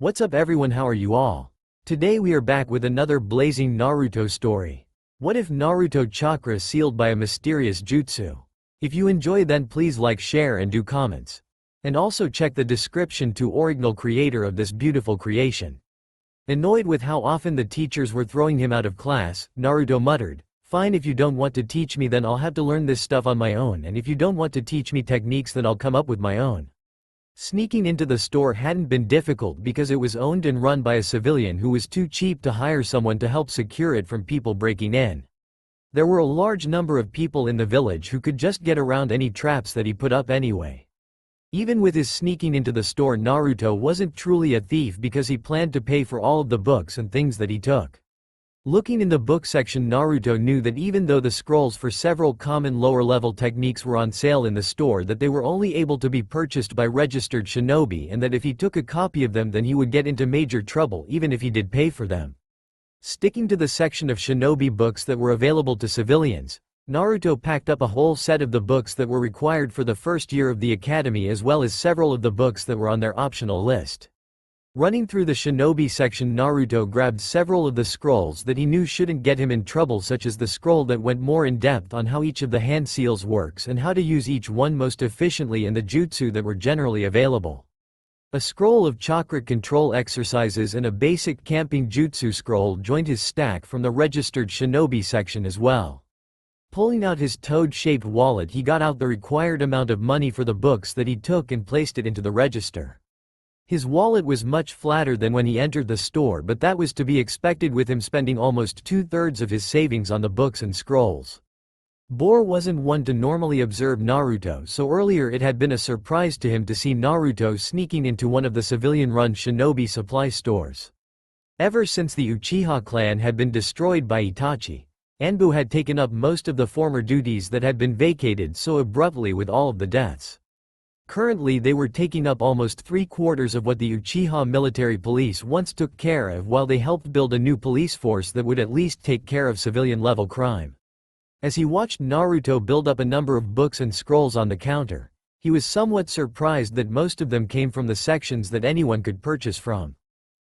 What's up everyone, how are you all? Today we are back with another blazing Naruto story. What if Naruto Chakra sealed by a mysterious jutsu? If you enjoy, then please like, share and do comments. And also check the description to original creator of this beautiful creation. Annoyed with how often the teachers were throwing him out of class, Naruto muttered, "Fine, if you don't want to teach me then I'll have to learn this stuff on my own, and if you don't want to teach me techniques then I'll come up with my own." Sneaking into the store hadn't been difficult because it was owned and run by a civilian who was too cheap to hire someone to help secure it from people breaking in. There were a large number of people in the village who could just get around any traps that he put up anyway. Even with his sneaking into the store, Naruto wasn't truly a thief because he planned to pay for all of the books and things that he took. Looking in the book section, Naruto knew that even though the scrolls for several common lower-level techniques were on sale in the store, that they were only able to be purchased by registered shinobi, and that if he took a copy of them then he would get into major trouble even if he did pay for them. Sticking to the section of shinobi books that were available to civilians, Naruto packed up a whole set of the books that were required for the first year of the academy, as well as several of the books that were on their optional list. Running through the shinobi section, Naruto grabbed several of the scrolls that he knew shouldn't get him in trouble, such as the scroll that went more in depth on how each of the hand seals works and how to use each one most efficiently, and the jutsu that were generally available. A scroll of chakra control exercises and a basic camping jutsu scroll joined his stack from the registered shinobi section as well. Pulling out his toad-shaped wallet, he got out the required amount of money for the books that he took and placed it into the register. His wallet was much flatter than when he entered the store, but that was to be expected with him spending almost 2/3 of his savings on the books and scrolls. Bor wasn't one to normally observe Naruto, so earlier it had been a surprise to him to see Naruto sneaking into one of the civilian-run shinobi supply stores. Ever since the Uchiha clan had been destroyed by Itachi, Anbu had taken up most of the former duties that had been vacated so abruptly with all of the deaths. Currently they were taking up almost 3/4 of what the Uchiha military police once took care of, while they helped build a new police force that would at least take care of civilian-level crime. As he watched Naruto build up a number of books and scrolls on the counter, he was somewhat surprised that most of them came from the sections that anyone could purchase from.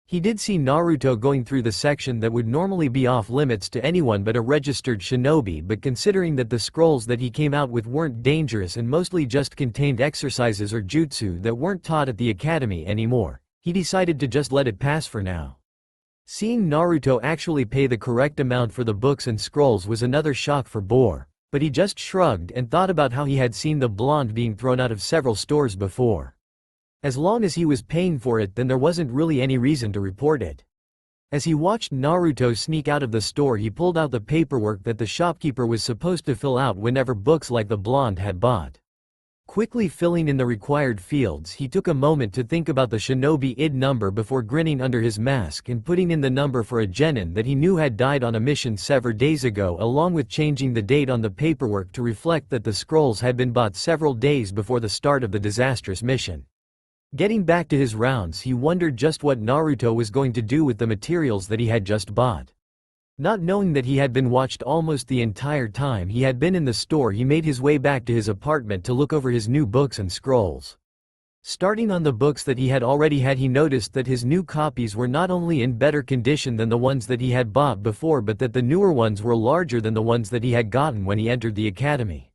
He did see Naruto going through the section that would normally be off limits to anyone but a registered shinobi, but considering that the scrolls that he came out with weren't dangerous and mostly just contained exercises or jutsu that weren't taught at the academy anymore, he decided to just let it pass for now. Seeing Naruto actually pay the correct amount for the books and scrolls was another shock for Bor, but he just shrugged and thought about how he had seen the blonde being thrown out of several stores before. As long as he was paying for it, then there wasn't really any reason to report it. As he watched Naruto sneak out of the store, he pulled out the paperwork that the shopkeeper was supposed to fill out whenever books like the blonde had bought. Quickly filling in the required fields, he took a moment to think about the shinobi ID number before grinning under his mask and putting in the number for a genin that he knew had died on a mission several days ago, along with changing the date on the paperwork to reflect that the scrolls had been bought several days before the start of the disastrous mission. Getting back to his rounds, he wondered just what Naruto was going to do with the materials that he had just bought. Not knowing that he had been watched almost the entire time he had been in the store, he made his way back to his apartment to look over his new books and scrolls. Starting on the books that he had already had, he noticed that his new copies were not only in better condition than the ones that he had bought before, but that the newer ones were larger than the ones that he had gotten when he entered the academy.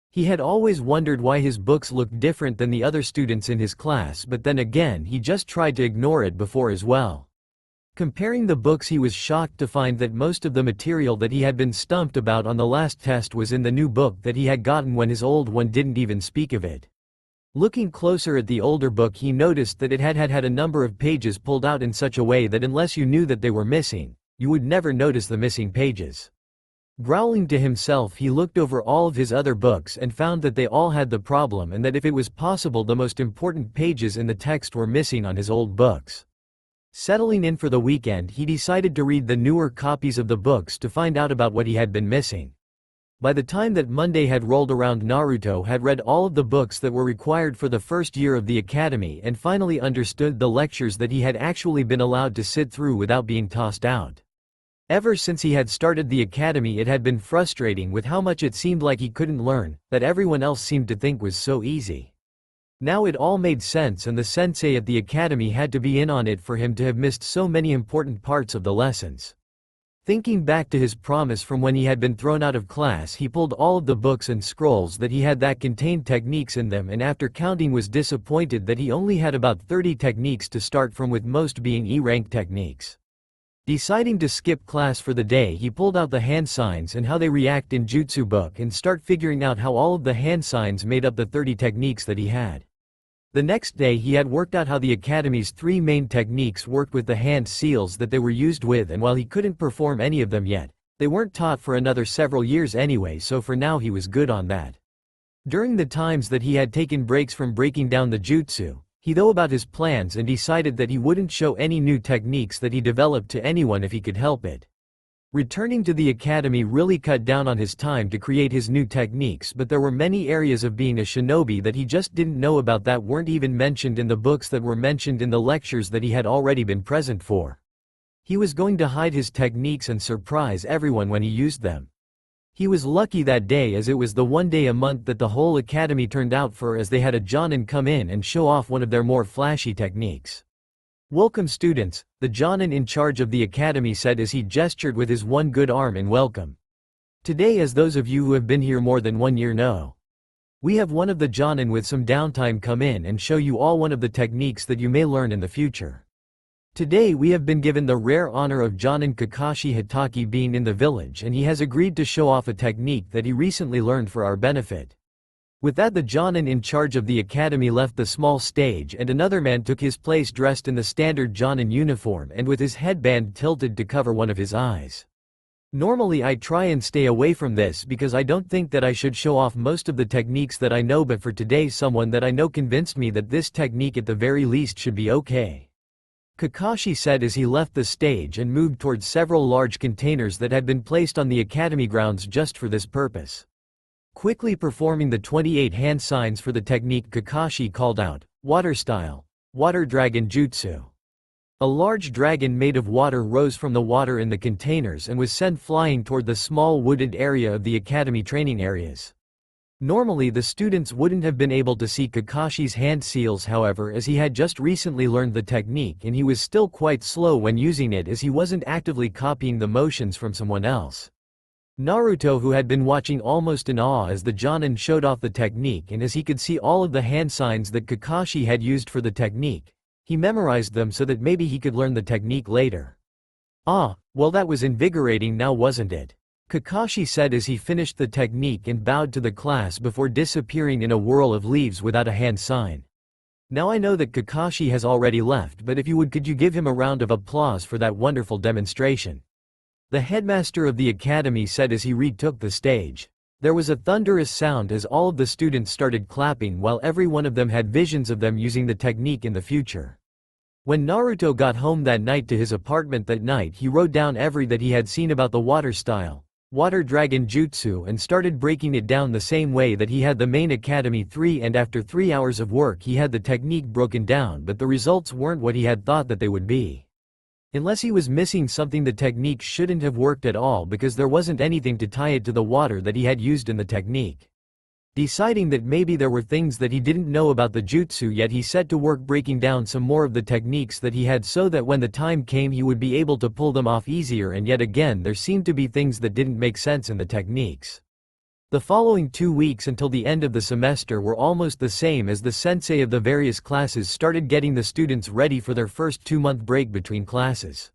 He had always wondered why his books looked different than the other students in his class, but then again he just tried to ignore it before as well. Comparing the books, he was shocked to find that most of the material that he had been stumped about on the last test was in the new book that he had gotten when his old one didn't even speak of it. Looking closer at the older book, he noticed that it had a number of pages pulled out in such a way that unless you knew that they were missing, you would never notice the missing pages. Growling to himself, he looked over all of his other books and found that they all had the problem, and that if it was possible, the most important pages in the text were missing on his old books. Settling in for the weekend, he decided to read the newer copies of the books to find out about what he had been missing. By the time that Monday had rolled around, Naruto had read all of the books that were required for the first year of the academy and finally understood the lectures that he had actually been allowed to sit through without being tossed out. Ever since he had started the academy, it had been frustrating with how much it seemed like he couldn't learn, that everyone else seemed to think was so easy. Now it all made sense, and the sensei at the academy had to be in on it for him to have missed so many important parts of the lessons. Thinking back to his promise from when he had been thrown out of class, he pulled all of the books and scrolls that he had that contained techniques in them, and after counting was disappointed that he only had about 30 techniques to start from, with most being E-rank techniques. Deciding to skip class for the day, he pulled out the hand signs and how they react in Jutsu book and start figuring out how all of the hand signs made up the 30 techniques that he had. The next day he had worked out how the academy's 3 main techniques worked with the hand seals that they were used with, and while he couldn't perform any of them yet, they weren't taught for another several years anyway, so for now he was good on that. During the times that he had taken breaks from breaking down the jutsu, he thought about his plans and decided that he wouldn't show any new techniques that he developed to anyone if he could help it. Returning to the academy really cut down on his time to create his new techniques, but there were many areas of being a shinobi that he just didn't know about that weren't even mentioned in the books that were mentioned in the lectures that he had already been present for. He was going to hide his techniques and surprise everyone when he used them. He was lucky that day, as it was the one day a month that the whole academy turned out for, as they had a jonin come in and show off one of their more flashy techniques. "Welcome students," the jonin in charge of the academy said as he gestured with his one good arm in welcome. "Today, as those of you who have been here more than 1 year know, we have one of the jonin with some downtime come in and show you all one of the techniques that you may learn in the future. Today we have been given the rare honor of Jonin Kakashi Hitaki being in the village, and he has agreed to show off a technique that he recently learned for our benefit." With that, the jonin in charge of the academy left the small stage and another man took his place dressed in the standard jonin uniform and with his headband tilted to cover one of his eyes. "Normally I try and stay away from this because I don't think that I should show off most of the techniques that I know, but for today someone that I know convinced me that this technique at the very least should be okay," Kakashi said as he left the stage and moved towards several large containers that had been placed on the academy grounds just for this purpose. Quickly performing the 28 hand signs for the technique, Kakashi called out, "Water style, water dragon jutsu." A large dragon made of water rose from the water in the containers and was sent flying toward the small wooded area of the academy training areas. Normally the students wouldn't have been able to see Kakashi's hand seals, however, as he had just recently learned the technique and he was still quite slow when using it, as he wasn't actively copying the motions from someone else. Naruto, who had been watching almost in awe as the jonin showed off the technique and as he could see all of the hand signs that Kakashi had used for the technique, he memorized them so that maybe he could learn the technique later. "Ah, well, that was invigorating now, wasn't it?" Kakashi said as he finished the technique and bowed to the class before disappearing in a whirl of leaves without a hand sign. Now I know that Kakashi has already left, but if you would, could you give him a round of applause for that wonderful demonstration? The headmaster of the academy said as he retook the stage. There was a thunderous sound as all of the students started clapping, while every one of them had visions of them using the technique in the future. When Naruto got home that night to his apartment that night, he wrote down everything that he had seen about the water style, water dragon jutsu, and started breaking it down the same way that he had the main academy 3, and after 3 hours of work he had the technique broken down, but the results weren't what he had thought that they would be. Unless he was missing something, the technique shouldn't have worked at all because there wasn't anything to tie it to the water that he had used in the technique. Deciding that maybe there were things that he didn't know about the jutsu yet, he set to work breaking down some more of the techniques that he had so that when the time came he would be able to pull them off easier, and yet again there seemed to be things that didn't make sense in the techniques. The following 2 weeks until the end of the semester were almost the same as the sensei of the various classes started getting the students ready for their first 2-month break between classes.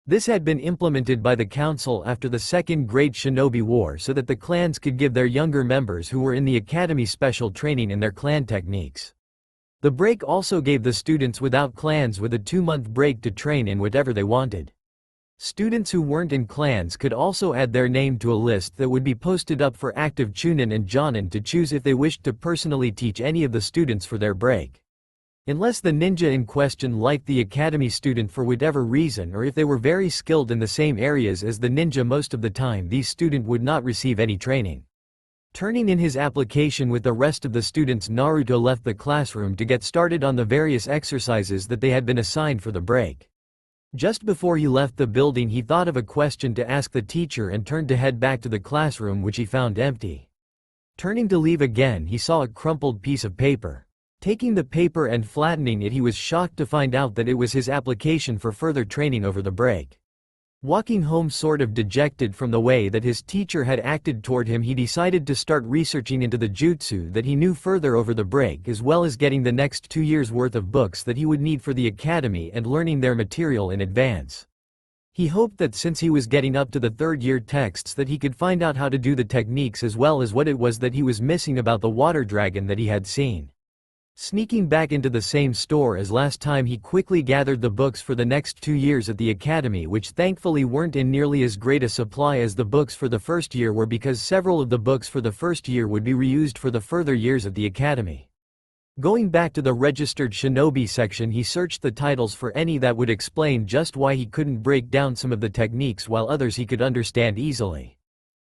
This had been implemented by the council after the Second Great Shinobi War so that the clans could give their younger members who were in the academy special training in their clan techniques. The break also gave the students without clans with a 2-month break to train in whatever they wanted. Students who weren't in clans could also add their name to a list that would be posted up for active chunin and jonin to choose if they wished to personally teach any of the students for their break. Unless the ninja in question liked the academy student for whatever reason, or if they were very skilled in the same areas as the ninja, most of the time these students would not receive any training. Turning in his application with the rest of the students, Naruto left the classroom to get started on the various exercises that they had been assigned for the break. Just before he left the building, he thought of a question to ask the teacher and turned to head back to the classroom, which he found empty. Turning to leave again, he saw a crumpled piece of paper. Taking the paper and flattening it, he was shocked to find out that it was his application for further training over the break. Walking home sort of dejected from the way that his teacher had acted toward him, he decided to start researching into the jutsu that he knew further over the break, as well as getting the next 2 years worth of books that he would need for the academy and learning their material in advance. He hoped that since he was getting up to the third-year texts that he could find out how to do the techniques as well as what it was that he was missing about the water dragon that he had seen. Sneaking back into the same store as last time, he quickly gathered the books for the next 2 years at the academy, which thankfully weren't in nearly as great a supply as the books for the first year were, because several of the books for the first year would be reused for the further years at the academy. Going back to the registered shinobi section, he searched the titles for any that would explain just why he couldn't break down some of the techniques while others he could understand easily.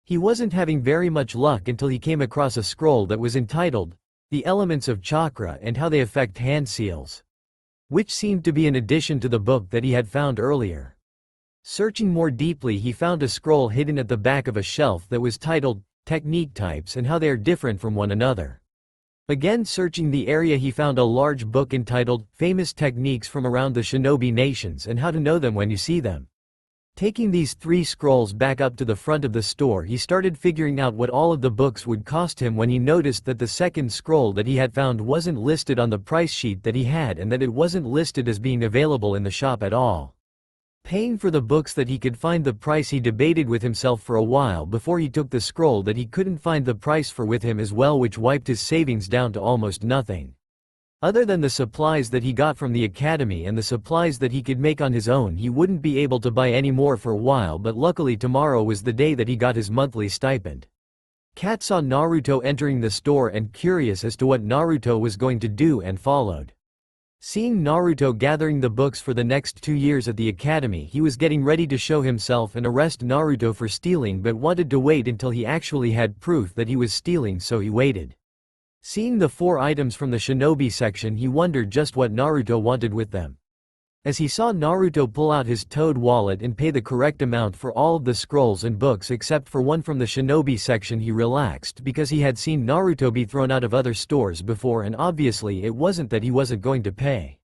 He wasn't having very much luck until he came across a scroll that was entitled, "The Elements of Chakra and How They Affect Hand Seals," which seemed to be an addition to the book that he had found earlier. Searching more deeply, he found a scroll hidden at the back of a shelf that was titled, "Technique Types and How They Are Different from One Another." Again searching the area, he found a large book entitled, "Famous Techniques from Around the Shinobi Nations and How to Know Them When You See Them." Taking these 3 scrolls back up to the front of the store, he started figuring out what all of the books would cost him when he noticed that the second scroll that he had found wasn't listed on the price sheet that he had, and that it wasn't listed as being available in the shop at all. Paying for the books that he could find the price, he debated with himself for a while before he took the scroll that he couldn't find the price for with him as well, which wiped his savings down to almost nothing. Other than the supplies that he got from the academy and the supplies that he could make on his own, he wouldn't be able to buy any more for a while, but luckily tomorrow was the day that he got his monthly stipend. Kat saw Naruto entering the store and, curious as to what Naruto was going to do, and followed. Seeing Naruto gathering the books for the next 2 years at the academy, he was getting ready to show himself and arrest Naruto for stealing, but wanted to wait until he actually had proof that he was stealing, so he waited. Seeing the 4 items from the shinobi section, he wondered just what Naruto wanted with them. As he saw Naruto pull out his toad wallet and pay the correct amount for all of the scrolls and books except for one from the shinobi section, he relaxed because he had seen Naruto be thrown out of other stores before, and obviously it wasn't that he wasn't going to pay.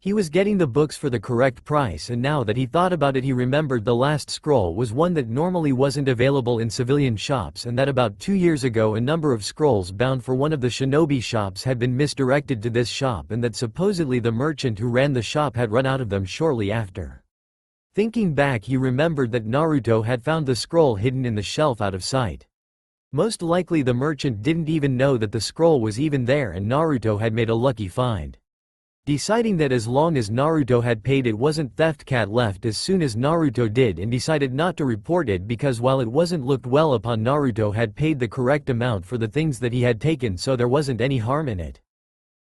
He was getting the books for the correct price, and now that he thought about it, he remembered the last scroll was one that normally wasn't available in civilian shops, and that about 2 years ago a number of scrolls bound for one of the shinobi shops had been misdirected to this shop, and that supposedly the merchant who ran the shop had run out of them shortly after. Thinking back, he remembered that Naruto had found the scroll hidden in the shelf out of sight. Most likely the merchant didn't even know that the scroll was even there, and Naruto had made a lucky find. Deciding that as long as Naruto had paid, it wasn't theft, Kat left as soon as Naruto did and decided not to report it, because while it wasn't looked well upon, Naruto had paid the correct amount for the things that he had taken, so there wasn't any harm in it.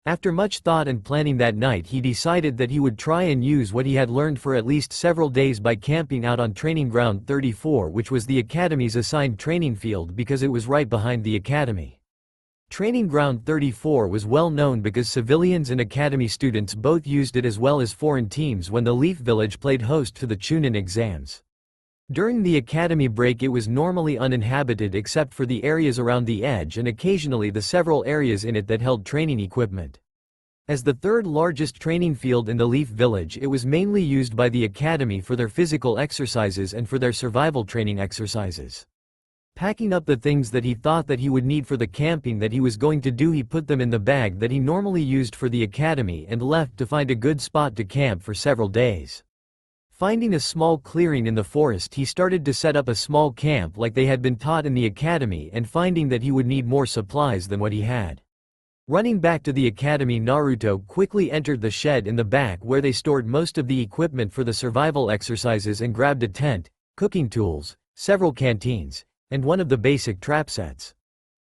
After much thought and planning that night, he decided that he would try and use what he had learned for at least several days by camping out on Training Ground 34, which was the academy's assigned training field because it was right behind the academy. Training Ground 34 was well known because civilians and academy students both used it, as well as foreign teams when the Leaf Village played host to the Chunin exams. During the academy break, it was normally uninhabited except for the areas around the edge and occasionally the several areas in it that held training equipment. As the third largest training field in the Leaf Village, it was mainly used by the academy for their physical exercises and for their survival training exercises. Packing up the things that he thought that he would need for the camping that he was going to do, he put them in the bag that he normally used for the academy and left to find a good spot to camp for several days. Finding a small clearing in the forest, he started to set up a small camp like they had been taught in the academy, and finding that he would need more supplies than what he had. Running back to the academy, Naruto quickly entered the shed in the back where they stored most of the equipment for the survival exercises and grabbed a tent, cooking tools, several canteens, and one of the basic trap sets.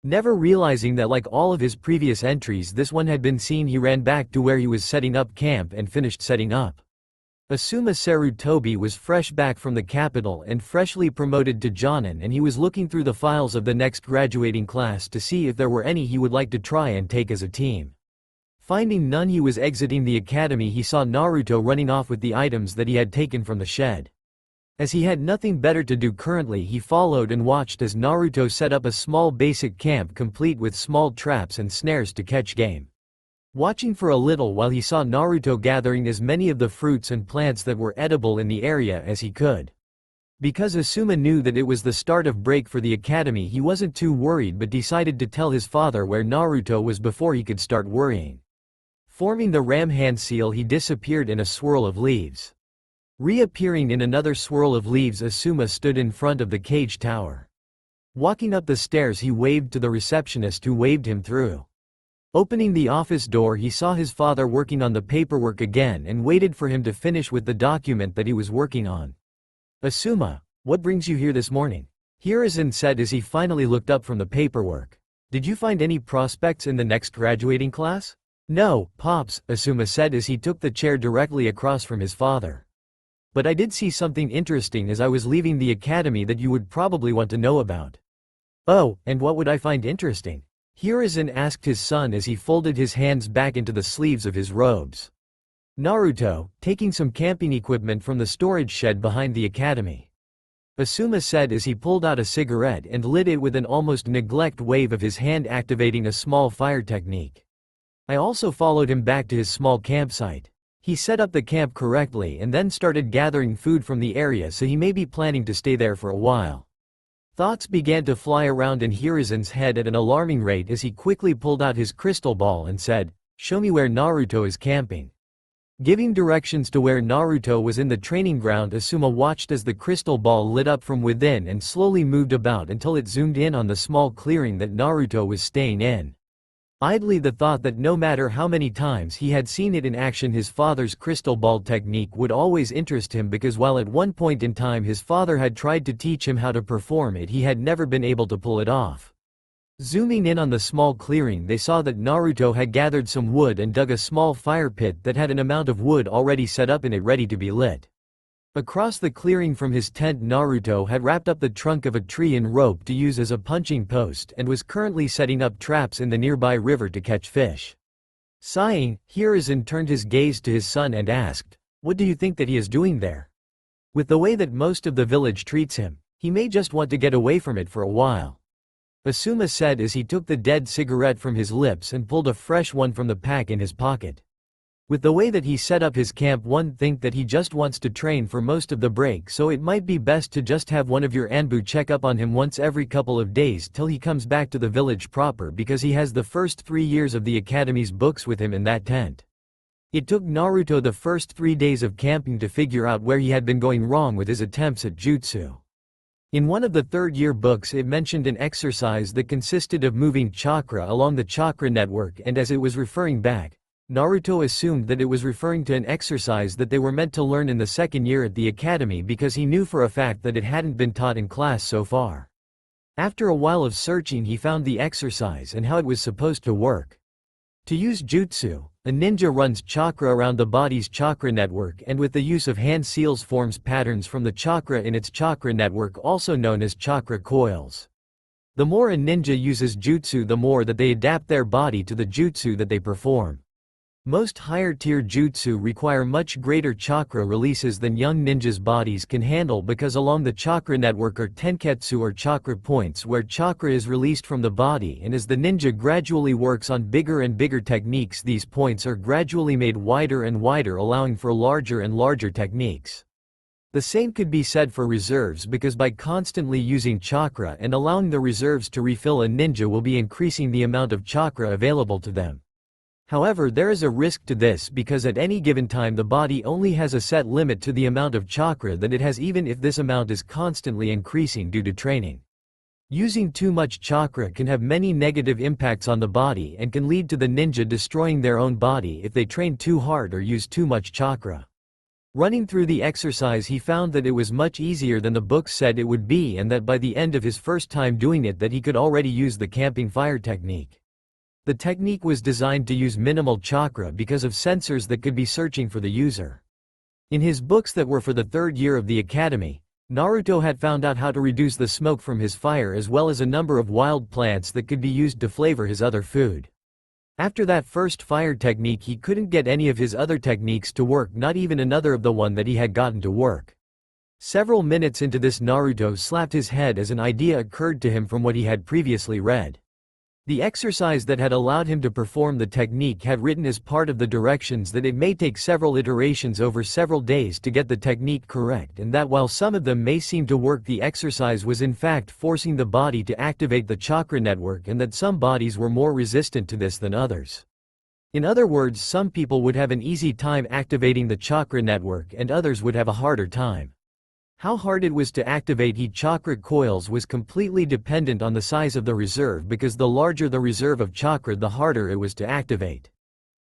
Never realizing that, like all of his previous entries, this one had been seen, he ran back to where he was setting up camp and finished setting up. Asuma Sarutobi was fresh back from the capital and freshly promoted to Jonin, and he was looking through the files of the next graduating class to see if there were any he would like to try and take as a team. Finding none, he was exiting the academy. He saw Naruto running off with the items that he had taken from the shed. As he had nothing better to do currently, he followed and watched as Naruto set up a small basic camp complete with small traps and snares to catch game. Watching for a little while he saw Naruto gathering as many of the fruits and plants that were edible in the area as he could. Because Asuma knew that it was the start of break for the academy, he wasn't too worried but decided to tell his father where Naruto was before he could start worrying. Forming the ram hand seal, he disappeared in a swirl of leaves. Reappearing in another swirl of leaves, Asuma stood in front of the cage tower. Walking up the stairs, he waved to the receptionist who waved him through. Opening the office door, he saw his father working on the paperwork again and waited for him to finish with the document that he was working on. "Asuma, what brings you here this morning?" Hiruzen said as he finally looked up from the paperwork. "Did you find any prospects in the next graduating class?" "No, Pops," Asuma said as he took the chair directly across from his father. "But I did see something interesting as I was leaving the academy that you would probably want to know about." "Oh, and what would I find interesting?" Hiruzen asked his son as he folded his hands back into the sleeves of his robes. "Naruto, taking some camping equipment from the storage shed behind the academy," Asuma said as he pulled out a cigarette and lit it with an almost neglect wave of his hand, activating a small fire technique. "I also followed him back to his small campsite. He set up the camp correctly and then started gathering food from the area, so he may be planning to stay there for a while." Thoughts began to fly around in Hiruzen's head at an alarming rate as he quickly pulled out his crystal ball and said, "Show me where Naruto is camping." Giving directions to where Naruto was in the training ground, Asuma watched as the crystal ball lit up from within and slowly moved about until it zoomed in on the small clearing that Naruto was staying in. Idly, the thought that no matter how many times he had seen it in action, his father's crystal ball technique would always interest him, because while at one point in time his father had tried to teach him how to perform it, he had never been able to pull it off. Zooming in on the small clearing, they saw that Naruto had gathered some wood and dug a small fire pit that had an amount of wood already set up in it ready to be lit. Across the clearing from his tent, Naruto had wrapped up the trunk of a tree in rope to use as a punching post and was currently setting up traps in the nearby river to catch fish. Sighing, Hiruzen turned his gaze to his son and asked, "What do you think that he is doing there? With the way that most of the village treats him, he may just want to get away from it for a while." Asuma said as he took the dead cigarette from his lips and pulled a fresh one from the pack in his pocket. "With the way that he set up his camp, one think that he just wants to train for most of the break, so it might be best to just have one of your Anbu check up on him once every couple of days till he comes back to the village proper, because he has the first 3 years of the academy's books with him in that tent." It took Naruto the first 3 days of camping to figure out where he had been going wrong with his attempts at jutsu. In one of the third-year books, it mentioned an exercise that consisted of moving chakra along the chakra network, and as it was referring back, Naruto assumed that it was referring to an exercise that they were meant to learn in the second year at the academy, because he knew for a fact that it hadn't been taught in class so far. After a while of searching, he found the exercise and how it was supposed to work. To use jutsu, a ninja runs chakra around the body's chakra network, and with the use of hand seals forms patterns from the chakra in its chakra network, also known as chakra coils. The more a ninja uses jutsu, the more that they adapt their body to the jutsu that they perform. Most higher-tier jutsu require much greater chakra releases than young ninjas' bodies can handle, because along the chakra network are tenketsu or chakra points where chakra is released from the body, and as the ninja gradually works on bigger and bigger techniques, these points are gradually made wider and wider, allowing for larger and larger techniques. The same could be said for reserves, because by constantly using chakra and allowing the reserves to refill, a ninja will be increasing the amount of chakra available to them. However, there is a risk to this, because at any given time the body only has a set limit to the amount of chakra that it has, even if this amount is constantly increasing due to training. Using too much chakra can have many negative impacts on the body and can lead to the ninja destroying their own body if they train too hard or use too much chakra. Running through the exercise, he found that it was much easier than the books said it would be, and that by the end of his first time doing it, that he could already use the camping fire technique. The technique was designed to use minimal chakra because of sensors that could be searching for the user. In his books that were for the third year of the academy, Naruto had found out how to reduce the smoke from his fire, as well as a number of wild plants that could be used to flavor his other food. After that first fire technique, he couldn't get any of his other techniques to work, not even another of the one that he had gotten to work. Several minutes into this, Naruto slapped his head as an idea occurred to him from what he had previously read. The exercise that had allowed him to perform the technique had written as part of the directions that it may take several iterations over several days to get the technique correct, and that while some of them may seem to work, the exercise was in fact forcing the body to activate the chakra network, and that some bodies were more resistant to this than others. In other words, some people would have an easy time activating the chakra network and others would have a harder time. How hard it was to activate heat chakra coils was completely dependent on the size of the reserve, because the larger the reserve of chakra, the harder it was to activate.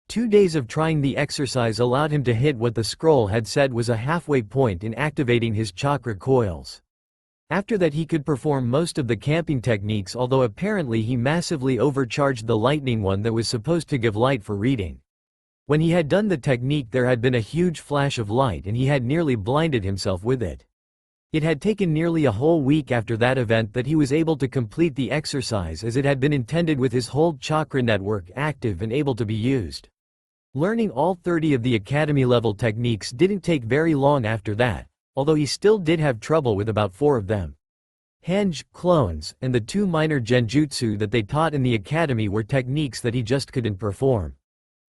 2 days of trying the exercise allowed him to hit what the scroll had said was a halfway point in activating his chakra coils. After that he could perform most of the camping techniques, although apparently he massively overcharged the lightning one that was supposed to give light for reading. When he had done the technique, there had been a huge flash of light and he had nearly blinded himself with it. It had taken nearly a whole week after that event that he was able to complete the exercise as it had been intended, with his whole chakra network active and able to be used. Learning all 30 of the academy level techniques didn't take very long after that, although he still did have trouble with about 4 of them. Hange, clones, and the 2 minor genjutsu that they taught in the academy were techniques that he just couldn't perform.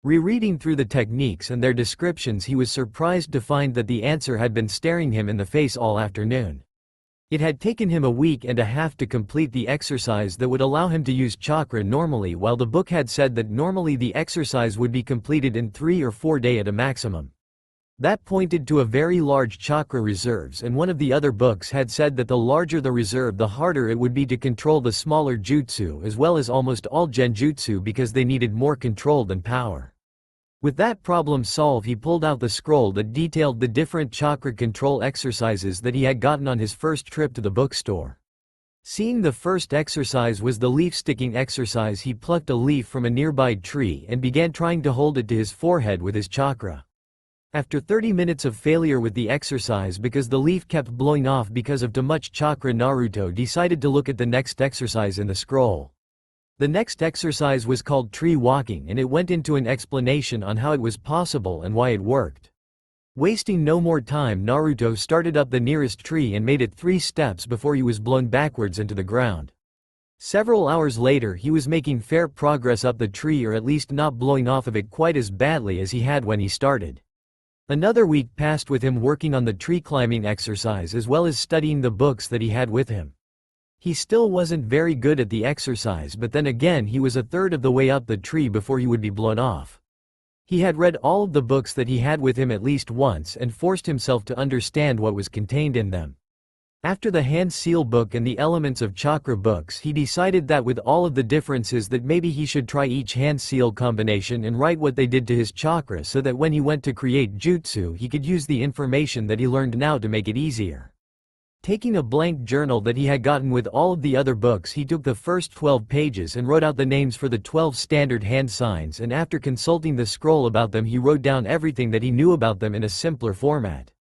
Rereading through the techniques and their descriptions, he was surprised to find that the answer had been staring him in the face all afternoon. It had taken him a week and a half to complete the exercise that would allow him to use chakra normally, while the book had said that normally the exercise would be completed in 3 or 4 days at a maximum. That pointed to a very large chakra reserves, and one of the other books had said that the larger the reserve, the harder it would be to control the smaller jutsu, as well as almost all genjutsu, because they needed more control than power. With that problem solved, he pulled out the scroll that detailed the different chakra control exercises that he had gotten on his first trip to the bookstore. Seeing the first exercise was the leaf sticking exercise, he plucked a leaf from a nearby tree and began trying to hold it to his forehead with his chakra. After 30 minutes of failure with the exercise because the leaf kept blowing off because of too much chakra, Naruto decided to look at the next exercise in the scroll. The next exercise was called tree walking, and it went into an explanation on how it was possible and why it worked. Wasting no more time, Naruto started up the nearest tree and made it 3 steps before he was blown backwards into the ground. Several hours later, he was making fair progress up the tree, or at least not blowing off of it quite as badly as he had when he started. Another week passed with him working on the tree climbing exercise as well as studying the books that he had with him. He still wasn't very good at the exercise, but then again he was a third of the way up the tree before he would be blown off. He had read all of the books that he had with him at least once and forced himself to understand what was contained in them. After the hand seal book and the elements of chakra books, he decided that with all of the differences that maybe he should try each hand seal combination and write what they did to his chakra, so that when he went to create jutsu he could use the information that he learned now to make it easier. Taking a blank journal that he had gotten with all of the other books, he took the first 12 pages and wrote out the names for the 12 standard hand signs, and after consulting the scroll about them he wrote down everything that he knew about them in a simpler format.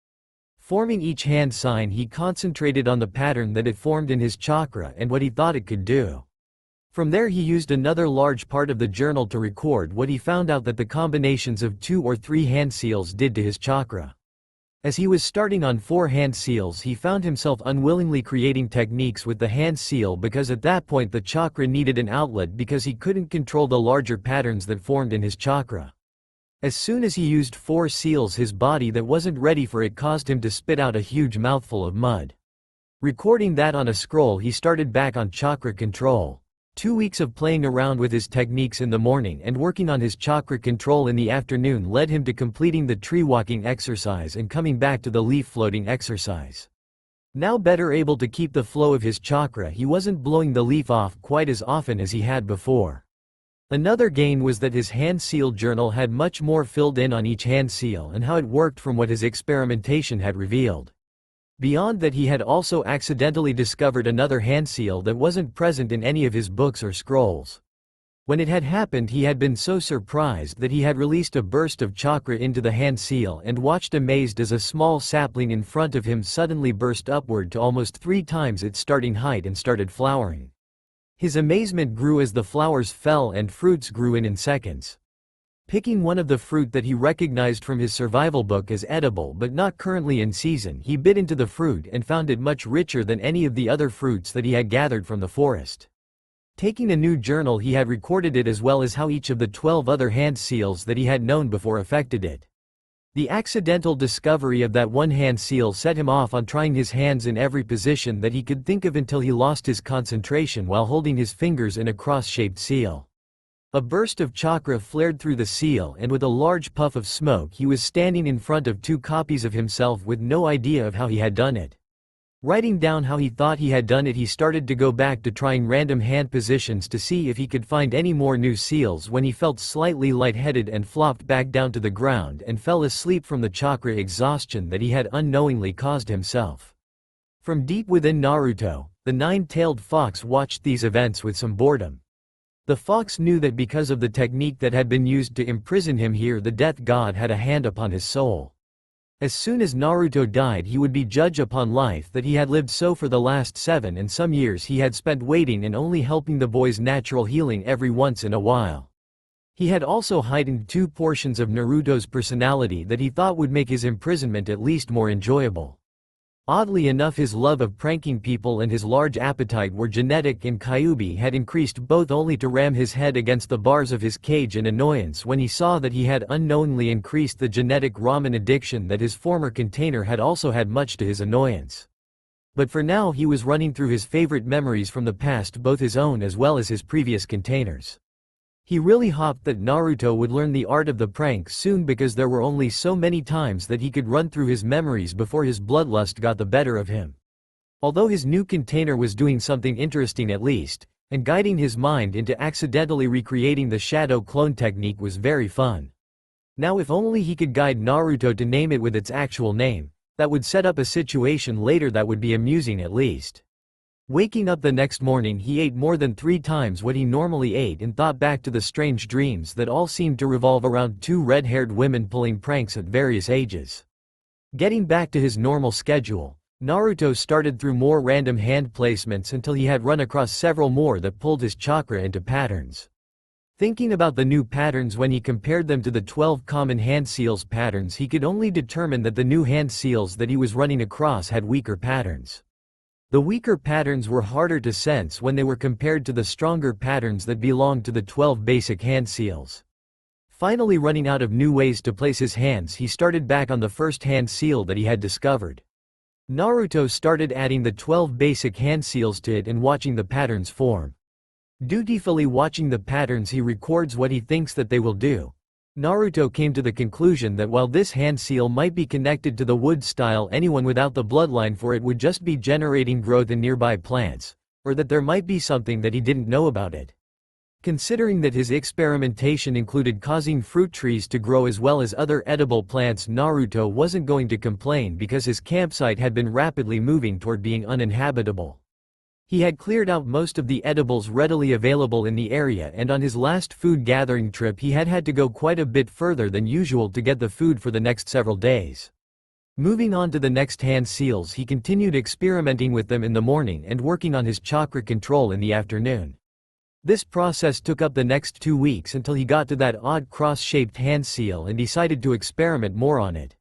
Forming each hand sign, he concentrated on the pattern that it formed in his chakra and what he thought it could do. From there he used another large part of the journal to record what he found out that the combinations of 2 or 3 hand seals did to his chakra. As he was starting on 4 hand seals, he found himself unwillingly creating techniques with the hand seal, because at that point the chakra needed an outlet because he couldn't control the larger patterns that formed in his chakra. As soon as he used 4 seals, his body that wasn't ready for it caused him to spit out a huge mouthful of mud. Recording that on a scroll, he started back on chakra control. 2 weeks of playing around with his techniques in the morning and working on his chakra control in the afternoon led him to completing the tree walking exercise and coming back to the leaf floating exercise. Now better able to keep the flow of his chakra, he wasn't blowing the leaf off quite as often as he had before. Another gain was that his hand seal journal had much more filled in on each hand seal and how it worked from what his experimentation had revealed. Beyond that, he had also accidentally discovered another hand seal that wasn't present in any of his books or scrolls. When it had happened, he had been so surprised that he had released a burst of chakra into the hand seal and watched amazed as a small sapling in front of him suddenly burst upward to almost 3 times its starting height and started flowering. His amazement grew as the flowers fell and fruits grew in seconds. Picking one of the fruit that he recognized from his survival book as edible but not currently in season, he bit into the fruit and found it much richer than any of the other fruits that he had gathered from the forest. Taking a new journal, he had recorded it as well as how each of the 12 other hand seals that he had known before affected it. The accidental discovery of that one hand seal set him off on trying his hands in every position that he could think of until he lost his concentration while holding his fingers in a cross-shaped seal. A burst of chakra flared through the seal, and with a large puff of smoke he was standing in front of 2 copies of himself with no idea of how he had done it. Writing down how he thought he had done it, he started to go back to trying random hand positions to see if he could find any more new seals when he felt slightly lightheaded and flopped back down to the ground and fell asleep from the chakra exhaustion that he had unknowingly caused himself. From deep within Naruto, the 9-tailed fox watched these events with some boredom. The fox knew that because of the technique that had been used to imprison him here, the death god had a hand upon his soul. As soon as Naruto died, he would be judged upon life that he had lived, so for the last 7 and some years he had spent waiting and only helping the boy's natural healing every once in a while. He had also heightened 2 portions of Naruto's personality that he thought would make his imprisonment at least more enjoyable. Oddly enough, his love of pranking people and his large appetite were genetic, and Kyuubi had increased both only to ram his head against the bars of his cage in annoyance when he saw that he had unknowingly increased the genetic ramen addiction that his former container had also had, much to his annoyance. But for now he was running through his favorite memories from the past, both his own as well as his previous containers. He really hoped that Naruto would learn the art of the prank soon, because there were only so many times that he could run through his memories before his bloodlust got the better of him. Although his new container was doing something interesting at least, and guiding his mind into accidentally recreating the shadow clone technique was very fun. Now if only he could guide Naruto to name it with its actual name, that would set up a situation later that would be amusing at least. Waking up the next morning, he ate more than 3 times what he normally ate and thought back to the strange dreams that all seemed to revolve around 2 red-haired women pulling pranks at various ages. Getting back to his normal schedule, Naruto started through more random hand placements until he had run across several more that pulled his chakra into patterns. Thinking about the new patterns when he compared them to the 12 common hand seals patterns, he could only determine that the new hand seals that he was running across had weaker patterns. The weaker patterns were harder to sense when they were compared to the stronger patterns that belonged to the 12 basic hand seals. Finally running out of new ways to place his hands, he started back on the first hand seal that he had discovered. Naruto started adding the 12 basic hand seals to it and watching the patterns form. Dutifully watching the patterns, he records what he thinks that they will do. Naruto came to the conclusion that while this hand seal might be connected to the wood style, anyone without the bloodline for it would just be generating growth in nearby plants, or that there might be something that he didn't know about it. Considering that his experimentation included causing fruit trees to grow as well as other edible plants, Naruto wasn't going to complain because his campsite had been rapidly moving toward being uninhabitable. He had cleared out most of the edibles readily available in the area, and on his last food gathering trip he had to go quite a bit further than usual to get the food for the next several days. Moving on to the next hand seals, he continued experimenting with them in the morning and working on his chakra control in the afternoon. This process took up the next 2 weeks until he got to that odd cross-shaped hand seal and decided to experiment more on it.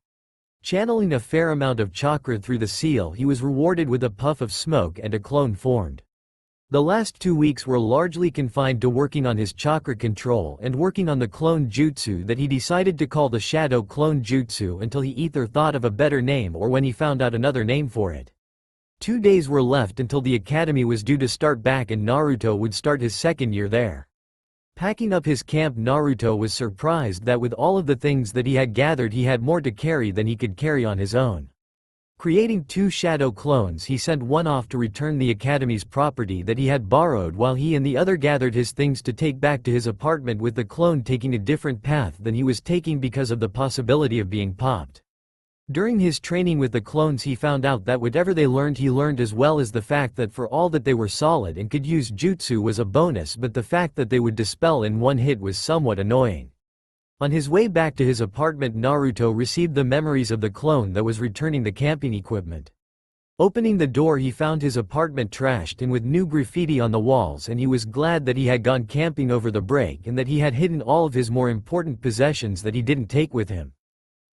Channeling a fair amount of chakra through the seal, he was rewarded with a puff of smoke and a clone formed. The last 2 weeks were largely confined to working on his chakra control and working on the clone jutsu that he decided to call the shadow clone jutsu until he either thought of a better name or when he found out another name for it. 2 days were left until the academy was due to start back and Naruto would start his 2nd year there. Packing up his camp, Naruto was surprised that with all of the things that he had gathered, he had more to carry than he could carry on his own. Creating 2 shadow clones, he sent one off to return the academy's property that he had borrowed, while he and the other gathered his things to take back to his apartment, with the clone taking a different path than he was taking because of the possibility of being popped. During his training with the clones, he found out that whatever they learned, he learned, as well as the fact that for all that they were solid and could use jutsu was a bonus, but the fact that they would dispel in one hit was somewhat annoying. On his way back to his apartment, Naruto received the memories of the clone that was returning the camping equipment. Opening the door, he found his apartment trashed and with new graffiti on the walls, and he was glad that he had gone camping over the break and that he had hidden all of his more important possessions that he didn't take with him.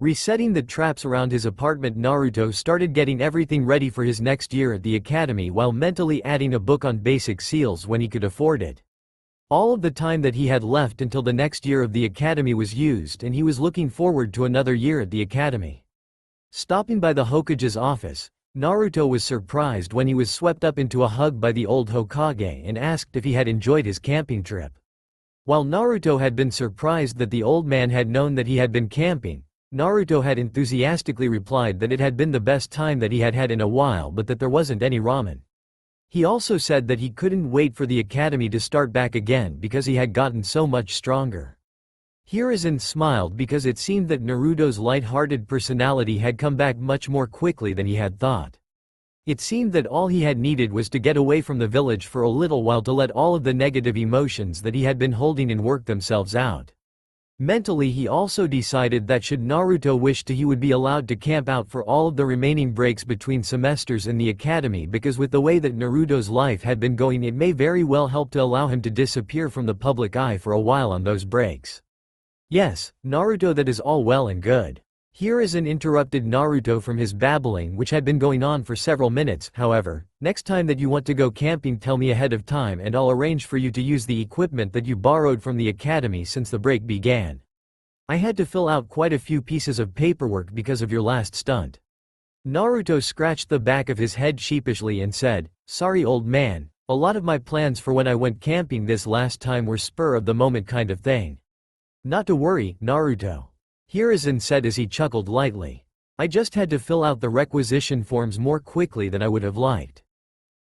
Resetting the traps around his apartment, Naruto started getting everything ready for his next year at the academy while mentally adding a book on basic seals when he could afford it. All of the time that he had left until the next year of the academy was used, and he was looking forward to another year at the academy. Stopping by the Hokage's office, Naruto was surprised when he was swept up into a hug by the old Hokage and asked if he had enjoyed his camping trip. While Naruto had been surprised that the old man had known that he had been camping, Naruto had enthusiastically replied that it had been the best time that he had had in a while, but that there wasn't any ramen. He also said that he couldn't wait for the academy to start back again because he had gotten so much stronger. Hiruzen smiled because it seemed that Naruto's light-hearted personality had come back much more quickly than he had thought. It seemed that all he had needed was to get away from the village for a little while to let all of the negative emotions that he had been holding in work themselves out. Mentally, he also decided that should Naruto wish to, he would be allowed to camp out for all of the remaining breaks between semesters in the academy, because with the way that Naruto's life had been going, it may very well help to allow him to disappear from the public eye for a while on those breaks. Yes, Naruto, that is all well and good. Hiruzen interrupted Naruto from his babbling, which had been going on for several minutes. However, next time that you want to go camping, tell me ahead of time and I'll arrange for you to use the equipment that you borrowed from the academy since the break began. I had to fill out quite a few pieces of paperwork because of your last stunt. Naruto scratched the back of his head sheepishly and said, "Sorry, old man, a lot of my plans for when I went camping this last time were spur of the moment kind of thing." "Not to worry, Naruto," Hiruzen said as he chuckled lightly. "I just had to fill out the requisition forms more quickly than I would have liked."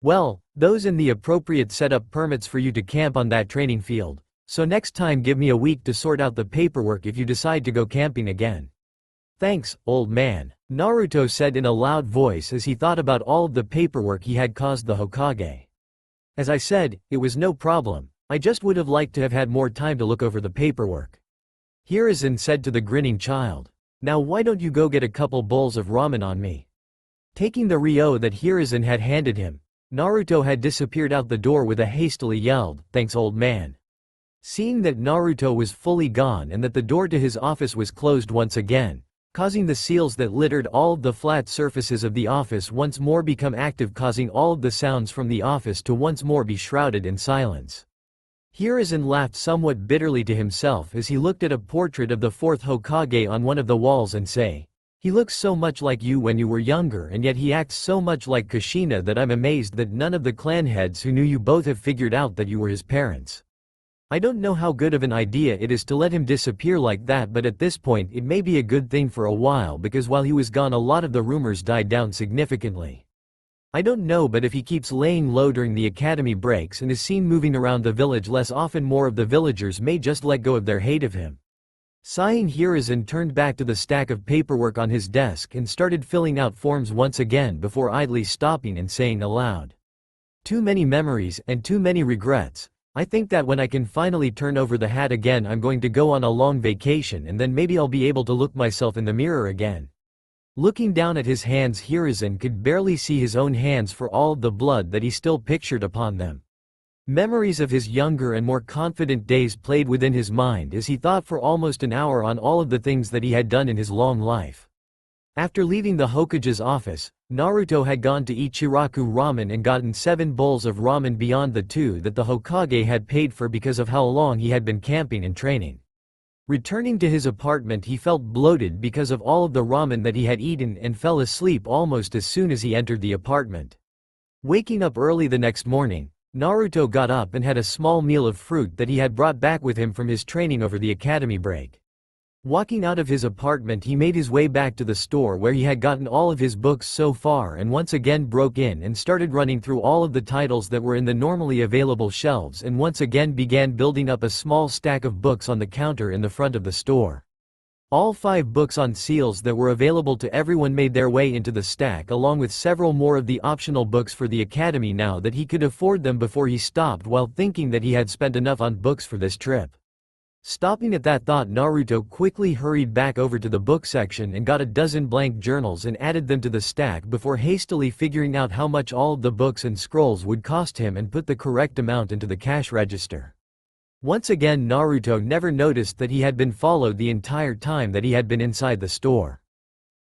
"Well, those in the appropriate setup permits for you to camp on that training field, so next time give me a week to sort out the paperwork if you decide to go camping again." "Thanks, old man," Naruto said in a loud voice as he thought about all of the paperwork he had caused the Hokage. "As I said, it was no problem, I just would have liked to have had more time to look over the paperwork," Hiruzen said to the grinning child. "Now why don't you go get a couple bowls of ramen on me?" Taking the ryo that Hiruzen had handed him, Naruto had disappeared out the door with a hastily yelled, "Thanks, old man." Seeing that Naruto was fully gone and that the door to his office was closed once again, causing the seals that littered all of the flat surfaces of the office once more become active, causing all of the sounds from the office to once more be shrouded in silence. Hiruzen laughed somewhat bitterly to himself as he looked at a portrait of the fourth Hokage on one of the walls and say, "He looks so much like you when you were younger, and yet he acts so much like Kushina that I'm amazed that none of the clan heads who knew you both have figured out that you were his parents. I don't know how good of an idea it is to let him disappear like that, but at this point it may be a good thing for a while, because while he was gone a lot of the rumors died down significantly. I don't know, but if he keeps laying low during the academy breaks and is seen moving around the village less often, more of the villagers may just let go of their hate of him." Sighing, Hiruzen turned back to the stack of paperwork on his desk and started filling out forms once again before idly stopping and saying aloud, "Too many memories and too many regrets. I think that when I can finally turn over the hat again, I'm going to go on a long vacation, and then maybe I'll be able to look myself in the mirror again." Looking down at his hands, Hiruzen could barely see his own hands for all of the blood that he still pictured upon them. Memories of his younger and more confident days played within his mind as he thought for almost an hour on all of the things that he had done in his long life. After leaving the Hokage's office, Naruto had gone to Ichiraku Ramen and gotten 7 bowls of ramen beyond the 2 that the Hokage had paid for because of how long he had been camping and training. Returning to his apartment, he felt bloated because of all of the ramen that he had eaten and fell asleep almost as soon as he entered the apartment. Waking up early the next morning, Naruto got up and had a small meal of fruit that he had brought back with him from his training over the academy break. Walking out of his apartment, he made his way back to the store where he had gotten all of his books so far and once again broke in and started running through all of the titles that were in the normally available shelves, and once again began building up a small stack of books on the counter in the front of the store. All 5 books on seals that were available to everyone made their way into the stack, along with several more of the optional books for the academy now that he could afford them, before he stopped while thinking that he had spent enough on books for this trip. Stopping at that thought, Naruto quickly hurried back over to the book section and got a dozen blank journals and added them to the stack before hastily figuring out how much all of the books and scrolls would cost him and put the correct amount into the cash register. Once again Naruto never noticed that he had been followed the entire time that he had been inside the store.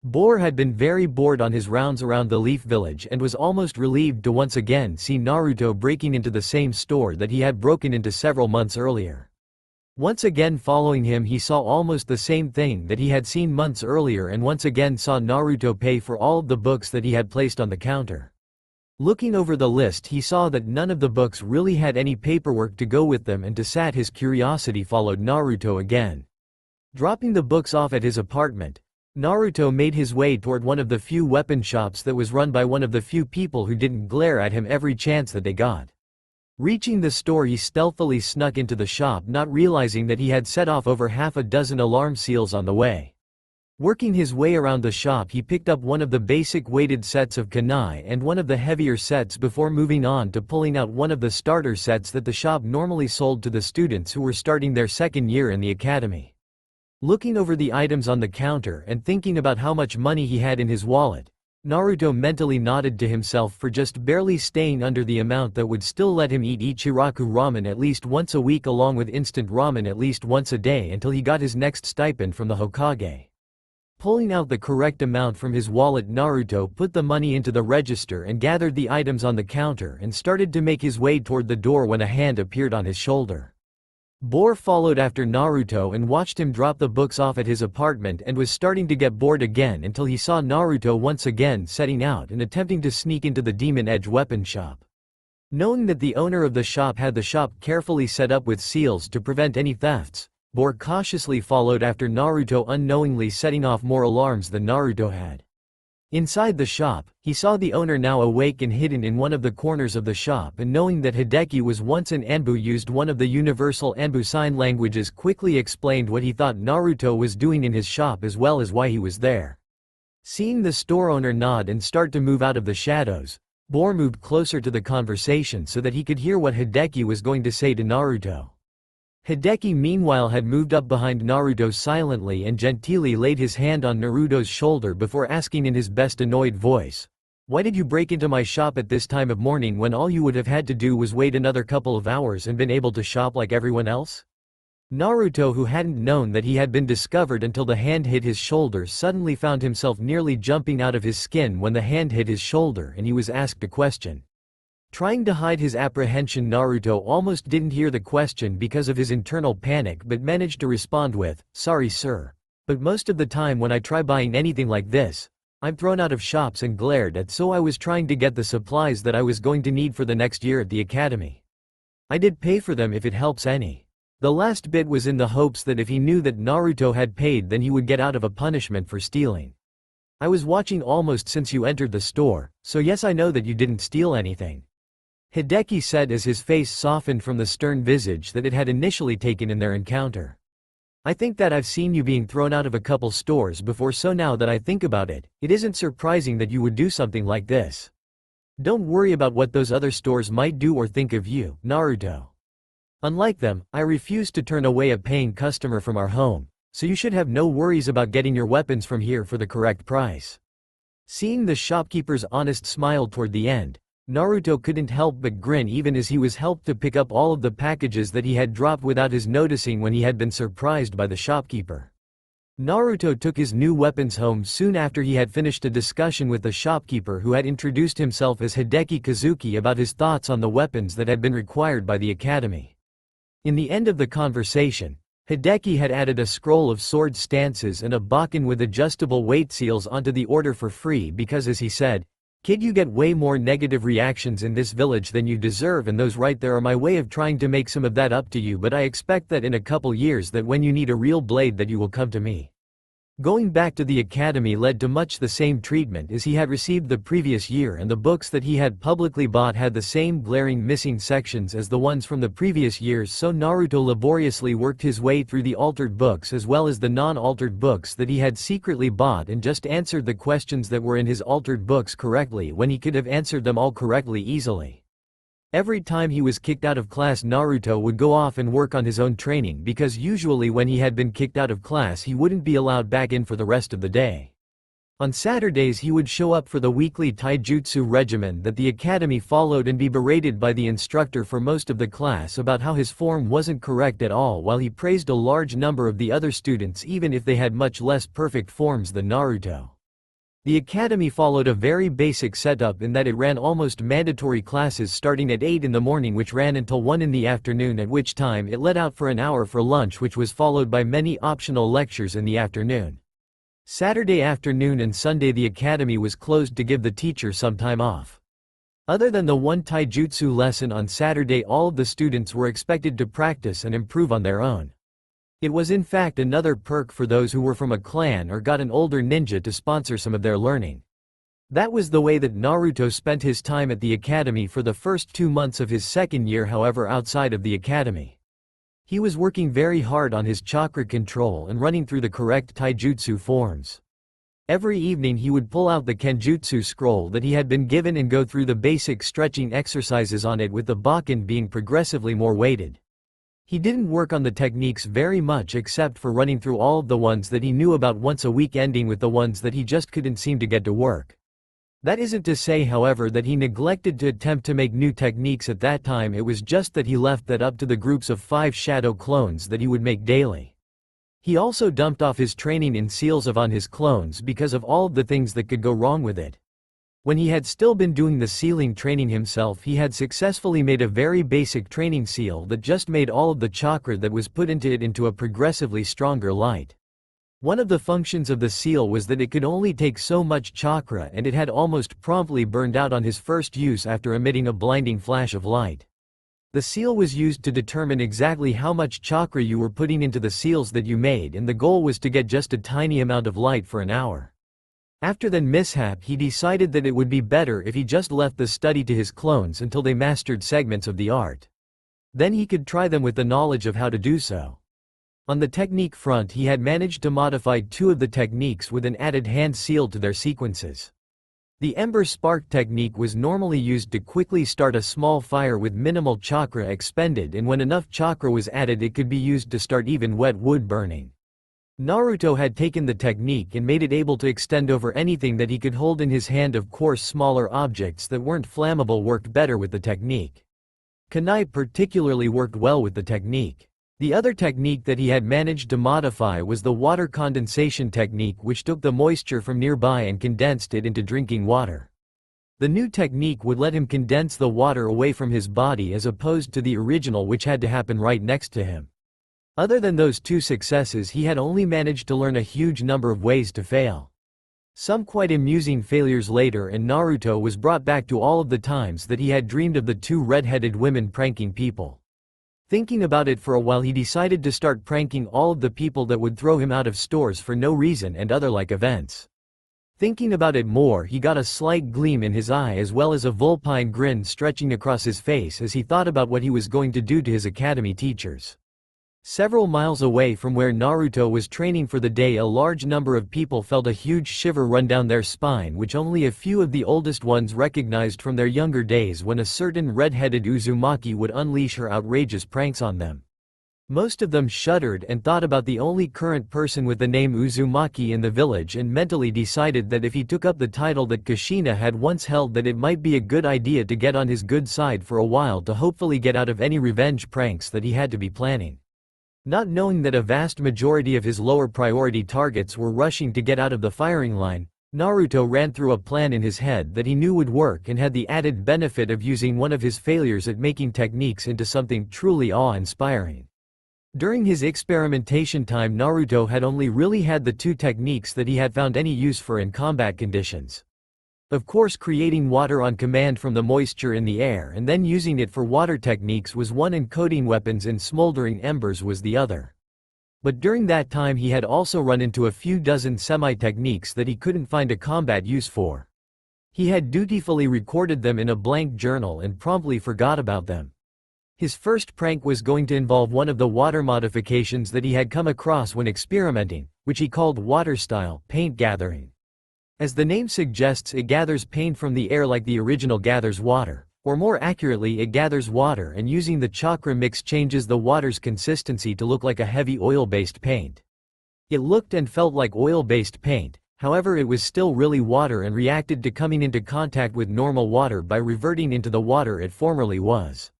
Bor had been very bored on his rounds around the Leaf Village and was almost relieved to once again see Naruto breaking into the same store that he had broken into several months earlier. Once again following him, he saw almost the same thing that he had seen months earlier and once again saw Naruto pay for all of the books that he had placed on the counter. Looking over the list, he saw that none of the books really had any paperwork to go with them, and to sat his curiosity followed Naruto again. Dropping the books off at his apartment, Naruto made his way toward one of the few weapon shops that was run by one of the few people who didn't glare at him every chance that they got. Reaching the store, he stealthily snuck into the shop, not realizing that he had set off over half a dozen alarm seals on the way. Working his way around the shop, he picked up one of the basic weighted sets of kunai and one of the heavier sets before moving on to pulling out one of the starter sets that the shop normally sold to the students who were starting their second year in the academy. Looking over the items on the counter and thinking about how much money he had in his wallet, Naruto mentally nodded to himself for just barely staying under the amount that would still let him eat Ichiraku ramen at least once a week along with instant ramen at least once a day until he got his next stipend from the Hokage. Pulling out the correct amount from his wallet, Naruto put the money into the register and gathered the items on the counter and started to make his way toward the door when a hand appeared on his shoulder. Bor followed after Naruto and watched him drop the books off at his apartment and was starting to get bored again until he saw Naruto once again setting out and attempting to sneak into the Demon Edge weapon shop. Knowing that the owner of the shop had the shop carefully set up with seals to prevent any thefts, Bor cautiously followed after Naruto, unknowingly setting off more alarms than Naruto had. Inside the shop, he saw the owner now awake and hidden in one of the corners of the shop, and knowing that Hideki was once an Anbu, used one of the universal Anbu sign languages, quickly explained what he thought Naruto was doing in his shop as well as why he was there. Seeing the store owner nod and start to move out of the shadows, Bor moved closer to the conversation so that he could hear what Hideki was going to say to Naruto. Hideki meanwhile had moved up behind Naruto silently and genteelly laid his hand on Naruto's shoulder before asking in his best annoyed voice, "Why did you break into my shop at this time of morning when all you would have had to do was wait another couple of hours and been able to shop like everyone else?" Naruto, who hadn't known that he had been discovered until the hand hit his shoulder, suddenly found himself nearly jumping out of his skin when the hand hit his shoulder and he was asked a question. Trying to hide his apprehension, Naruto almost didn't hear the question because of his internal panic, but managed to respond with, "Sorry sir. But most of the time when I try buying anything like this, I'm thrown out of shops and glared at, so I was trying to get the supplies that I was going to need for the next year at the academy. I did pay for them if it helps any." The last bit was in the hopes that if he knew that Naruto had paid, then he would get out of a punishment for stealing. "I was watching almost since you entered the store, so yes, I know that you didn't steal anything," Hideki said as his face softened from the stern visage that it had initially taken in their encounter. "I think that I've seen you being thrown out of a couple stores before, so now that I think about it, it isn't surprising that you would do something like this. Don't worry about what those other stores might do or think of you, Naruto. Unlike them, I refuse to turn away a paying customer from our home, so you should have no worries about getting your weapons from here for the correct price." Seeing the shopkeeper's honest smile toward the end, Naruto couldn't help but grin, even as he was helped to pick up all of the packages that he had dropped without his noticing when he had been surprised by the shopkeeper. Naruto took his new weapons home soon after he had finished a discussion with the shopkeeper, who had introduced himself as Hideki Kazuki, about his thoughts on the weapons that had been required by the academy. In the end of the conversation, Hideki had added a scroll of sword stances and a bokken with adjustable weight seals onto the order for free because, as he said, "Kid, you get way more negative reactions in this village than you deserve, and those right there are my way of trying to make some of that up to you, but I expect that in a couple years that when you need a real blade that you will come to me." Going back to the academy led to much the same treatment as he had received the previous year, and the books that he had publicly bought had the same glaring missing sections as the ones from the previous years, so Naruto laboriously worked his way through the altered books as well as the non-altered books that he had secretly bought and just answered the questions that were in his altered books correctly when he could have answered them all correctly easily. Every time he was kicked out of class, Naruto would go off and work on his own training, because usually when he had been kicked out of class he wouldn't be allowed back in for the rest of the day. On Saturdays he would show up for the weekly taijutsu regimen that the academy followed and be berated by the instructor for most of the class about how his form wasn't correct at all, while he praised a large number of the other students even if they had much less perfect forms than Naruto. The academy followed a very basic setup in that it ran almost mandatory classes starting at 8 in the morning which ran until 1 in the afternoon, at which time it let out for an hour for lunch, which was followed by many optional lectures in the afternoon. Saturday afternoon and Sunday the academy was closed to give the teacher some time off. Other than the one taijutsu lesson on Saturday, all of the students were expected to practice and improve on their own. It was in fact another perk for those who were from a clan or got an older ninja to sponsor some of their learning. That was the way that Naruto spent his time at the academy for the first 2 months of his second year. However, outside of the academy, he was working very hard on his chakra control and running through the correct taijutsu forms. Every evening he would pull out the kenjutsu scroll that he had been given and go through the basic stretching exercises on it, with the bakken being progressively more weighted. He didn't work on the techniques very much except for running through all of the ones that he knew about once a week, ending with the ones that he just couldn't seem to get to work. That isn't to say, however, that he neglected to attempt to make new techniques at that time. It was just that he left that up to the groups of 5 shadow clones that he would make daily. He also dumped off his training in seals on his clones because of all of the things that could go wrong with it. When he had still been doing the sealing training himself, he had successfully made a very basic training seal that just made all of the chakra that was put into it into a progressively stronger light. One of the functions of the seal was that it could only take so much chakra, and it had almost promptly burned out on his first use after emitting a blinding flash of light. The seal was used to determine exactly how much chakra you were putting into the seals that you made, and the goal was to get just a tiny amount of light for an hour. After that mishap, he decided that it would be better if he just left the study to his clones until they mastered segments of the art. Then he could try them with the knowledge of how to do so. On the technique front, he had managed to modify 2 of the techniques with an added hand seal to their sequences. The Ember Spark technique was normally used to quickly start a small fire with minimal chakra expended, and when enough chakra was added it could be used to start even wet wood burning. Naruto had taken the technique and made it able to extend over anything that he could hold in his hand. Of course, smaller objects that weren't flammable worked better with the technique. Kunai particularly worked well with the technique. The other technique that he had managed to modify was the water condensation technique, which took the moisture from nearby and condensed it into drinking water. The new technique would let him condense the water away from his body as opposed to the original, which had to happen right next to him. Other than those 2 successes, he had only managed to learn a huge number of ways to fail. Some quite amusing failures later, and Naruto was brought back to all of the times that he had dreamed of the 2 red-headed women pranking people. Thinking about it for a while, he decided to start pranking all of the people that would throw him out of stores for no reason and other like events. Thinking about it more, he got a slight gleam in his eye as well as a vulpine grin stretching across his face as he thought about what he was going to do to his academy teachers. Several miles away from where Naruto was training for the day, a large number of people felt a huge shiver run down their spine, which only a few of the oldest ones recognized from their younger days when a certain red-headed Uzumaki would unleash her outrageous pranks on them. Most of them shuddered and thought about the only current person with the name Uzumaki in the village, and mentally decided that if he took up the title that Kushina had once held, that it might be a good idea to get on his good side for a while to hopefully get out of any revenge pranks that he had to be planning. Not knowing that a vast majority of his lower priority targets were rushing to get out of the firing line, Naruto ran through a plan in his head that he knew would work and had the added benefit of using one of his failures at making techniques into something truly awe-inspiring. During his experimentation time, Naruto had only really had the 2 techniques that he had found any use for in combat conditions. Of course, creating water on command from the moisture in the air and then using it for water techniques was one, and coating weapons in smoldering embers was the other. But during that time he had also run into a few dozen semi-techniques that he couldn't find a combat use for. He had dutifully recorded them in a blank journal and promptly forgot about them. His first prank was going to involve one of the water modifications that he had come across when experimenting, which he called water style paint gathering. As the name suggests, it gathers paint from the air like the original gathers water, or more accurately, it gathers water and using the chakra mix changes the water's consistency to look like a heavy oil-based paint. It looked and felt like oil-based paint. However, it was still really water and reacted to coming into contact with normal water by reverting into the water it formerly was.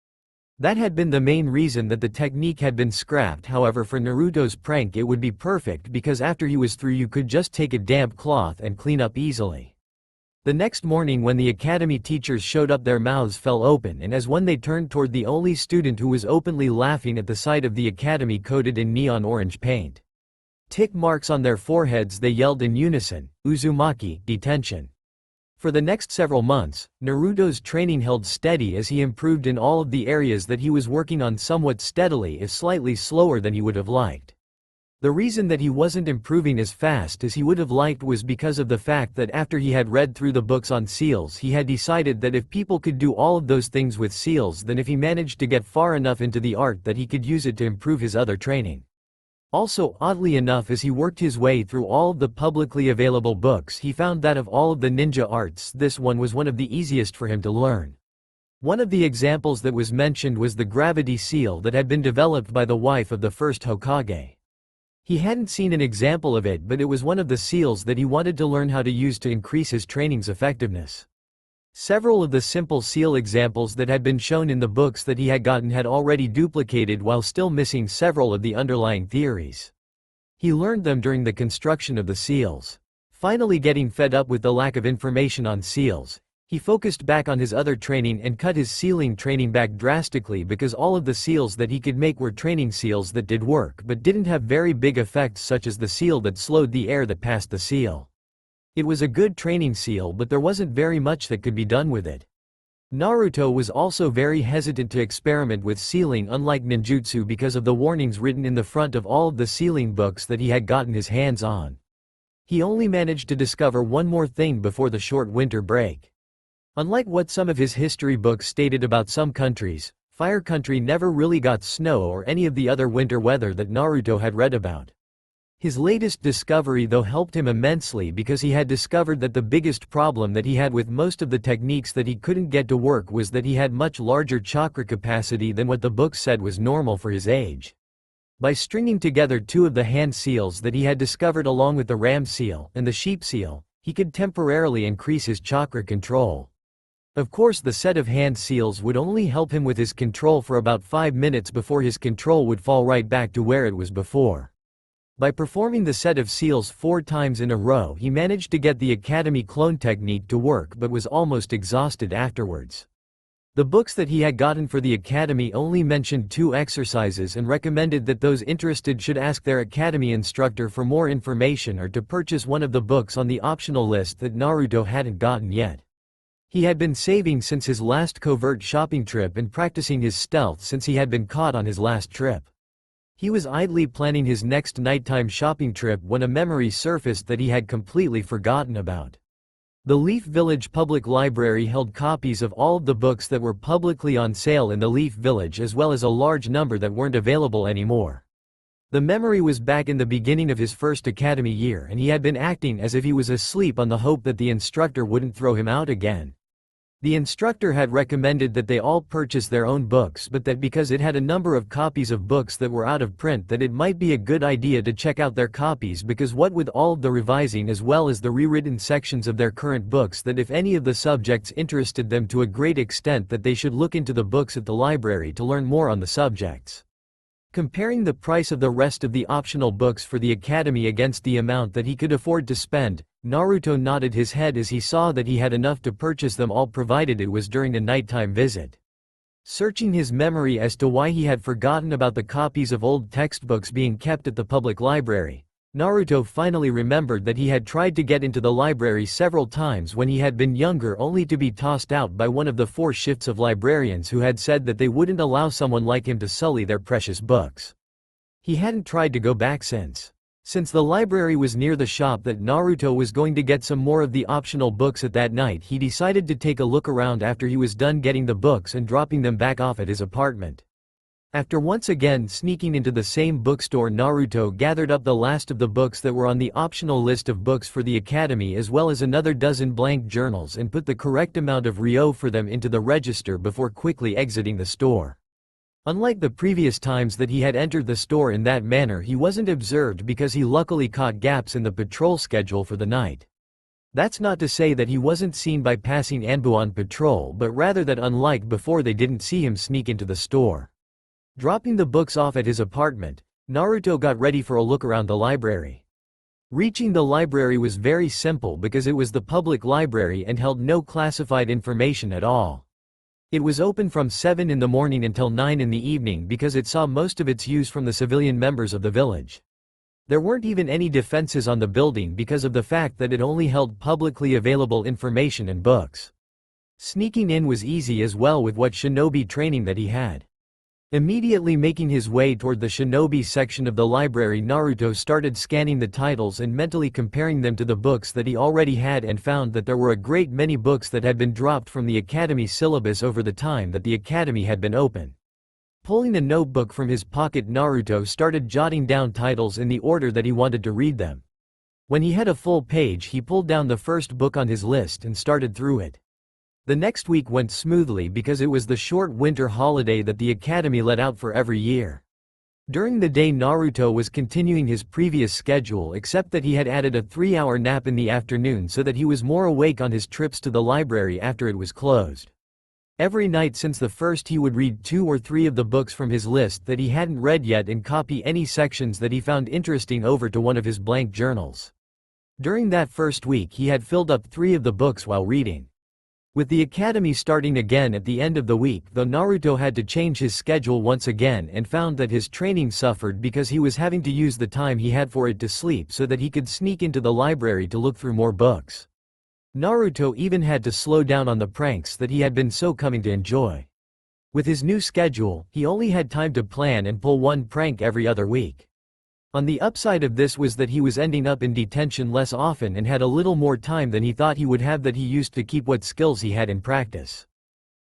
That had been the main reason that the technique had been scrapped. However, for Naruto's prank it would be perfect because after he was through you could just take a damp cloth and clean up easily. The next morning when the academy teachers showed up, their mouths fell open, and as when they turned toward the only student who was openly laughing at the sight of the academy coated in neon orange paint. Tick marks on their foreheads, they yelled in unison, "Uzumaki, detention." For the next several months, Naruto's training held steady as he improved in all of the areas that he was working on, somewhat steadily if slightly slower than he would have liked. The reason that he wasn't improving as fast as he would have liked was because of the fact that after he had read through the books on seals, he had decided that if people could do all of those things with seals, then if he managed to get far enough into the art that he could use it to improve his other training. Also, oddly enough, as he worked his way through all of the publicly available books, he found that of all of the ninja arts, this one was one of the easiest for him to learn. One of the examples that was mentioned was the gravity seal that had been developed by the wife of the first Hokage. He hadn't seen an example of it, but it was one of the seals that he wanted to learn how to use to increase his training's effectiveness. Several of the simple seal examples that had been shown in the books that he had gotten had already duplicated while still missing several of the underlying theories. He learned them during the construction of the seals. Finally, getting fed up with the lack of information on seals, he focused back on his other training and cut his sealing training back drastically because all of the seals that he could make were training seals that did work but didn't have very big effects, such as the seal that slowed the air that passed the seal. It was a good training seal, but there wasn't very much that could be done with it. Naruto was also very hesitant to experiment with sealing, unlike ninjutsu, because of the warnings written in the front of all of the sealing books that he had gotten his hands on. He only managed to discover one more thing before the short winter break. Unlike what some of his history books stated about some countries, Fire Country never really got snow or any of the other winter weather that Naruto had read about. His latest discovery though helped him immensely because he had discovered that the biggest problem that he had with most of the techniques that he couldn't get to work was that he had much larger chakra capacity than what the book said was normal for his age. By stringing together two of the hand seals that he had discovered along with the ram seal and the sheep seal, he could temporarily increase his chakra control. Of course, the set of hand seals would only help him with his control for about 5 minutes before his control would fall right back to where it was before. By performing the set of seals 4 times in a row, he managed to get the Academy clone technique to work but was almost exhausted afterwards. The books that he had gotten for the Academy only mentioned 2 exercises and recommended that those interested should ask their Academy instructor for more information or to purchase one of the books on the optional list that Naruto hadn't gotten yet. He had been saving since his last covert shopping trip and practicing his stealth since he had been caught on his last trip. He was idly planning his next nighttime shopping trip when a memory surfaced that he had completely forgotten about. The Leaf Village Public Library held copies of all of the books that were publicly on sale in the Leaf Village, as well as a large number that weren't available anymore. The memory was back in the beginning of his first academy year, and he had been acting as if he was asleep on the hope that the instructor wouldn't throw him out again. The instructor had recommended that they all purchase their own books, but that because it had a number of copies of books that were out of print, that it might be a good idea to check out their copies, because what with all of the revising as well as the rewritten sections of their current books, that if any of the subjects interested them to a great extent, that they should look into the books at the library to learn more on the subjects. Comparing the price of the rest of the optional books for the Academy against the amount that he could afford to spend, Naruto nodded his head as he saw that he had enough to purchase them all, provided it was during a nighttime visit. Searching his memory as to why he had forgotten about the copies of old textbooks being kept at the public library, Naruto finally remembered that he had tried to get into the library several times when he had been younger, only to be tossed out by one of the 4 shifts of librarians who had said that they wouldn't allow someone like him to sully their precious books. He hadn't tried to go back since. Since the library was near the shop that Naruto was going to get some more of the optional books at that night, he decided to take a look around after he was done getting the books and dropping them back off at his apartment. After once again sneaking into the same bookstore, Naruto gathered up the last of the books that were on the optional list of books for the Academy, as well as another dozen blank journals, and put the correct amount of ryo for them into the register before quickly exiting the store. Unlike the previous times that he had entered the store in that manner, he wasn't observed because he luckily caught gaps in the patrol schedule for the night. That's not to say that he wasn't seen by passing Anbu on patrol, but rather that unlike before, they didn't see him sneak into the store. Dropping the books off at his apartment, Naruto got ready for a look around the library. Reaching the library was very simple because it was the public library and held no classified information at all. It was open from 7 in the morning until 9 in the evening because it saw most of its use from the civilian members of the village. There weren't even any defenses on the building because of the fact that it only held publicly available information and books. Sneaking in was easy as well with what shinobi training that he had. Immediately making his way toward the shinobi section of the library, Naruto started scanning the titles and mentally comparing them to the books that he already had, and found that there were a great many books that had been dropped from the academy syllabus over the time that the academy had been open. Pulling a notebook from his pocket, Naruto started jotting down titles in the order that he wanted to read them. When he had a full page, he pulled down the first book on his list and started through it. The next week went smoothly because it was the short winter holiday that the academy let out for every year. During the day, Naruto was continuing his previous schedule, except that he had added a 3-hour nap in the afternoon so that he was more awake on his trips to the library after it was closed. Every night since the first, he would read 2 or 3 of the books from his list that he hadn't read yet and copy any sections that he found interesting over to one of his blank journals. During that first week, he had filled up 3 of the books while reading. With the academy starting again at the end of the week, though, Naruto had to change his schedule once again and found that his training suffered because he was having to use the time he had for it to sleep so that he could sneak into the library to look through more books. Naruto even had to slow down on the pranks that he had been so coming to enjoy. With his new schedule, he only had time to plan and pull one prank every other week. On the upside of this was that he was ending up in detention less often and had a little more time than he thought he would have that he used to keep what skills he had in practice.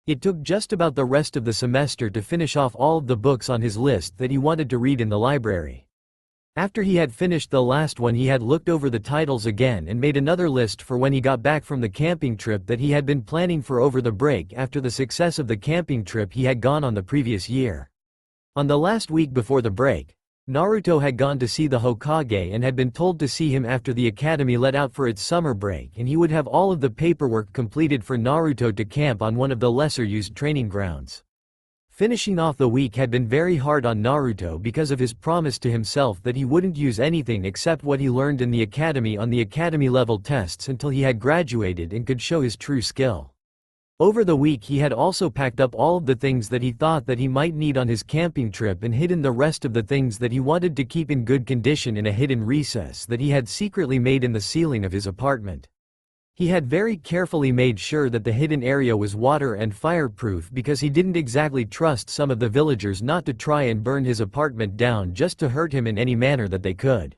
It took just about the rest of the semester to finish off all of the books on his list that he wanted to read in the library. After he had finished the last one, he had looked over the titles again and made another list for when he got back from the camping trip that he had been planning for over the break after the success of the camping trip he had gone on the previous year. On the last week before the break, Naruto had gone to see the Hokage and had been told to see him after the academy let out for its summer break, and he would have all of the paperwork completed for Naruto to camp on one of the lesser-used training grounds. Finishing off the week had been very hard on Naruto because of his promise to himself that he wouldn't use anything except what he learned in the academy on the academy-level tests until he had graduated and could show his true skill. Over the week, he had also packed up all of the things that he thought that he might need on his camping trip and hidden the rest of the things that he wanted to keep in good condition in a hidden recess that he had secretly made in the ceiling of his apartment. He had very carefully made sure that the hidden area was water and fireproof because he didn't exactly trust some of the villagers not to try and burn his apartment down just to hurt him in any manner that they could.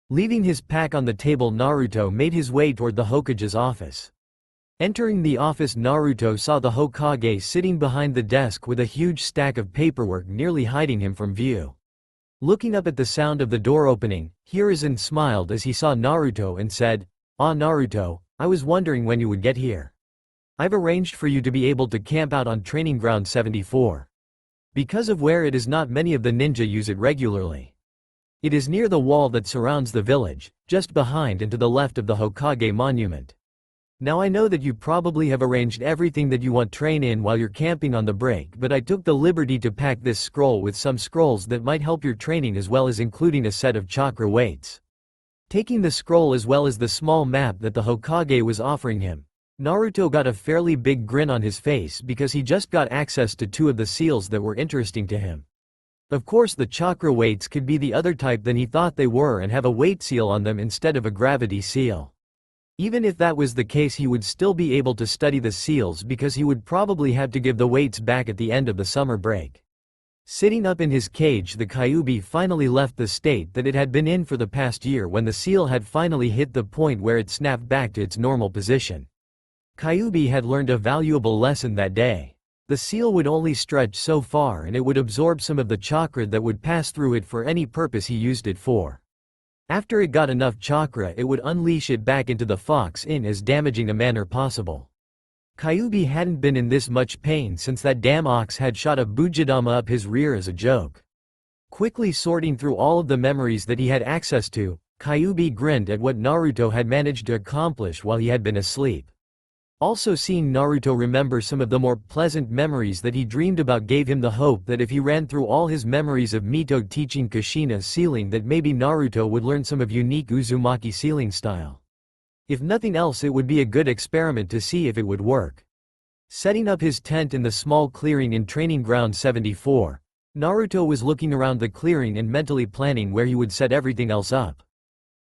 Leaving his pack on the table, Naruto made his way toward the Hokage's office. Entering the office, Naruto saw the Hokage sitting behind the desk with a huge stack of paperwork nearly hiding him from view. Looking up at the sound of the door opening, Hiruzen smiled as he saw Naruto and said, "Ah, Naruto, I was wondering when you would get here. I've arranged for you to be able to camp out on Training Ground 74. Because of where it is, not many of the ninja use it regularly. It is near the wall that surrounds the village, just behind and to the left of the Hokage monument. Now I know that you probably have arranged everything that you want train in while you're camping on the break, but I took the liberty to pack this scroll with some scrolls that might help your training, as well as including a set of chakra weights." Taking the scroll as well as the small map that the Hokage was offering him, Naruto got a fairly big grin on his face because he just got access to 2 of the seals that were interesting to him. Of course, the chakra weights could be the other type than he thought they were and have a weight seal on them instead of a gravity seal. Even if that was the case, he would still be able to study the seals because he would probably have to give the weights back at the end of the summer break. Sitting up in his cage, the Kyuubi finally left the state that it had been in for the past year when the seal had finally hit the point where it snapped back to its normal position. Kyuubi had learned a valuable lesson that day. The seal would only stretch so far, and it would absorb some of the chakra that would pass through it for any purpose he used it for. After it got enough chakra, it would unleash it back into the fox in as damaging a manner possible. Kyuubi hadn't been in this much pain since that damn ox had shot a Bujidama up his rear as a joke. Quickly sorting through all of the memories that he had access to, Kyuubi grinned at what Naruto had managed to accomplish while he had been asleep. Also seeing Naruto remember some of the more pleasant memories that he dreamed about gave him the hope that if he ran through all his memories of Mito teaching Kushina sealing that maybe Naruto would learn some of unique Uzumaki sealing style. If nothing else, it would be a good experiment to see if it would work. Setting up his tent in the small clearing in Training Ground 74, Naruto was looking around the clearing and mentally planning where he would set everything else up.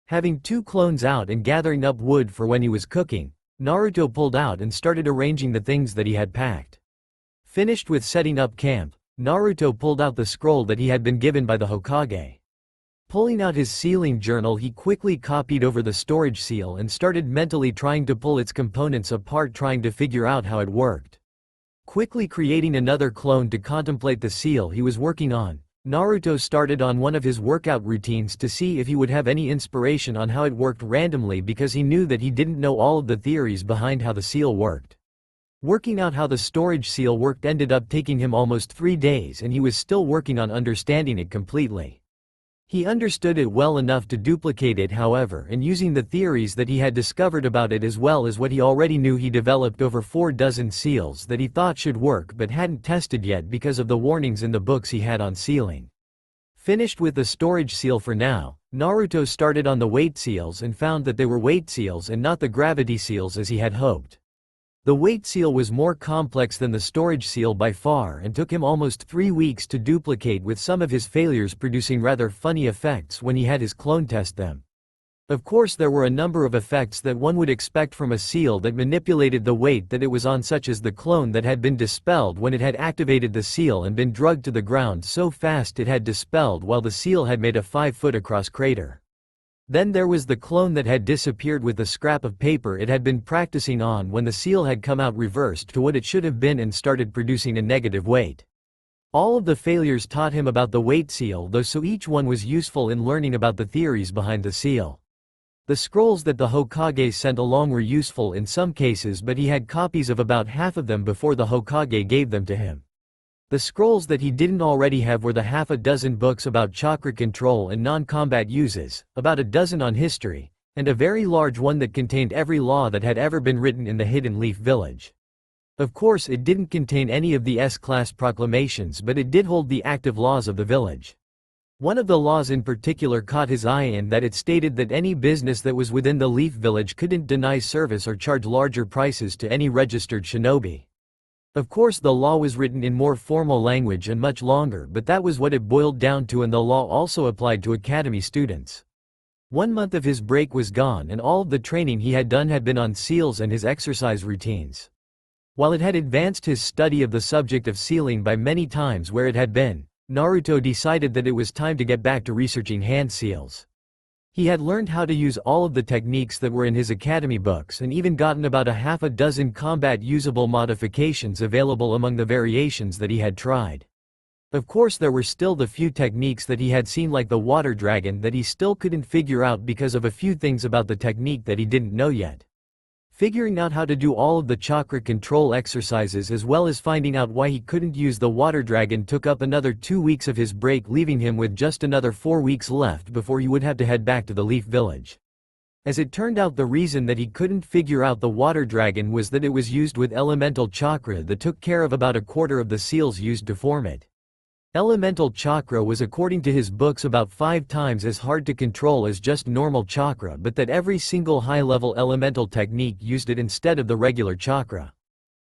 Having 2 clones out and gathering up wood for when he was cooking, Naruto pulled out and started arranging the things that he had packed. Finished with setting up camp, Naruto pulled out the scroll that he had been given by the Hokage. Pulling out his sealing journal, he quickly copied over the storage seal and started mentally trying to pull its components apart, trying to figure out how it worked. Quickly creating another clone to contemplate the seal he was working on, Naruto started on one of his workout routines to see if he would have any inspiration on how it worked randomly, because he knew that he didn't know all of the theories behind how the seal worked. Working out how the storage seal worked ended up taking him almost 3 days, and he was still working on understanding it completely. He understood it well enough to duplicate it, however, and using the theories that he had discovered about it as well as what he already knew, he developed over 4 dozen seals that he thought should work but hadn't tested yet because of the warnings in the books he had on sealing. Finished with the storage seal for now, Naruto started on the weight seals and found that they were weight seals and not the gravity seals as he had hoped. The weight seal was more complex than the storage seal by far and took him almost 3 weeks to duplicate, with some of his failures producing rather funny effects when he had his clone test them. Of course, there were a number of effects that one would expect from a seal that manipulated the weight that it was on, such as the clone that had been dispelled when it had activated the seal and been drugged to the ground so fast it had dispelled while the seal had made a 5-foot across crater. Then there was the clone that had disappeared with the scrap of paper it had been practicing on when the seal had come out reversed to what it should have been and started producing a negative weight. All of the failures taught him about the weight seal though, so each one was useful in learning about the theories behind the seal. The scrolls that the Hokage sent along were useful in some cases, but he had copies of about half of them before the Hokage gave them to him. The scrolls that he didn't already have were the half a dozen books about chakra control and non-combat uses, about a dozen on history, and a very large one that contained every law that had ever been written in the Hidden Leaf Village. Of course, it didn't contain any of the S-class proclamations, but it did hold the active laws of the village. One of the laws in particular caught his eye in that it stated that any business that was within the Leaf Village couldn't deny service or charge larger prices to any registered shinobi. Of course, the law was written in more formal language and much longer, but that was what it boiled down to, and the law also applied to academy students. 1 month of his break was gone and all of the training he had done had been on seals and his exercise routines. While it had advanced his study of the subject of sealing by many times where it had been, Naruto decided that it was time to get back to researching hand seals. He had learned how to use all of the techniques that were in his academy books and even gotten about a half a dozen combat usable modifications available among the variations that he had tried. Of course, there were still the few techniques that he had seen, like the water dragon, that he still couldn't figure out because of a few things about the technique that he didn't know yet. Figuring out how to do all of the chakra control exercises as well as finding out why he couldn't use the water dragon took up another 2 weeks of his break, leaving him with just another 4 weeks left before he would have to head back to the Leaf Village. As it turned out, the reason that he couldn't figure out the water dragon was that it was used with elemental chakra that took care of about a quarter of the seals used to form it. Elemental chakra was, according to his books, about 5 times as hard to control as just normal chakra, but that every single high-level elemental technique used it instead of the regular chakra.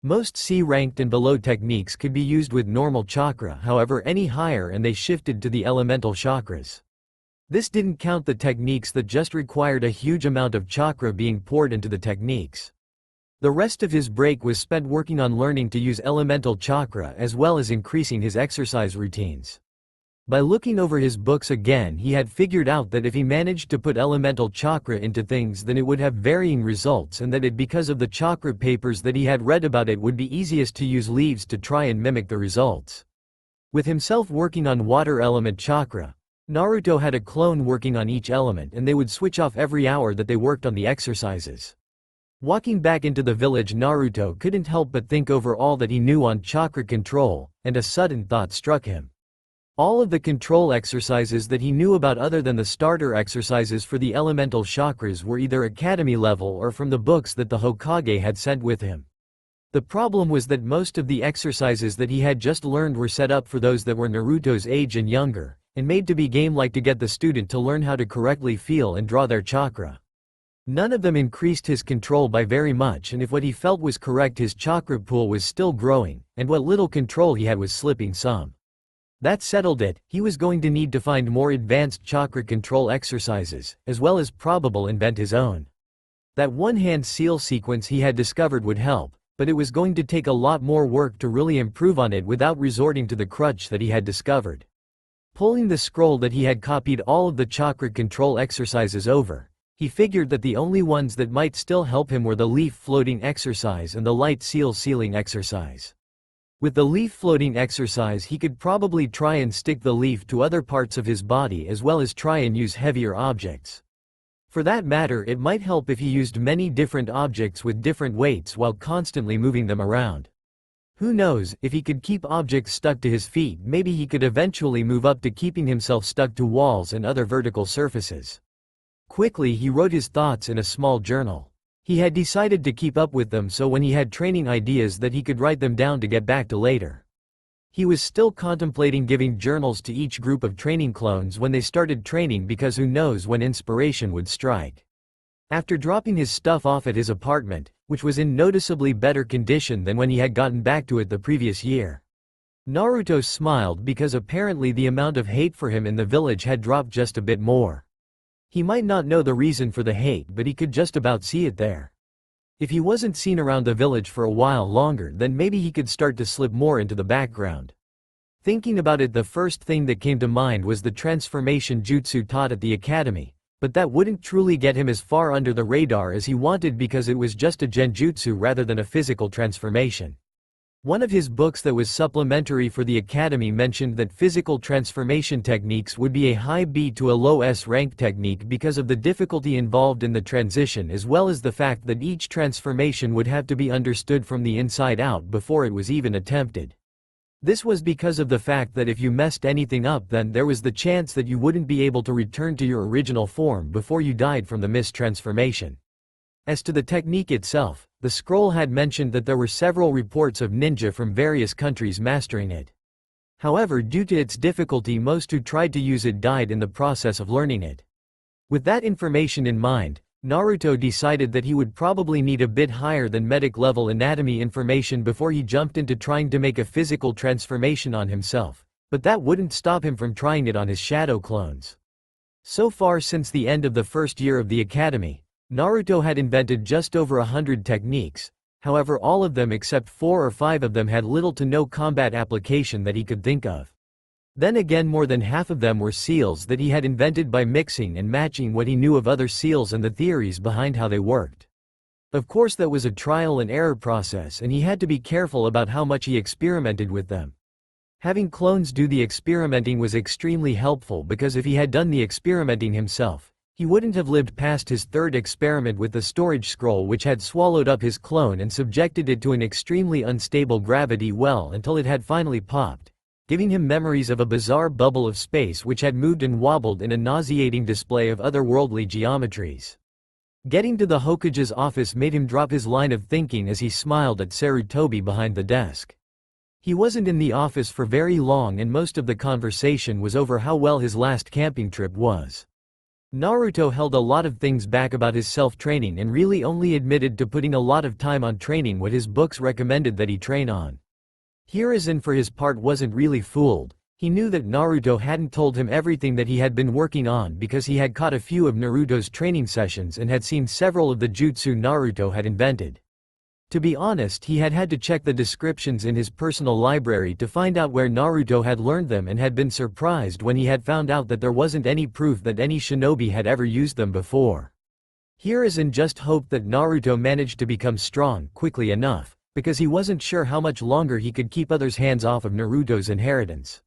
Most C-ranked and below techniques could be used with normal chakra, however any higher and they shifted to the elemental chakras. This didn't count the techniques that just required a huge amount of chakra being poured into the techniques. The rest of his break was spent working on learning to use elemental chakra as well as increasing his exercise routines. By looking over his books again, he had figured out that if he managed to put elemental chakra into things, then it would have varying results, and that because of the chakra papers that he had read about, it would be easiest to use leaves to try and mimic the results. With himself working on water element chakra, Naruto had a clone working on each element, and they would switch off every hour that they worked on the exercises. Walking back into the village, Naruto couldn't help but think over all that he knew on chakra control, and a sudden thought struck him. All of the control exercises that he knew about other than the starter exercises for the elemental chakras were either academy level or from the books that the Hokage had sent with him. The problem was that most of the exercises that he had just learned were set up for those that were Naruto's age and younger, and made to be game-like to get the student to learn how to correctly feel and draw their chakra. None of them increased his control by very much, and if what he felt was correct, his chakra pool was still growing, and what little control he had was slipping some. That settled it. He was going to need to find more advanced chakra control exercises, as well as probably invent his own. That one-hand seal sequence he had discovered would help, but it was going to take a lot more work to really improve on it without resorting to the crutch that he had discovered. Pulling the scroll that he had copied all of the chakra control exercises over, he figured that the only ones that might still help him were the leaf floating exercise and the light seal sealing exercise. With the leaf floating exercise, he could probably try and stick the leaf to other parts of his body as well as try and use heavier objects. For that matter, it might help if he used many different objects with different weights while constantly moving them around. Who knows, if he could keep objects stuck to his feet, maybe he could eventually move up to keeping himself stuck to walls and other vertical surfaces. Quickly he wrote his thoughts in a small journal. He had decided to keep up with them so when he had training ideas that he could write them down to get back to later. He was still contemplating giving journals to each group of training clones when they started training, because who knows when inspiration would strike. After dropping his stuff off at his apartment, which was in noticeably better condition than when he had gotten back to it the previous year, Naruto smiled because apparently the amount of hate for him in the village had dropped just a bit more. He might not know the reason for the hate, but he could just about see it there. If he wasn't seen around the village for a while longer, then maybe he could start to slip more into the background. Thinking about it, the first thing that came to mind was the transformation jutsu taught at the academy, but that wouldn't truly get him as far under the radar as he wanted because it was just a genjutsu rather than a physical transformation. One of his books that was supplementary for the academy mentioned that physical transformation techniques would be a high B to a low S rank technique because of the difficulty involved in the transition, as well as the fact that each transformation would have to be understood from the inside out before it was even attempted. This was because of the fact that if you messed anything up, then there was the chance that you wouldn't be able to return to your original form before you died from the missed transformation. As to the technique itself, the scroll had mentioned that there were several reports of ninja from various countries mastering it. However, due to its difficulty, most who tried to use it died in the process of learning it. With that information in mind, Naruto decided that he would probably need a bit higher than medic level anatomy information before he jumped into trying to make a physical transformation on himself, but that wouldn't stop him from trying it on his shadow clones. So far since the end of the first year of the academy, Naruto had invented just over 100 techniques. However, all of them except 4 or 5 of them had little to no combat application that he could think of. Then again, more than half of them were seals that he had invented by mixing and matching what he knew of other seals and the theories behind how they worked. Of course, that was a trial and error process, and he had to be careful about how much he experimented with them. Having clones do the experimenting was extremely helpful, because if he had done the experimenting himself, he wouldn't have lived past his third experiment with the storage scroll, which had swallowed up his clone and subjected it to an extremely unstable gravity well until it had finally popped, giving him memories of a bizarre bubble of space which had moved and wobbled in a nauseating display of otherworldly geometries. Getting to the Hokage's office made him drop his line of thinking as he smiled at Sarutobi behind the desk. He wasn't in the office for very long, and most of the conversation was over how well his last camping trip was. Naruto held a lot of things back about his self-training and really only admitted to putting a lot of time on training what his books recommended that he train on. Hiruzen for his part wasn't really fooled. He knew that Naruto hadn't told him everything that he had been working on because he had caught a few of Naruto's training sessions and had seen several of the jutsu Naruto had invented. To be honest, he had had to check the descriptions in his personal library to find out where Naruto had learned them, and had been surprised when he had found out that there wasn't any proof that any shinobi had ever used them before. Hiruzen just hoped that Naruto managed to become strong quickly enough, because he wasn't sure how much longer he could keep others' hands off of Naruto's inheritance.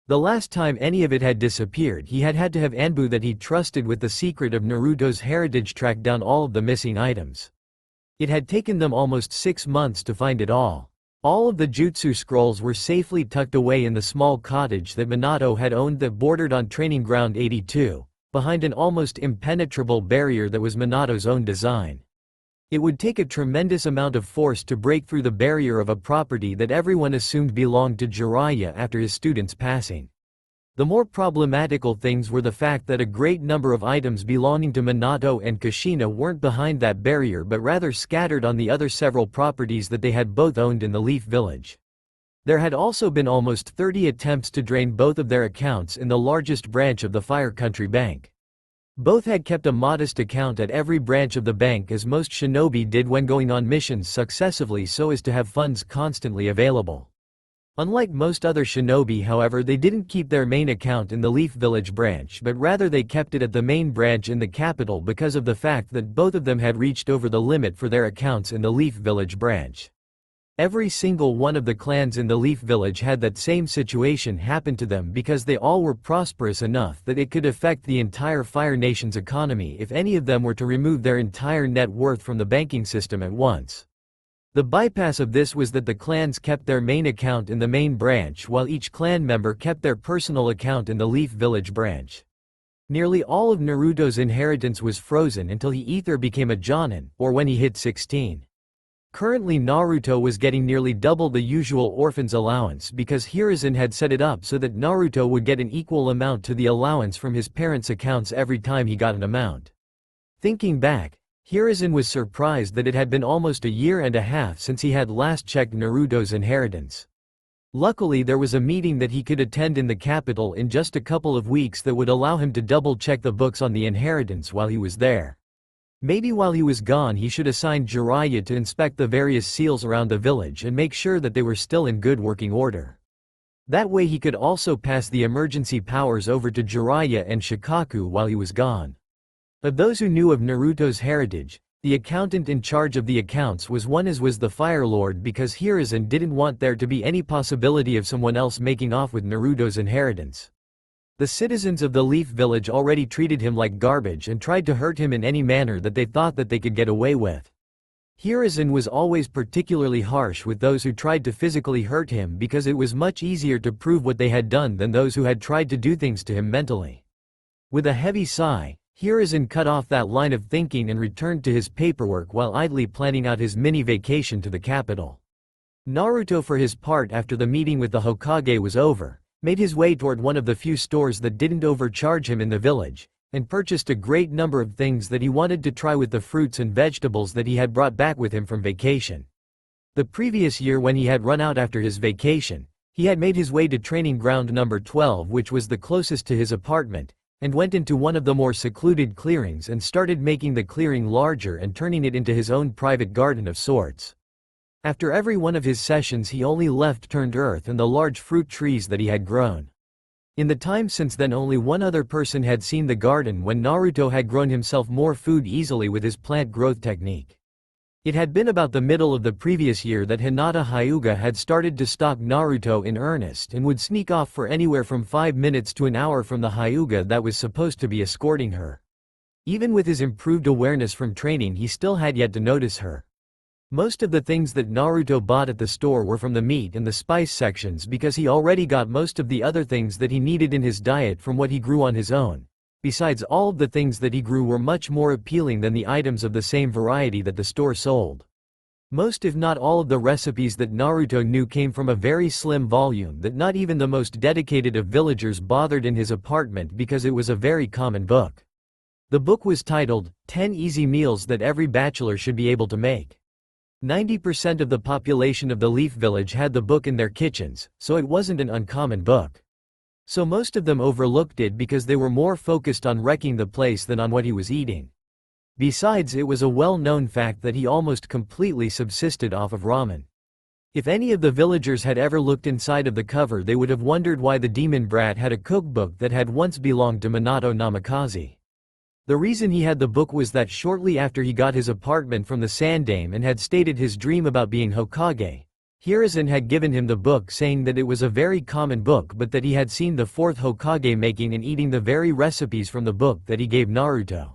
The last time any of it had disappeared, he had had to have Anbu that he trusted with the secret of Naruto's heritage track down all of the missing items. It had taken them almost 6 months to find it all. All of the Jutsu scrolls were safely tucked away in the small cottage that Minato had owned that bordered on Training Ground 82, behind an almost impenetrable barrier that was Minato's own design. It would take a tremendous amount of force to break through the barrier of a property that everyone assumed belonged to Jiraiya after his student's passing. The more problematical things were the fact that a great number of items belonging to Minato and Kushina weren't behind that barrier but rather scattered on the other several properties that they had both owned in the Leaf Village. There had also been almost 30 attempts to drain both of their accounts in the largest branch of the Fire Country Bank. Both had kept a modest account at every branch of the bank, as most shinobi did when going on missions successively, so as to have funds constantly available. Unlike most other shinobi, however, they didn't keep their main account in the Leaf Village branch, but rather they kept it at the main branch in the capital because of the fact that both of them had reached over the limit for their accounts in the Leaf Village branch. Every single one of the clans in the Leaf Village had that same situation happen to them because they all were prosperous enough that it could affect the entire Fire Nation's economy if any of them were to remove their entire net worth from the banking system at once. The bypass of this was that the clans kept their main account in the main branch while each clan member kept their personal account in the Leaf Village branch. Nearly all of Naruto's inheritance was frozen until he either became a Jonin, or when he hit 16. Currently Naruto was getting nearly double the usual orphan's allowance because Hiruzen had set it up so that Naruto would get an equal amount to the allowance from his parents' accounts every time he got an amount. Thinking back, Hiruzen was surprised that it had been almost 1.5 years since he had last checked Naruto's inheritance. Luckily there was a meeting that he could attend in the capital in just a couple of weeks that would allow him to double-check the books on the inheritance while he was there. Maybe while he was gone he should assign Jiraiya to inspect the various seals around the village and make sure that they were still in good working order. That way he could also pass the emergency powers over to Jiraiya and Shikaku while he was gone. Of those who knew of Naruto's heritage, the accountant in charge of the accounts was one as was the Fire Lord because Hiruzen didn't want there to be any possibility of someone else making off with Naruto's inheritance. The citizens of the Leaf Village already treated him like garbage and tried to hurt him in any manner that they thought that they could get away with. Hiruzen was always particularly harsh with those who tried to physically hurt him because it was much easier to prove what they had done than those who had tried to do things to him mentally. With a heavy sigh, Hiruzen cut off that line of thinking and returned to his paperwork while idly planning out his mini-vacation to the capital. Naruto, for his part, after the meeting with the Hokage was over, made his way toward one of the few stores that didn't overcharge him in the village, and purchased a great number of things that he wanted to try with the fruits and vegetables that he had brought back with him from vacation. The previous year, when he had run out after his vacation, he had made his way to Training Ground number 12, which was the closest to his apartment, and went into one of the more secluded clearings and started making the clearing larger and turning it into his own private garden of sorts. After every one of his sessions he only left turned earth and the large fruit trees that he had grown. In the time since then only one other person had seen the garden when Naruto had grown himself more food easily with his plant growth technique. It had been about the middle of the previous year that Hinata Hyuga had started to stalk Naruto in earnest and would sneak off for anywhere from 5 minutes to an hour from the Hyuga that was supposed to be escorting her. Even with his improved awareness from training he still had yet to notice her. Most of the things that Naruto bought at the store were from the meat and the spice sections because he already got most of the other things that he needed in his diet from what he grew on his own. Besides, all of the things that he grew were much more appealing than the items of the same variety that the store sold. Most if not all of the recipes that Naruto knew came from a very slim volume that not even the most dedicated of villagers bothered in his apartment because it was a very common book. The book was titled, 10 Easy Meals That Every Bachelor Should Be Able to Make. 90% of the population of the Leaf Village had the book in their kitchens, so it wasn't an uncommon book. So most of them overlooked it because they were more focused on wrecking the place than on what he was eating. Besides, it was a well-known fact that he almost completely subsisted off of ramen. If any of the villagers had ever looked inside of the cover they would have wondered why the demon brat had a cookbook that had once belonged to Minato Namikaze. The reason he had the book was that shortly after he got his apartment from the Sandaime and had stated his dream about being Hokage, Hiruzen had given him the book saying that it was a very common book but that he had seen the 4th Hokage making and eating the very recipes from the book that he gave Naruto.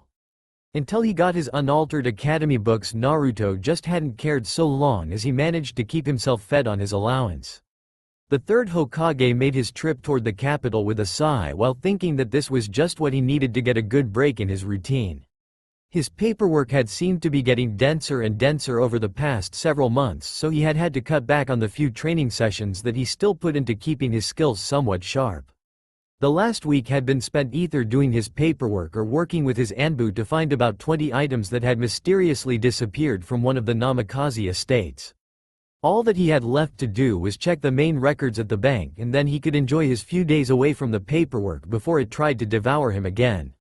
Until he got his unaltered academy books, Naruto just hadn't cared so long as he managed to keep himself fed on his allowance. The third Hokage made his trip toward the capital with a sigh while thinking that this was just what he needed to get a good break in his routine. His paperwork had seemed to be getting denser and denser over the past several months, so he had had to cut back on the few training sessions that he still put into keeping his skills somewhat sharp. The last week had been spent either doing his paperwork or working with his Anbu to find about 20 items that had mysteriously disappeared from one of the Namikaze estates. All that he had left to do was check the main records at the bank, and then he could enjoy his few days away from the paperwork before it tried to devour him again.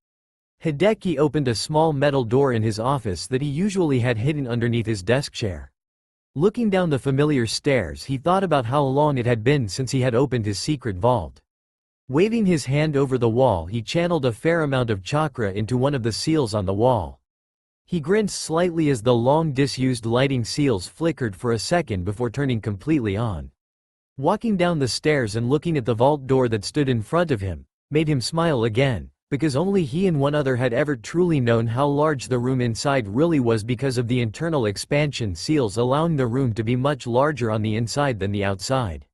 Hideki opened a small metal door in his office that he usually had hidden underneath his desk chair. Looking down the familiar stairs, he thought about how long it had been since he had opened his secret vault. Waving his hand over the wall, he channeled a fair amount of chakra into one of the seals on the wall. He grinned slightly as the long disused lighting seals flickered for a second before turning completely on. Walking down the stairs and looking at the vault door that stood in front of him made him smile again, because only he and one other had ever truly known how large the room inside really was because of the internal expansion seals allowing the room to be much larger on the inside than the outside.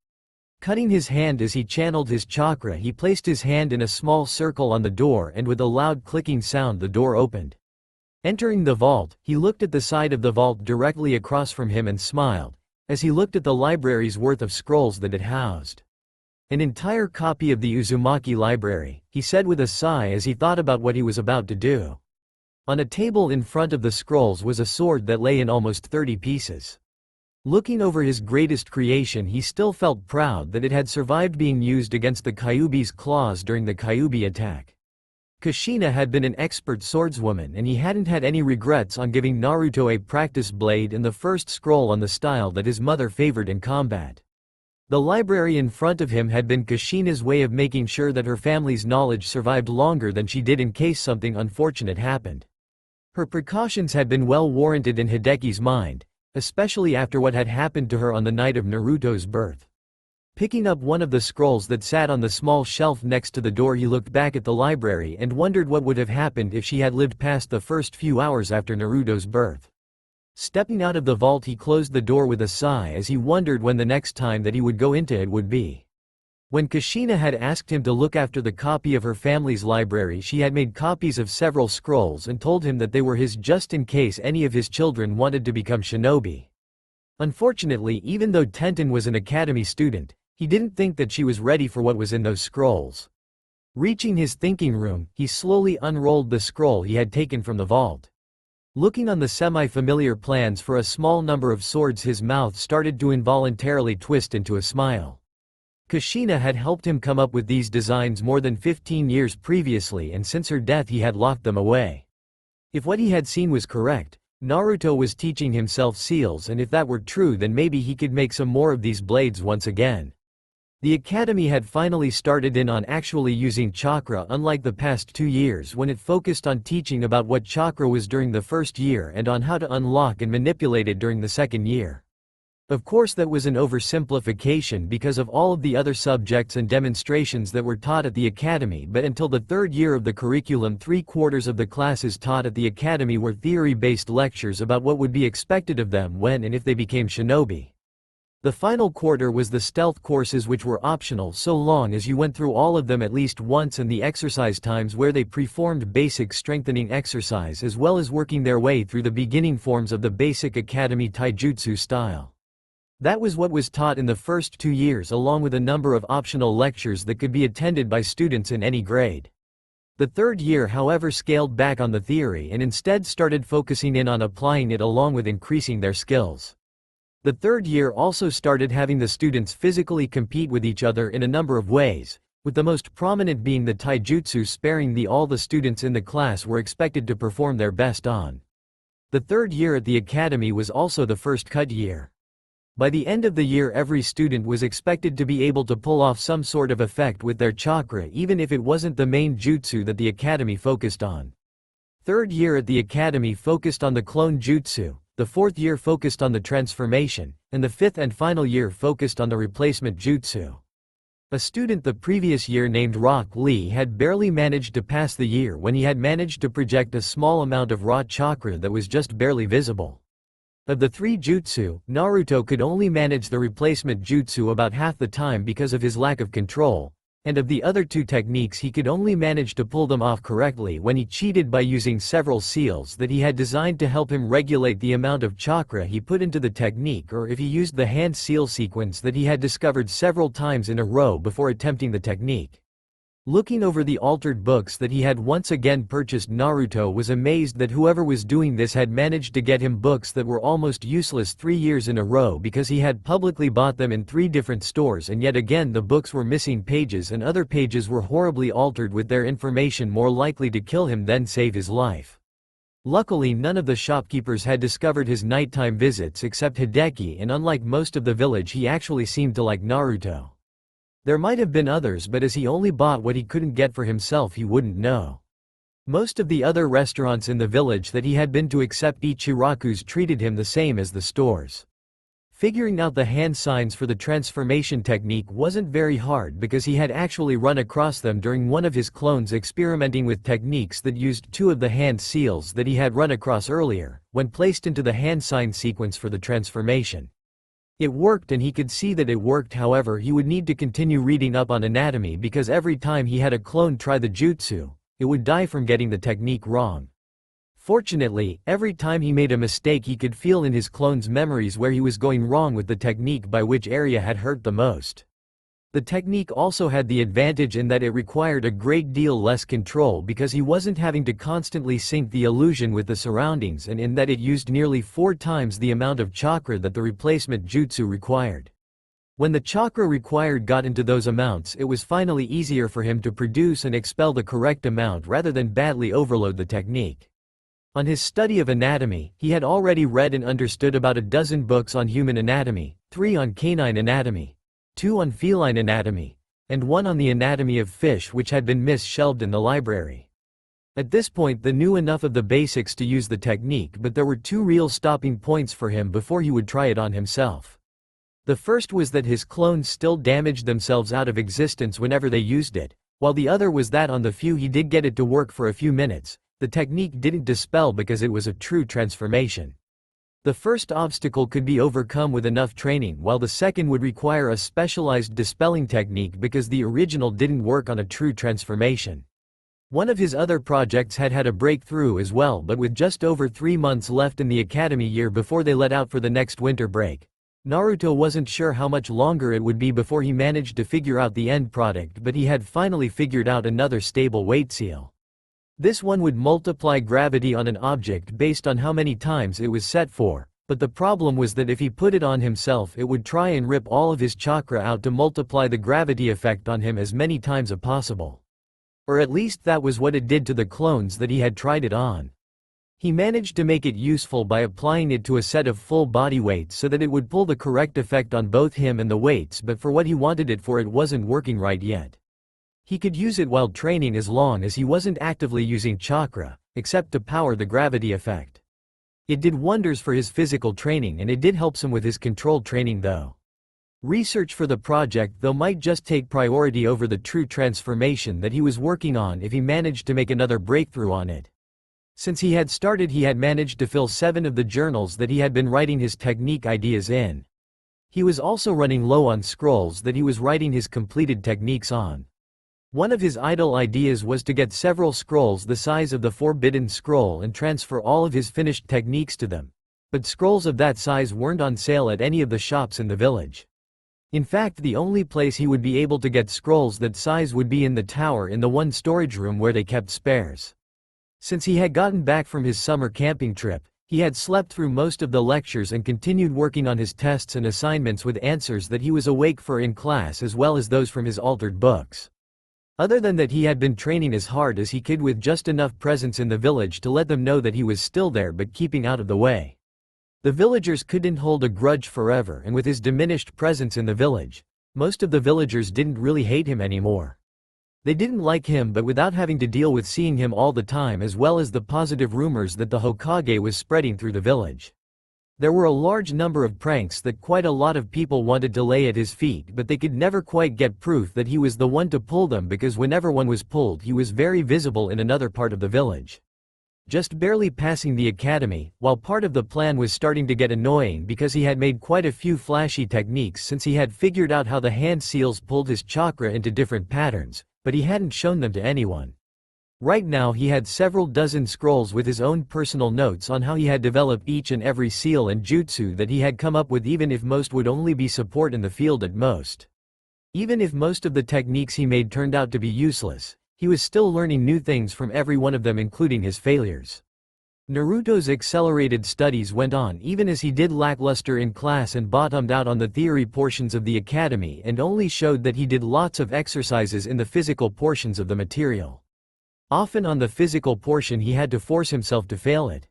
Cutting his hand as he channeled his chakra, he placed his hand in a small circle on the door, and with a loud clicking sound the door opened. Entering the vault, he looked at the side of the vault directly across from him and smiled, as he looked at the library's worth of scrolls that it housed. An entire copy of the Uzumaki library, he said with a sigh as he thought about what he was about to do. On a table in front of the scrolls was a sword that lay in almost 30 pieces. Looking over his greatest creation, he still felt proud that it had survived being used against the Kyuubi's claws during the Kyuubi attack. Kushina had been an expert swordswoman, and he hadn't had any regrets on giving Naruto a practice blade and the first scroll on the style that his mother favored in combat. The library in front of him had been Kushina's way of making sure that her family's knowledge survived longer than she did in case something unfortunate happened. Her precautions had been well warranted in Hideki's mind, especially after what had happened to her on the night of Naruto's birth. Picking up one of the scrolls that sat on the small shelf next to the door, he looked back at the library and wondered what would have happened if she had lived past the first few hours after Naruto's birth. Stepping out of the vault, he closed the door with a sigh as he wondered when the next time that he would go into it would be. When Kushina had asked him to look after the copy of her family's library, she had made copies of several scrolls and told him that they were his just in case any of his children wanted to become shinobi. Unfortunately, even though Tenten was an academy student, he didn't think that she was ready for what was in those scrolls. Reaching his thinking room, he slowly unrolled the scroll he had taken from the vault. Looking on the semi-familiar plans for a small number of swords, his mouth started to involuntarily twist into a smile. Kushina had helped him come up with these designs more than 15 years previously, and since her death he had locked them away. If what he had seen was correct, Naruto was teaching himself seals, and if that were true, then maybe he could make some more of these blades once again. The academy had finally started in on actually using chakra, unlike the past 2 years when it focused on teaching about what chakra was during the first year and on how to unlock and manipulate it during the second year. Of course, that was an oversimplification because of all of the other subjects and demonstrations that were taught at the academy, but until the third year of the curriculum, 3/4 of the classes taught at the academy were theory-based lectures about what would be expected of them when and if they became shinobi. The final quarter was the stealth courses, which were optional so long as you went through all of them at least once, and the exercise times where they performed basic strengthening exercise as well as working their way through the beginning forms of the basic academy taijutsu style. That was what was taught in the first 2 years, along with a number of optional lectures that could be attended by students in any grade. The third year, however, scaled back on the theory and instead started focusing in on applying it along with increasing their skills. The third year also started having the students physically compete with each other in a number of ways, with the most prominent being the taijutsu sparring that all the students in the class were expected to perform their best on. The third year at the academy was also the first cut year. By the end of the year, every student was expected to be able to pull off some sort of effect with their chakra, even if it wasn't the main jutsu that the academy focused on. Third year at the academy focused on the clone jutsu, the fourth year focused on the transformation, and the fifth and final year focused on the replacement jutsu. A student the previous year named Rock Lee had barely managed to pass the year when he had managed to project a small amount of raw chakra that was just barely visible. Of the 3 jutsu, Naruto could only manage the replacement jutsu about half the time because of his lack of control, and of the other 2 techniques he could only manage to pull them off correctly when he cheated by using several seals that he had designed to help him regulate the amount of chakra he put into the technique, or if he used the hand seal sequence that he had discovered several times in a row before attempting the technique. Looking over the altered books that he had once again purchased, Naruto was amazed that whoever was doing this had managed to get him books that were almost useless 3 years in a row because he had publicly bought them in 3 different stores, and yet again the books were missing pages and other pages were horribly altered with their information more likely to kill him than save his life. Luckily none of the shopkeepers had discovered his nighttime visits except Hideki, and unlike most of the village he actually seemed to like Naruto. There might have been others, but as he only bought what he couldn't get for himself he wouldn't know. Most of the other restaurants in the village that he had been to except Ichiraku's treated him the same as the stores. Figuring out the hand signs for the transformation technique wasn't very hard because he had actually run across them during one of his clones experimenting with techniques that used 2 of the hand seals that he had run across earlier, when placed into the hand sign sequence for the transformation. It worked and he could see that it worked, however he would need to continue reading up on anatomy because every time he had a clone try the jutsu, it would die from getting the technique wrong. Fortunately, every time he made a mistake he could feel in his clone's memories where he was going wrong with the technique, by which area had hurt the most. The technique also had the advantage in that it required a great deal less control because he wasn't having to constantly sync the illusion with the surroundings, and in that it used nearly 4 times the amount of chakra that the replacement jutsu required. When the chakra required got into those amounts, it was finally easier for him to produce and expel the correct amount rather than badly overload the technique. On his study of anatomy, he had already read and understood about a dozen books on human anatomy, 3 on canine anatomy, 2 on feline anatomy, and 1 on the anatomy of fish, which had been shelved in the library. At this point they knew enough of the basics to use the technique, but there were 2 real stopping points for him before he would try it on himself. The first was that his clones still damaged themselves out of existence whenever they used it, while the other was that on the few he did get it to work for a few minutes, the technique didn't dispel because it was a true transformation. The first obstacle could be overcome with enough training, while the second would require a specialized dispelling technique because the original didn't work on a true transformation. One of his other projects had had a breakthrough as well, but with just over 3 months left in the academy year before they let out for the next winter break, Naruto wasn't sure how much longer it would be before he managed to figure out the end product, but he had finally figured out another stable weight seal. This one would multiply gravity on an object based on how many times it was set for, but the problem was that if he put it on himself it would try and rip all of his chakra out to multiply the gravity effect on him as many times as possible. Or at least that was what it did to the clones that he had tried it on. He managed to make it useful by applying it to a set of full body weights so that it would pull the correct effect on both him and the weights, but for what he wanted it for it wasn't working right yet. He could use it while training as long as he wasn't actively using chakra, except to power the gravity effect. It did wonders for his physical training, and it did help him with his control training though. Research for the project though might just take priority over the true transformation that he was working on if he managed to make another breakthrough on it. Since he had started he had managed to fill 7 of the journals that he had been writing his technique ideas in. He was also running low on scrolls that he was writing his completed techniques on. One of his idle ideas was to get several scrolls the size of the Forbidden Scroll and transfer all of his finished techniques to them, but scrolls of that size weren't on sale at any of the shops in the village. In fact, the only place he would be able to get scrolls that size would be in the tower in the one storage room where they kept spares. Since he had gotten back from his summer camping trip, he had slept through most of the lectures and continued working on his tests and assignments with answers that he was awake for in class as well as those from his altered books. Other than that, he had been training as hard as he could with just enough presence in the village to let them know that he was still there but keeping out of the way. The villagers couldn't hold a grudge forever, and with his diminished presence in the village, most of the villagers didn't really hate him anymore. They didn't like him, but without having to deal with seeing him all the time as well as the positive rumors that the Hokage was spreading through the village. There were a large number of pranks that quite a lot of people wanted to lay at his feet, but they could never quite get proof that he was the one to pull them, because whenever one was pulled he was very visible in another part of the village. Just barely passing the academy, while part of the plan was starting to get annoying because he had made quite a few flashy techniques since he had figured out how the hand seals pulled his chakra into different patterns, but he hadn't shown them to anyone. Right now he had several dozen scrolls with his own personal notes on how he had developed each and every seal and jutsu that he had come up with, even if most would only be support in the field at most. Even if most of the techniques he made turned out to be useless, he was still learning new things from every one of them, including his failures. Naruto's accelerated studies went on even as he did lackluster in class and bottomed out on the theory portions of the academy and only showed that he did lots of exercises in the physical portions of the material. Often on the physical portion he had to force himself to fail it.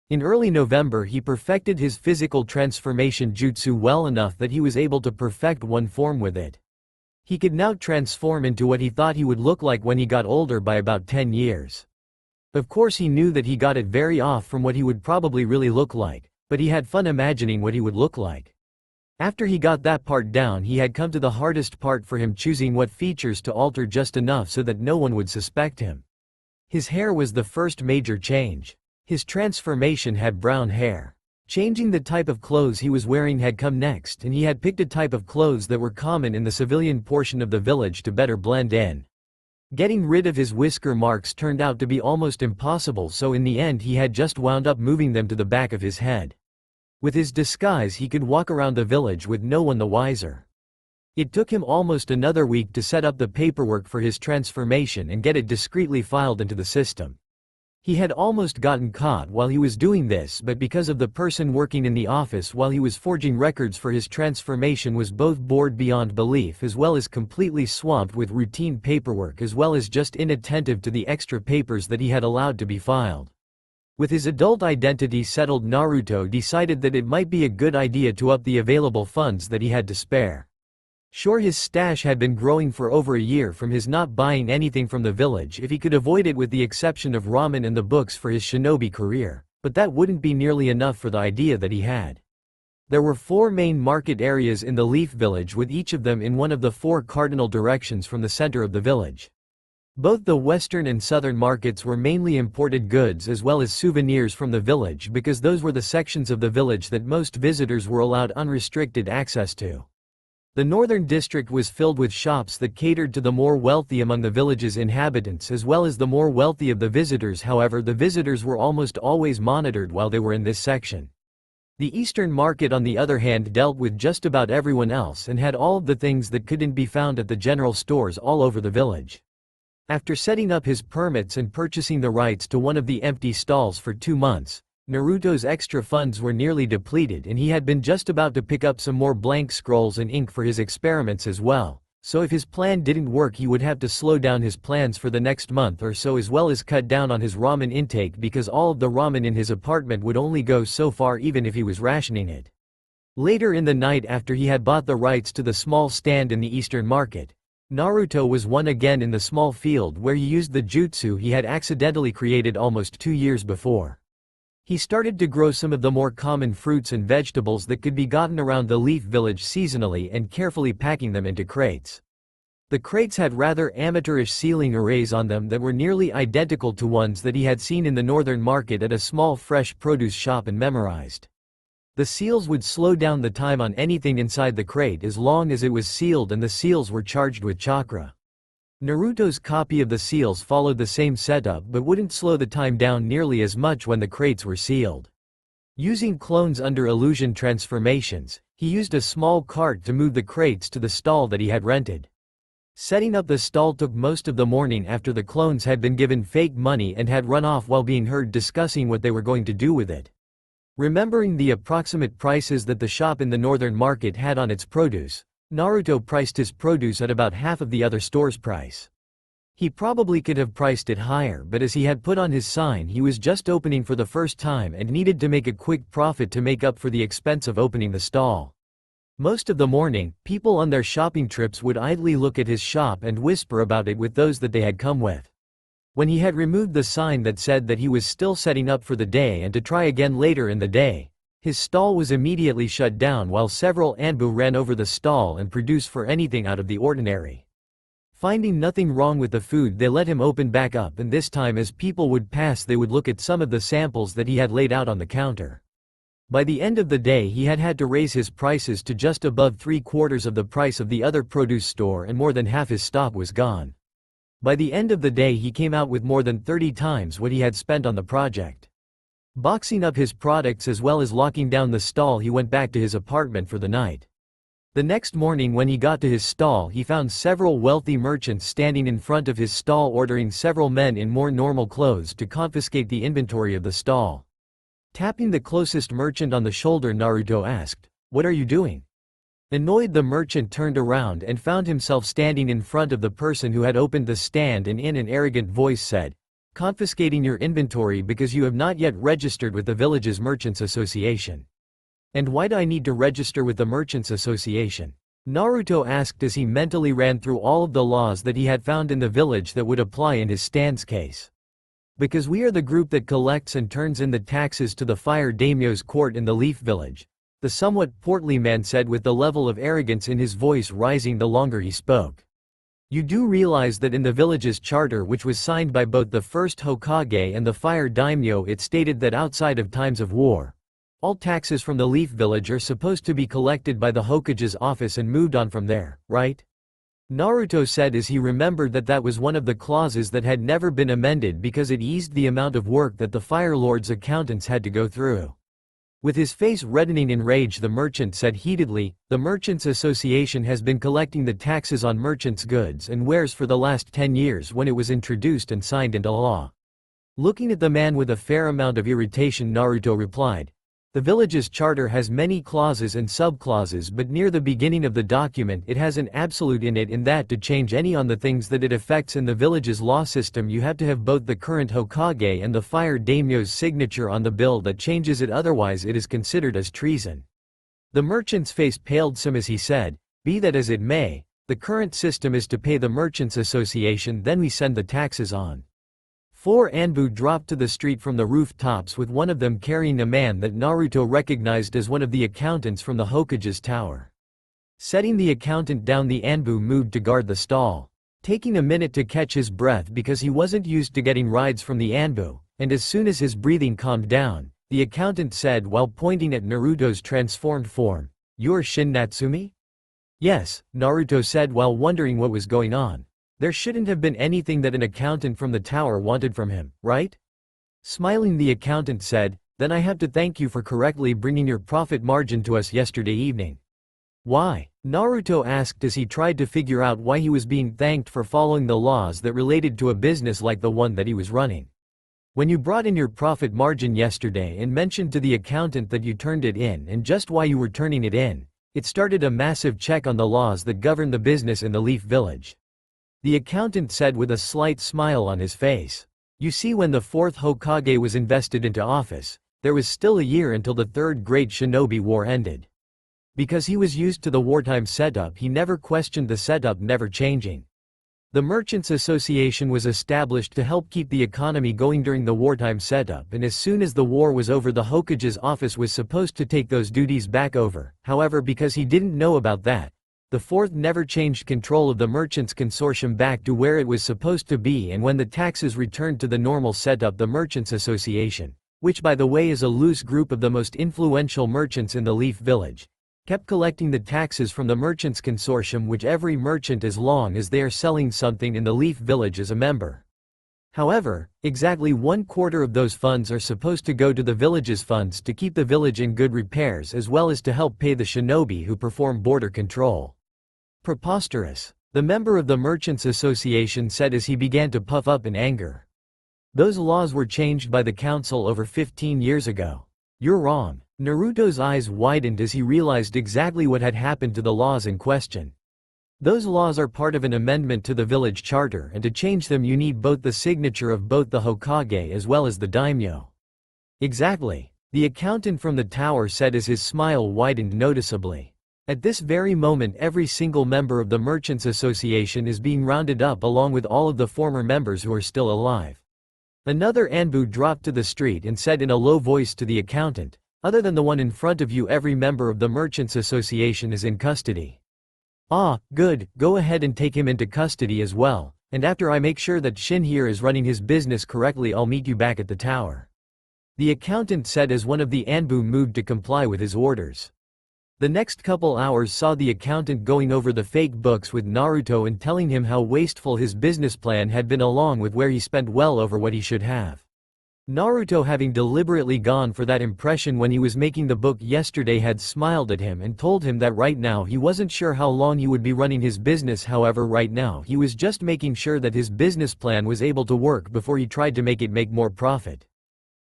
In early November he perfected his physical transformation jutsu well enough that he was able to perfect one form with it. He could now transform into what he thought he would look like when he got older by about 10 years. Of course he knew that he got it very off from what he would probably really look like, but he had fun imagining what he would look like. After he got that part down, he had come to the hardest part for him, choosing what features to alter just enough so that no one would suspect him. His hair was the first major change. His transformation had brown hair. Changing the type of clothes he was wearing had come next, and he had picked a type of clothes that were common in the civilian portion of the village to better blend in. Getting rid of his whisker marks turned out to be almost impossible, so in the end he had just wound up moving them to the back of his head. With his disguise he could walk around the village with no one the wiser. It took him almost another week to set up the paperwork for his transformation and get it discreetly filed into the system. He had almost gotten caught while he was doing this, but because of the person working in the office while he was forging records for his transformation was both bored beyond belief as well as completely swamped with routine paperwork, as well as just inattentive to the extra papers that he had allowed to be filed. With his adult identity settled, Naruto decided that it might be a good idea to up the available funds that he had to spare. Sure, his stash had been growing for over a year from his not buying anything from the village if he could avoid it, with the exception of ramen and the books for his shinobi career, but that wouldn't be nearly enough for the idea that he had. There were 4 main market areas in the Leaf Village, with each of them in one of the 4 cardinal directions from the center of the village. Both the western and southern markets were mainly imported goods as well as souvenirs from the village, because those were the sections of the village that most visitors were allowed unrestricted access to. The northern district was filled with shops that catered to the more wealthy among the village's inhabitants as well as the more wealthy of the visitors. However, the visitors were almost always monitored while they were in this section. The eastern market, on the other hand, dealt with just about everyone else and had all of the things that couldn't be found at the general stores all over the village. After setting up his permits and purchasing the rights to one of the empty stalls for 2 months, Naruto's extra funds were nearly depleted, and he had been just about to pick up some more blank scrolls and ink for his experiments as well, so if his plan didn't work he would have to slow down his plans for the next month or so, as well as cut down on his ramen intake, because all of the ramen in his apartment would only go so far even if he was rationing it. Later in the night, after he had bought the rights to the small stand in the eastern market, Naruto was once again in the small field where he used the jutsu he had accidentally created almost 2 years before. He started to grow some of the more common fruits and vegetables that could be gotten around the Leaf Village seasonally and carefully packing them into crates. The crates had rather amateurish ceiling arrays on them that were nearly identical to ones that he had seen in the northern market at a small fresh produce shop and memorized. The seals would slow down the time on anything inside the crate as long as it was sealed, and the seals were charged with chakra. Naruto's copy of the seals followed the same setup but wouldn't slow the time down nearly as much when the crates were sealed. Using clones under illusion transformations, he used a small cart to move the crates to the stall that he had rented. Setting up the stall took most of the morning after the clones had been given fake money and had run off while being heard discussing what they were going to do with it. Remembering the approximate prices that the shop in the northern market had on its produce, Naruto priced his produce at about half of the other store's price. He probably could have priced it higher, but as he had put on his sign, he was just opening for the first time and needed to make a quick profit to make up for the expense of opening the stall. Most of the morning, people on their shopping trips would idly look at his shop and whisper about it with those that they had come with. When he had removed the sign that said that he was still setting up for the day and to try again later in the day, His stall was immediately shut down while several Anbu ran over the stall and produced for anything out of the ordinary. Finding nothing wrong with the food, they let him open back up, and this time as people would pass they would look at some of the samples that he had laid out on the counter. By the end of the day he had to raise his prices to just above 3/4 of the price of the other produce store, and more than half his stock was gone. By the end of the day he came out with more than 30 times what he had spent on the project. Boxing up his products as well as locking down the stall, he went back to his apartment for the night. The next morning when he got to his stall he found several wealthy merchants standing in front of his stall ordering several men in more normal clothes to confiscate the inventory of the stall. Tapping the closest merchant on the shoulder, Naruto asked, "What are you doing?" Annoyed, the merchant turned around and found himself standing in front of the person who had opened the stand and in an arrogant voice said, "Confiscating your inventory because you have not yet registered with the village's Merchants Association." "And why do I need to register with the Merchants Association?" Naruto asked as he mentally ran through all of the laws that he had found in the village that would apply in his stand's case. "Because we are the group that collects and turns in the taxes to the fire daimyo's court in the Leaf Village," the somewhat portly man said with the level of arrogance in his voice rising the longer he spoke. "You do realize that in the village's charter, which was signed by both the first Hokage and the fire daimyo, it stated that outside of times of war, all taxes from the Leaf Village are supposed to be collected by the Hokage's office and moved on from there, right?" Naruto said as he remembered that was one of the clauses that had never been amended because it eased the amount of work that the Fire Lord's accountants had to go through. With his face reddening in rage, the merchant said heatedly, "The Merchants Association has been collecting the taxes on merchants' goods and wares for the last 10 years when it was introduced and signed into law." Looking at the man with a fair amount of irritation, Naruto replied, "The village's charter has many clauses and subclauses, but near the beginning of the document it has an absolute in it, in that to change any on the things that it affects in the village's law system you have to have both the current Hokage and the fire daimyo's signature on the bill that changes it, otherwise it is considered as treason." The merchant's face paled some as he said, "Be that as it may, the current system is to pay the Merchants Association, then we send the taxes on." 4 Anbu dropped to the street from the rooftops, with one of them carrying a man that Naruto recognized as one of the accountants from the Hokage's tower. Setting the accountant down, the Anbu moved to guard the stall. Taking a minute to catch his breath because he wasn't used to getting rides from the Anbu, and as soon as his breathing calmed down, the accountant said while pointing at Naruto's transformed form, "You're Shin Natsumi?" "Yes," Naruto said while wondering what was going on. There shouldn't have been anything that an accountant from the tower wanted from him, right? Smiling, the accountant said, "Then I have to thank you for correctly bringing your profit margin to us yesterday evening." "Why?" Naruto asked as he tried to figure out why he was being thanked for following the laws that related to a business like the one that he was running. "When you brought in your profit margin yesterday and mentioned to the accountant that you turned it in and just why you were turning it in, it started a massive check on the laws that govern the business in the Leaf Village," the accountant said with a slight smile on his face. "You see, when the 4th Hokage was invested into office, there was still a year until the 3rd Great Shinobi War ended. Because he was used to the wartime setup, he never questioned the setup never changing. The Merchants Association was established to help keep the economy going during the wartime setup, and as soon as the war was over the Hokage's office was supposed to take those duties back over. However, because he didn't know about that, the 4th never changed control of the Merchants Consortium back to where it was supposed to be, and when the taxes returned to the normal setup, the Merchants Association, which by the way is a loose group of the most influential merchants in the Leaf Village, kept collecting the taxes from the Merchants Consortium, which every merchant as long as they are selling something in the Leaf Village is a member. However, exactly 1/4 of those funds are supposed to go to the village's funds to keep the village in good repairs as well as to help pay the shinobi who perform border control." "Preposterous," the member of the Merchants Association said as he began to puff up in anger. "Those laws were changed by the council over 15 years ago. You're wrong." Naruto's eyes widened as he realized exactly what had happened to the laws in question. "Those laws are part of an amendment to the village charter, and to change them you need both the signature of both the Hokage as well as the daimyo." "Exactly," the accountant from the tower said as his smile widened noticeably. "At this very moment every single member of the Merchants Association is being rounded up along with all of the former members who are still alive." Another Anbu dropped to the street and said in a low voice to the accountant, Other than the one in front of you, every member of the Merchants Association is in custody. Ah, good, go ahead and take him into custody as well, and after I make sure that Shin here is running his business correctly, I'll meet you back at the tower," the accountant said as one of the Anbu moved to comply with his orders. The next couple hours saw the accountant going over the fake books with Naruto and telling him how wasteful his business plan had been, along with where he spent well over what he should have. Naruto, having deliberately gone for that impression when he was making the book yesterday, had smiled at him and told him that right now he wasn't sure how long he would be running his business. However, right now he was just making sure that his business plan was able to work before he tried to make it make more profit.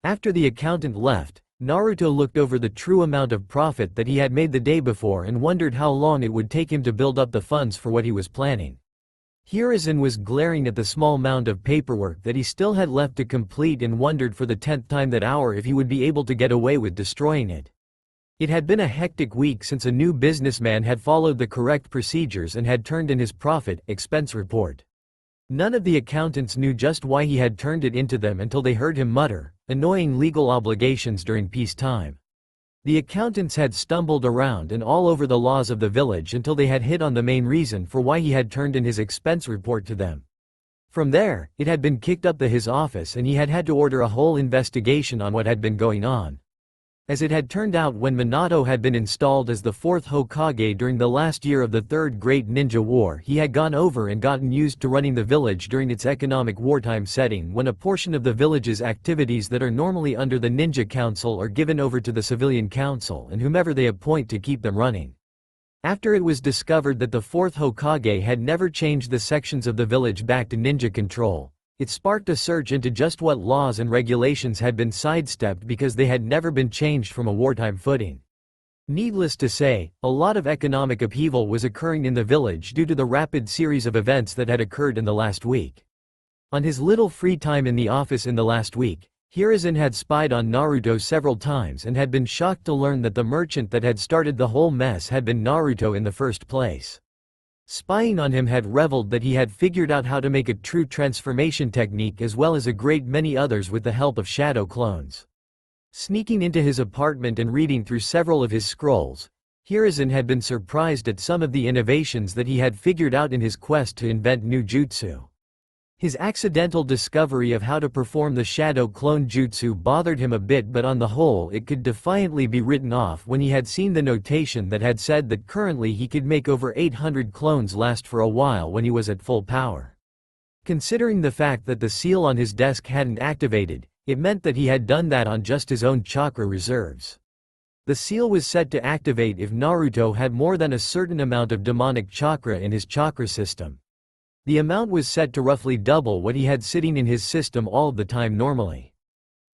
After the accountant left, Naruto looked over the true amount of profit that he had made the day before and wondered how long it would take him to build up the funds for what he was planning. Hiruzen was glaring at the small mound of paperwork that he still had left to complete and wondered for the 10th time that hour if he would be able to get away with destroying it. It had been a hectic week since a new businessman had followed the correct procedures and had turned in his profit/expense report. None of the accountants knew just why he had turned it into them until they heard him mutter, "Annoying legal obligations during peacetime." The accountants had stumbled around and all over the laws of the village until they had hit on the main reason for why he had turned in his expense report to them. From there, it had been kicked up to his office and he had had to order a whole investigation on what had been going on. As it had turned out, when Minato had been installed as the 4th Hokage during the last year of the Third Great Ninja War, he had gone over and gotten used to running the village during its economic wartime setting, when a portion of the village's activities that are normally under the Ninja Council are given over to the Civilian Council and whomever they appoint to keep them running. After it was discovered that the 4th Hokage had never changed the sections of the village back to ninja control, it sparked a search into just what laws and regulations had been sidestepped because they had never been changed from a wartime footing. Needless to say, a lot of economic upheaval was occurring in the village due to the rapid series of events that had occurred in the last week. On his little free time in the office in the last week, Hiruzen had spied on Naruto several times and had been shocked to learn that the merchant that had started the whole mess had been Naruto in the first place. Spying on him had reveled that he had figured out how to make a true transformation technique as well as a great many others with the help of shadow clones. Sneaking into his apartment and reading through several of his scrolls, Hiruzen had been surprised at some of the innovations that he had figured out in his quest to invent new jutsu. His accidental discovery of how to perform the shadow clone jutsu bothered him a bit, but on the whole it could defiantly be written off when he had seen the notation that had said that currently he could make over 800 clones last for a while when he was at full power. Considering the fact that the seal on his desk hadn't activated, it meant that he had done that on just his own chakra reserves. The seal was set to activate if Naruto had more than a certain amount of demonic chakra in his chakra system. The amount was set to roughly double what he had sitting in his system all the time normally.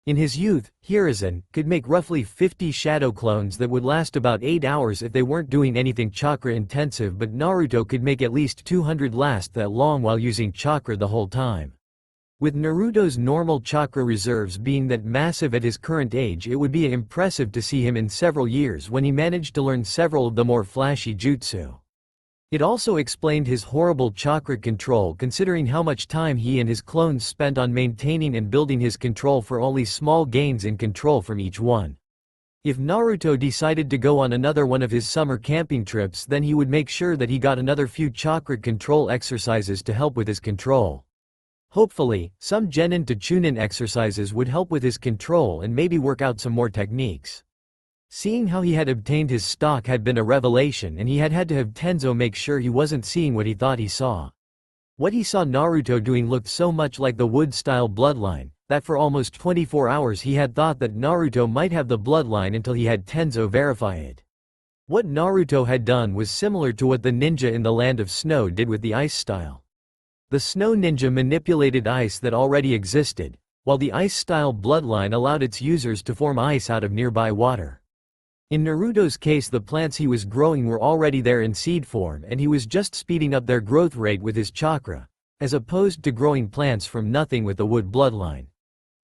In his youth, Hiruzen could make roughly 50 shadow clones that would last about 8 hours if they weren't doing anything chakra intensive, but Naruto could make at least 200 last that long while using chakra the whole time. With Naruto's normal chakra reserves being that massive at his current age, it would be impressive to see him in several years when he managed to learn several of the more flashy jutsu. It also explained his horrible chakra control, considering how much time he and his clones spent on maintaining and building his control for only small gains in control from each one. If Naruto decided to go on another one of his summer camping trips, then he would make sure that he got another few chakra control exercises to help with his control. Hopefully, some Genin to Chunin exercises would help with his control and maybe work out some more techniques. Seeing how he had obtained his stock had been a revelation, and he had had to have Tenzo make sure he wasn't seeing what he thought he saw. What he saw Naruto doing looked so much like the wood-style bloodline, that for almost 24 hours he had thought that Naruto might have the bloodline until he had Tenzo verify it. What Naruto had done was similar to what the ninja in the Land of Snow did with the ice style. The snow ninja manipulated ice that already existed, while the ice-style bloodline allowed its users to form ice out of nearby water. In Naruto's case, the plants he was growing were already there in seed form and he was just speeding up their growth rate with his chakra, as opposed to growing plants from nothing with the wood bloodline.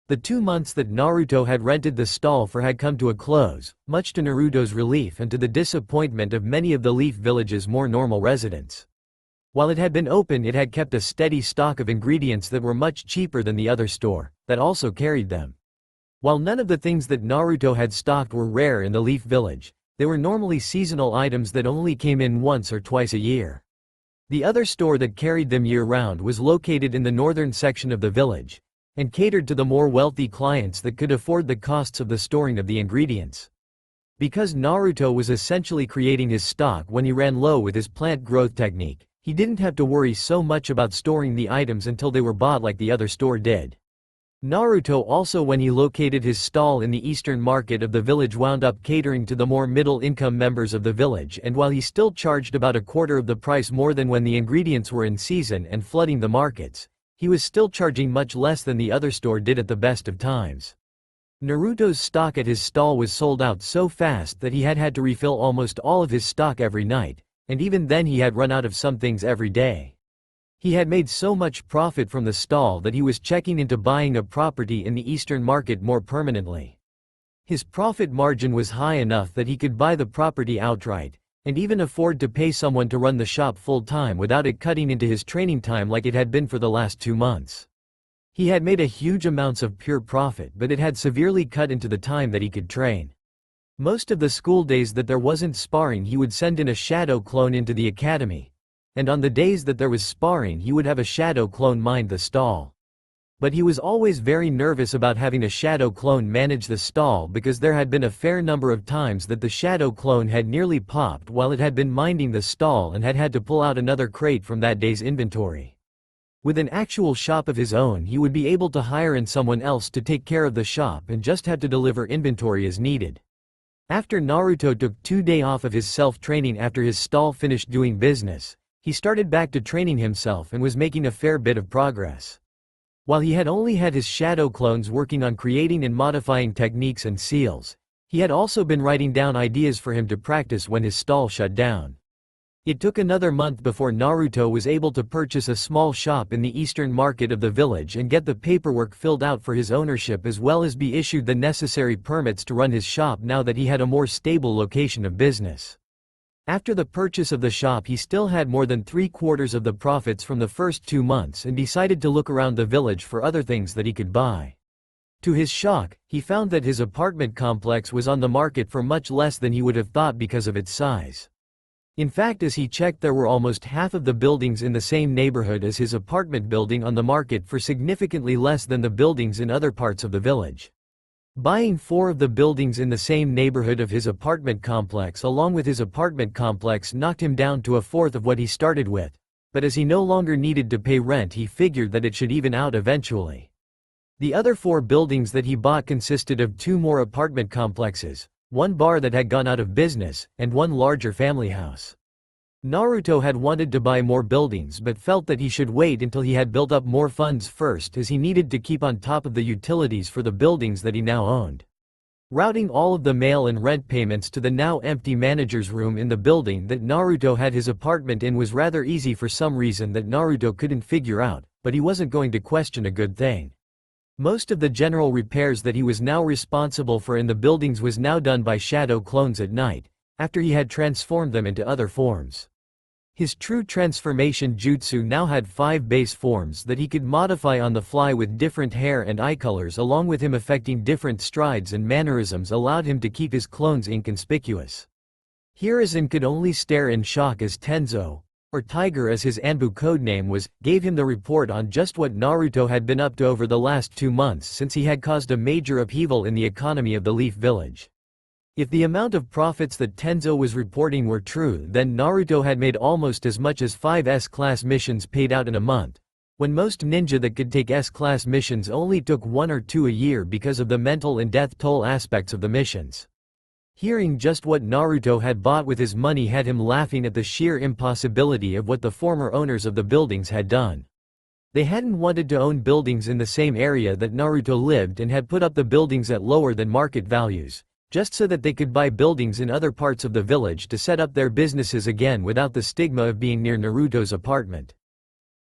The 2 months that Naruto had rented the stall for had come to a close, much to Naruto's relief and to the disappointment of many of the Leaf Village's more normal residents. While it had been open, it had kept a steady stock of ingredients that were much cheaper than the other store, that also carried them. While none of the things that Naruto had stocked were rare in the Leaf Village, they were normally seasonal items that only came in once or twice a year. The other store that carried them year-round was located in the northern section of the village, and catered to the more wealthy clients that could afford the costs of the storing of the ingredients. Because Naruto was essentially creating his stock when he ran low with his plant growth technique, he didn't have to worry so much about storing the items until they were bought like the other store did. Naruto also, when he located his stall in the eastern market of the village, wound up catering to the more middle-income members of the village, and while he still charged about a quarter of the price more than when the ingredients were in season and flooding the markets, he was still charging much less than the other store did at the best of times. Naruto's stock at his stall was sold out so fast that he had to refill almost all of his stock every night, and even then he had run out of some things every day. He had made so much profit from the stall that he was checking into buying a property in the eastern market more permanently. His profit margin was high enough that he could buy the property outright, and even afford to pay someone to run the shop full-time without it cutting into his training time like it had been for the last 2 months. He had made a huge amounts of pure profit, but it had severely cut into the time that he could train. Most of the school days that there wasn't sparring, he would send in a shadow clone into the academy, and on the days that there was sparring he would have a shadow clone mind the stall. But he was always very nervous about having a shadow clone manage the stall because there had been a fair number of times that the shadow clone had nearly popped while it had been minding the stall and had to pull out another crate from that day's inventory. With an actual shop of his own, he would be able to hire in someone else to take care of the shop and just have to deliver inventory as needed. After Naruto took 2 days off of his self-training after his stall finished doing business, he started back to training himself and was making a fair bit of progress. While he had only had his shadow clones working on creating and modifying techniques and seals, he had also been writing down ideas for him to practice when his stall shut down. It took another month before Naruto was able to purchase a small shop in the eastern market of the village and get the paperwork filled out for his ownership, as well as be issued the necessary permits to run his shop now that he had a more stable location of business. After the purchase of the shop, he still had more than 3/4 of the profits from the first 2 months and decided to look around the village for other things that he could buy. To his shock, he found that his apartment complex was on the market for much less than he would have thought because of its size. In fact, as he checked, there were almost half of the buildings in the same neighborhood as his apartment building on the market for significantly less than the buildings in other parts of the village. Buying 4 of the buildings in the same neighborhood of his apartment complex along with his apartment complex knocked him down to 1/4 of what he started with, but as he no longer needed to pay rent, he figured that it should even out eventually. The other 4 buildings that he bought consisted of 2 more apartment complexes, 1 bar that had gone out of business, and 1 larger family house. Naruto had wanted to buy more buildings but felt that he should wait until he had built up more funds first, as he needed to keep on top of the utilities for the buildings that he now owned. Routing all of the mail and rent payments to the now empty manager's room in the building that Naruto had his apartment in was rather easy for some reason that Naruto couldn't figure out, but he wasn't going to question a good thing. Most of the general repairs that he was now responsible for in the buildings was now done by shadow clones at night, after he had transformed them into other forms. His true transformation jutsu now had 5 base forms that he could modify on the fly with different hair and eye colors, along with him affecting different strides and mannerisms allowed him to keep his clones inconspicuous. Hiruzen could only stare in shock as Tenzo, or Tiger as his Anbu codename was, gave him the report on just what Naruto had been up to over the last 2 months since he had caused a major upheaval in the economy of the Leaf Village. If the amount of profits that Tenzo was reporting were true, then Naruto had made almost as much as 5 S-class missions paid out in a month, when most ninja that could take S-class missions only took 1 or 2 a year because of the mental and death toll aspects of the missions. Hearing just what Naruto had bought with his money had him laughing at the sheer impossibility of what the former owners of the buildings had done. They hadn't wanted to own buildings in the same area that Naruto lived and had put up the buildings at lower than market values, just so that they could buy buildings in other parts of the village to set up their businesses again without the stigma of being near Naruto's apartment.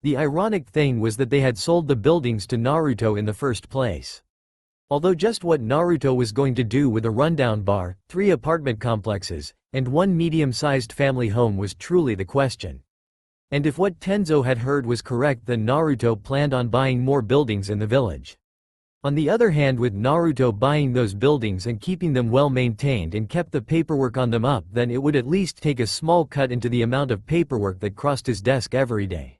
The ironic thing was that they had sold the buildings to Naruto in the first place. Although just what Naruto was going to do with a rundown bar, 3 apartment complexes, and 1 medium-sized family home was truly the question. And if what Tenzo had heard was correct, then Naruto planned on buying more buildings in the village. On the other hand, with Naruto buying those buildings and keeping them well maintained and kept the paperwork on them up, then it would at least take a small cut into the amount of paperwork that crossed his desk every day.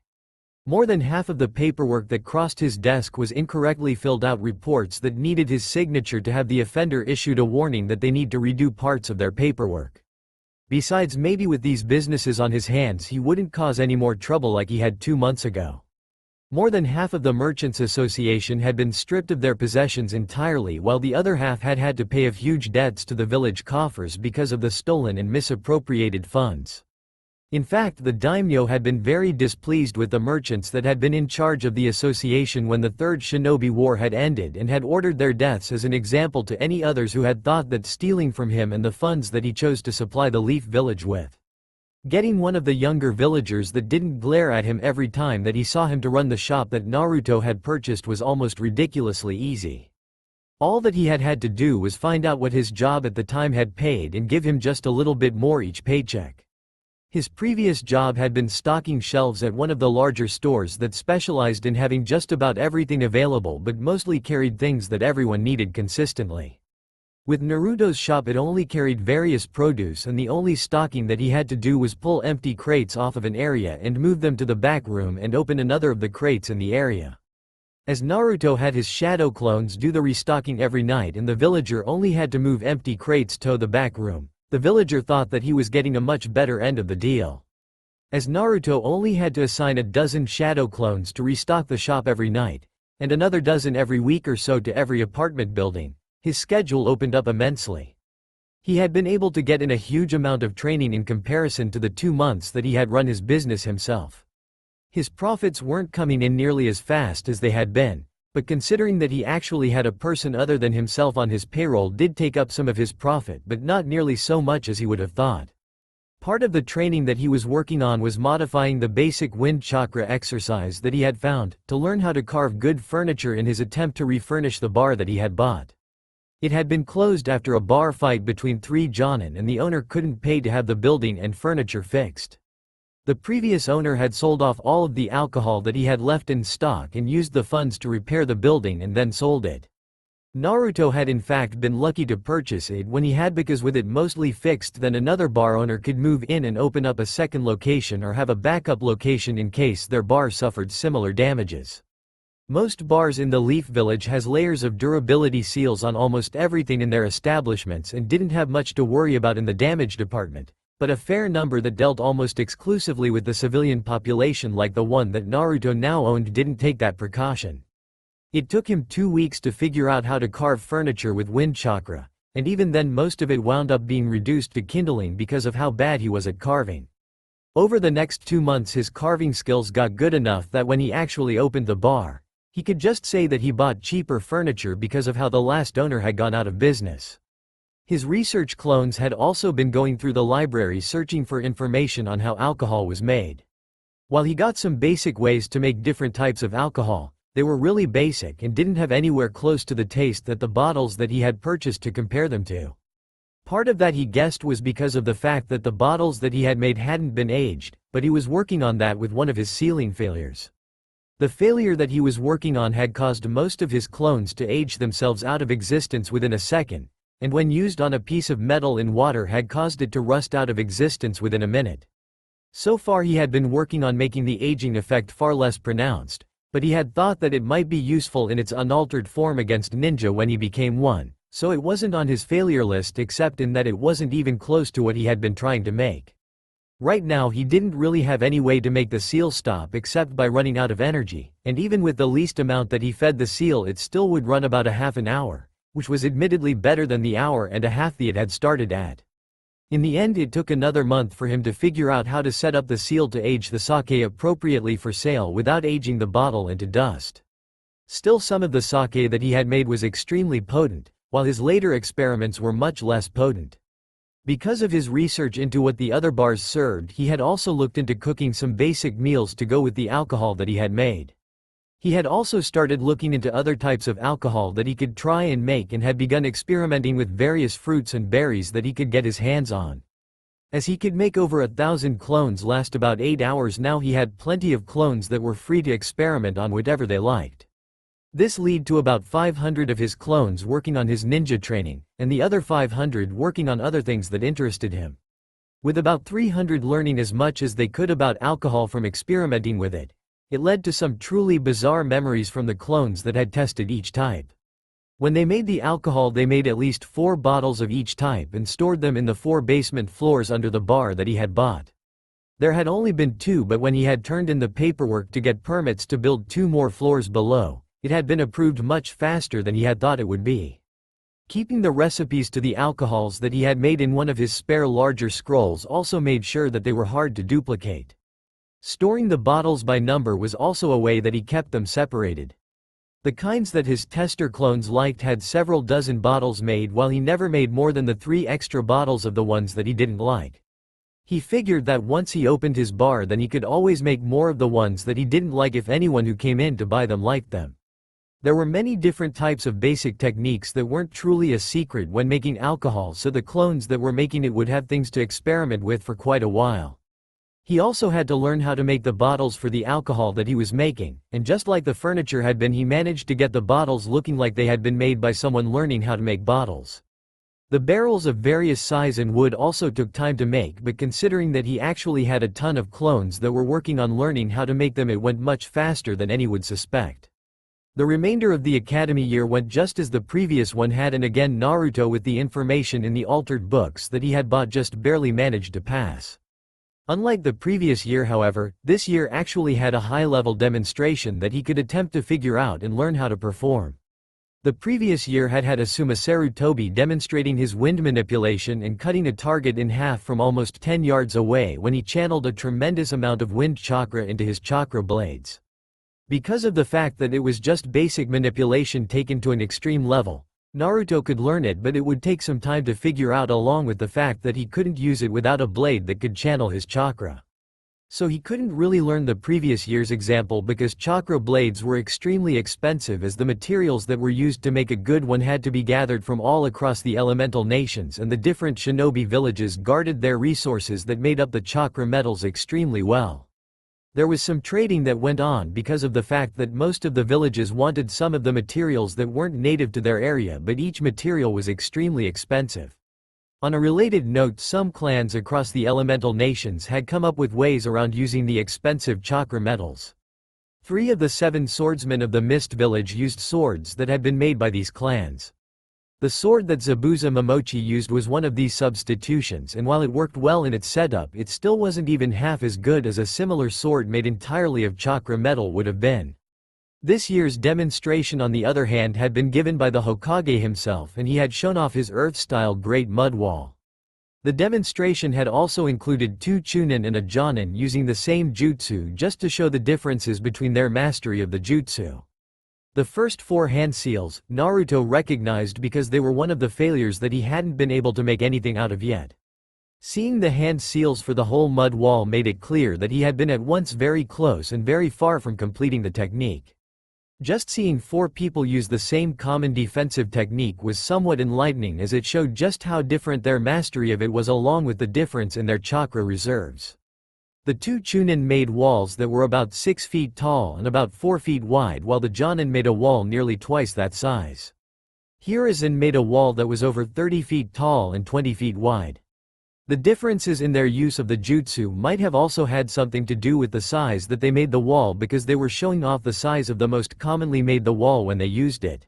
More than half of the paperwork that crossed his desk was incorrectly filled out reports that needed his signature to have the offender issued a warning that they need to redo parts of their paperwork. Besides, maybe with these businesses on his hands he wouldn't cause any more trouble like he had 2 months ago. More than half of the Merchants Association had been stripped of their possessions entirely, while the other half had had to pay off huge debts to the village coffers because of the stolen and misappropriated funds. In fact, the daimyo had been very displeased with the merchants that had been in charge of the association when the Third Shinobi War had ended, and had ordered their deaths as an example to any others who had thought that stealing from him and the funds that he chose to supply the Leaf Village with. Getting one of the younger villagers that didn't glare at him every time that he saw him to run the shop that Naruto had purchased was almost ridiculously easy. All that he had to do was find out what his job at the time had paid and give him just a little bit more each paycheck. His previous job had been stocking shelves at one of the larger stores that specialized in having just about everything available but mostly carried things that everyone needed consistently. With Naruto's shop, it only carried various produce, and the only stocking that he had to do was pull empty crates off of an area and move them to the back room and open another of the crates in the area. As Naruto had his shadow clones do the restocking every night and the villager only had to move empty crates to the back room, the villager thought that he was getting a much better end of the deal. As Naruto only had to assign a dozen shadow clones to restock the shop every night, and another dozen every week or so to every apartment building, his schedule opened up immensely. He had been able to get in a huge amount of training in comparison to the 2 months that he had run his business himself. His profits weren't coming in nearly as fast as they had been, but considering that he actually had a person other than himself on his payroll did take up some of his profit, but not nearly so much as he would have thought. Part of the training that he was working on was modifying the basic wind chakra exercise that he had found, to learn how to carve good furniture in his attempt to refurnish the bar that he had bought. It had been closed after a bar fight between 3 jonin, and the owner couldn't pay to have the building and furniture fixed. The previous owner had sold off all of the alcohol that he had left in stock and used the funds to repair the building and then sold it. Naruto had in fact been lucky to purchase it when he had, because with it mostly fixed, then another bar owner could move in and open up a second location or have a backup location in case their bar suffered similar damages. Most bars in the Leaf Village has layers of durability seals on almost everything in their establishments and didn't have much to worry about in the damage department, but a fair number that dealt almost exclusively with the civilian population like the one that Naruto now owned didn't take that precaution. It took him 2 weeks to figure out how to carve furniture with wind chakra, and even then most of it wound up being reduced to kindling because of how bad he was at carving. Over the next 2 months his carving skills got good enough that when he actually opened the bar, he could just say that he bought cheaper furniture because of how the last owner had gone out of business. His research clones had also been going through the library searching for information on how alcohol was made. While he got some basic ways to make different types of alcohol, they were really basic and didn't have anywhere close to the taste that the bottles that he had purchased to compare them to. Part of that he guessed was because of the fact that the bottles that he had made hadn't been aged, but he was working on that with one of his sealing failures. The failure that he was working on had caused most of his clones to age themselves out of existence within a second, and when used on a piece of metal in water had caused it to rust out of existence within a minute. So far he had been working on making the aging effect far less pronounced, but he had thought that it might be useful in its unaltered form against ninja when he became one, so it wasn't on his failure list except in that it wasn't even close to what he had been trying to make. Right now he didn't really have any way to make the seal stop except by running out of energy, and even with the least amount that he fed the seal it still would run about a half an hour, which was admittedly better than the hour and a half it had started at. In the end it took another month for him to figure out how to set up the seal to age the sake appropriately for sale without aging the bottle into dust. Still, some of the sake that he had made was extremely potent, while his later experiments were much less potent. Because of his research into what the other bars served, he had also looked into cooking some basic meals to go with the alcohol that he had made. He had also started looking into other types of alcohol that he could try and make and had begun experimenting with various fruits and berries that he could get his hands on. As he could make over 1,000 clones last about 8 hours now, he had plenty of clones that were free to experiment on whatever they liked. This led to about 500 of his clones working on his ninja training, and the other 500 working on other things that interested him. With about 300 learning as much as they could about alcohol from experimenting with it, it led to some truly bizarre memories from the clones that had tested each type. When they made the alcohol, they made at least 4 bottles of each type and stored them in the 4 basement floors under the bar that he had bought. There had only been 2, but when he had turned in the paperwork to get permits to build 2 more floors below, it had been approved much faster than he had thought it would be. Keeping the recipes to the alcohols that he had made in one of his spare larger scrolls also made sure that they were hard to duplicate. Storing the bottles by number was also a way that he kept them separated. The kinds that his tester clones liked had several dozen bottles made, while he never made more than the 3 extra bottles of the ones that he didn't like. He figured that once he opened his bar, then he could always make more of the ones that he didn't like if anyone who came in to buy them liked them. There were many different types of basic techniques that weren't truly a secret when making alcohol, so the clones that were making it would have things to experiment with for quite a while. He also had to learn how to make the bottles for the alcohol that he was making, and just like the furniture had been, he managed to get the bottles looking like they had been made by someone learning how to make bottles. The barrels of various size and wood also took time to make, but considering that he actually had a ton of clones that were working on learning how to make them, it went much faster than any would suspect. The remainder of the academy year went just as the previous one had, and again Naruto, with the information in the altered books that he had bought, just barely managed to pass. Unlike the previous year, however, this year actually had a high-level demonstration that he could attempt to figure out and learn how to perform. The previous year had had Asumaseru Tobi demonstrating his wind manipulation and cutting a target in half from almost 10 yards away when he channeled a tremendous amount of wind chakra into his chakra blades. Because of the fact that it was just basic manipulation taken to an extreme level, Naruto could learn it, but it would take some time to figure out, along with the fact that he couldn't use it without a blade that could channel his chakra. So he couldn't really learn the previous year's example because chakra blades were extremely expensive, as the materials that were used to make a good one had to be gathered from all across the elemental nations, and the different shinobi villages guarded their resources that made up the chakra metals extremely well. There was some trading that went on because of the fact that most of the villages wanted some of the materials that weren't native to their area, but each material was extremely expensive. On a related note, some clans across the elemental nations had come up with ways around using the expensive chakra metals. 3 of the 7 swordsmen of the Mist Village used swords that had been made by these clans. The sword that Zabuza Momochi used was one of these substitutions, and while it worked well in its setup, it still wasn't even half as good as a similar sword made entirely of chakra metal would have been. This year's demonstration, on the other hand, had been given by the Hokage himself, and he had shown off his Earth-style Great Mud Wall. The demonstration had also included 2 Chunin and a Jonin using the same jutsu, just to show the differences between their mastery of the jutsu. The first 4 hand seals, Naruto recognized because they were one of the failures that he hadn't been able to make anything out of yet. Seeing the hand seals for the whole mud wall made it clear that he had been at once very close and very far from completing the technique. Just seeing 4 people use the same common defensive technique was somewhat enlightening, as it showed just how different their mastery of it was, along with the difference in their chakra reserves. The 2 Chunin made walls that were about 6 feet tall and about 4 feet wide, while the Jonin made a wall nearly twice that size. Hiruzen made a wall that was over 30 feet tall and 20 feet wide. The differences in their use of the jutsu might have also had something to do with the size that they made the wall, because they were showing off the size of the most commonly made the wall when they used it.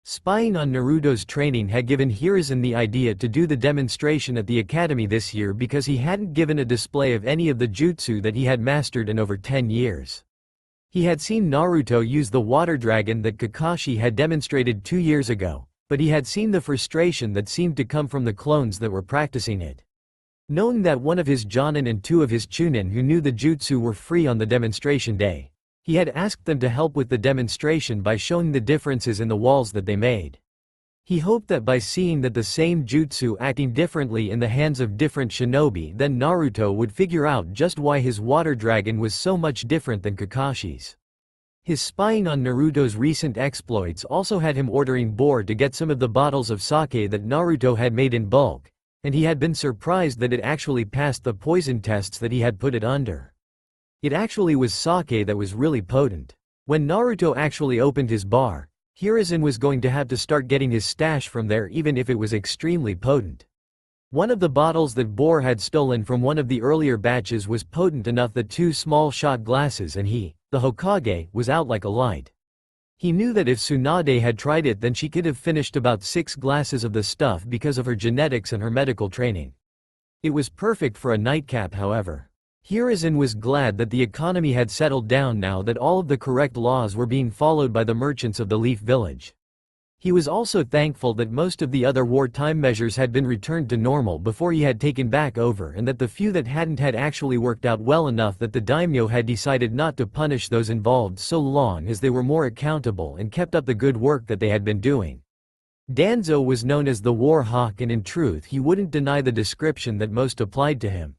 Spying on Naruto's training had given Hiruzen the idea to do the demonstration at the academy this year, because he hadn't given a display of any of the jutsu that he had mastered in over 10 years. He had seen Naruto use the water dragon that Kakashi had demonstrated 2 years ago, but he had seen the frustration that seemed to come from the clones that were practicing it. Knowing that one of his Jonin and 2 of his Chunin who knew the jutsu were free on the demonstration day, he had asked them to help with the demonstration by showing the differences in the walls that they made. He hoped that by seeing that the same jutsu acting differently in the hands of different shinobi, then Naruto would figure out just why his water dragon was so much different than Kakashi's. His spying on Naruto's recent exploits also had him ordering Bor to get some of the bottles of sake that Naruto had made in bulk, and he had been surprised that it actually passed the poison tests that he had put it under. It actually was sake that was really potent. When Naruto actually opened his bar, Hiruzen was going to have to start getting his stash from there even if it was extremely potent. One of the bottles that Boar had stolen from one of the earlier batches was potent enough that 2 small shot glasses and he, the Hokage, was out like a light. He knew that if Tsunade had tried it then she could have finished about 6 glasses of the stuff because of her genetics and her medical training. It was perfect for a nightcap, however. Hiruzen was glad that the economy had settled down now that all of the correct laws were being followed by the merchants of the Leaf Village. He was also thankful that most of the other wartime measures had been returned to normal before he had taken back over and that the few that hadn't had actually worked out well enough that the daimyo had decided not to punish those involved so long as they were more accountable and kept up the good work that they had been doing. Danzo was known as the War Hawk, and in truth he wouldn't deny the description that most applied to him.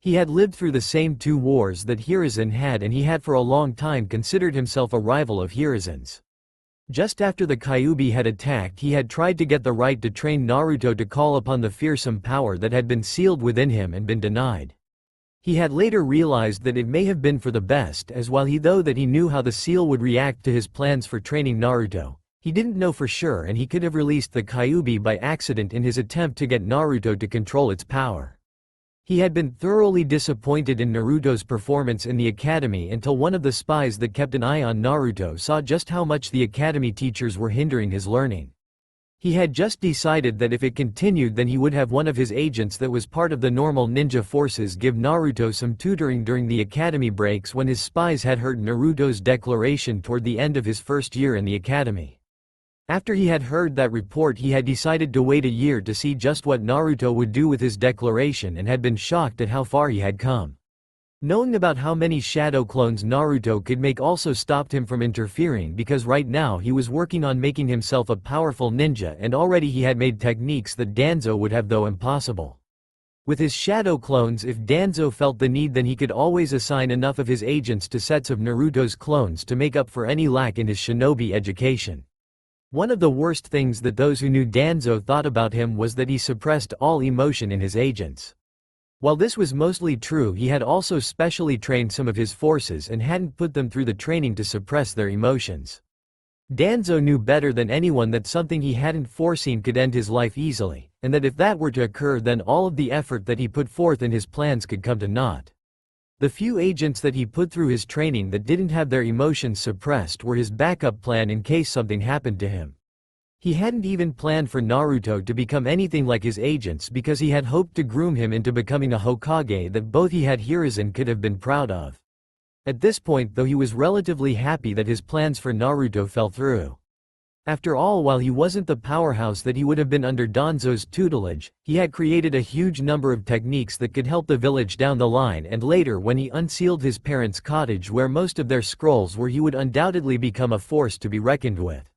He had lived through the same 2 wars that Hiruzen had, and he had for a long time considered himself a rival of Hiruzen's. Just after the Kyuubi had attacked, he had tried to get the right to train Naruto to call upon the fearsome power that had been sealed within him and been denied. He had later realized that it may have been for the best, as while he knew how the seal would react to his plans for training Naruto, he didn't know for sure, and he could have released the Kyuubi by accident in his attempt to get Naruto to control its power. He had been thoroughly disappointed in Naruto's performance in the academy until one of the spies that kept an eye on Naruto saw just how much the academy teachers were hindering his learning. He had just decided that if it continued then he would have one of his agents that was part of the normal ninja forces give Naruto some tutoring during the academy breaks when his spies had heard Naruto's declaration toward the end of his first year in the academy. After he had heard that report, he had decided to wait a year to see just what Naruto would do with his declaration and had been shocked at how far he had come. Knowing about how many shadow clones Naruto could make also stopped him from interfering, because right now he was working on making himself a powerful ninja, and already he had made techniques that Danzo would have, though impossible. With his shadow clones, if Danzo felt the need, then he could always assign enough of his agents to sets of Naruto's clones to make up for any lack in his shinobi education. One of the worst things that those who knew Danzo thought about him was that he suppressed all emotion in his agents. While this was mostly true, he had also specially trained some of his forces and hadn't put them through the training to suppress their emotions. Danzo knew better than anyone that something he hadn't foreseen could end his life easily, and that if that were to occur then all of the effort that he put forth in his plans could come to naught. The few agents that he put through his training that didn't have their emotions suppressed were his backup plan in case something happened to him. He hadn't even planned for Naruto to become anything like his agents because he had hoped to groom him into becoming a Hokage that both he and Hiruzen could have been proud of. At this point though, he was relatively happy that his plans for Naruto fell through. After all, while he wasn't the powerhouse that he would have been under Danzo's tutelage, he had created a huge number of techniques that could help the village down the line, and later when he unsealed his parents' cottage where most of their scrolls were, he would undoubtedly become a force to be reckoned with.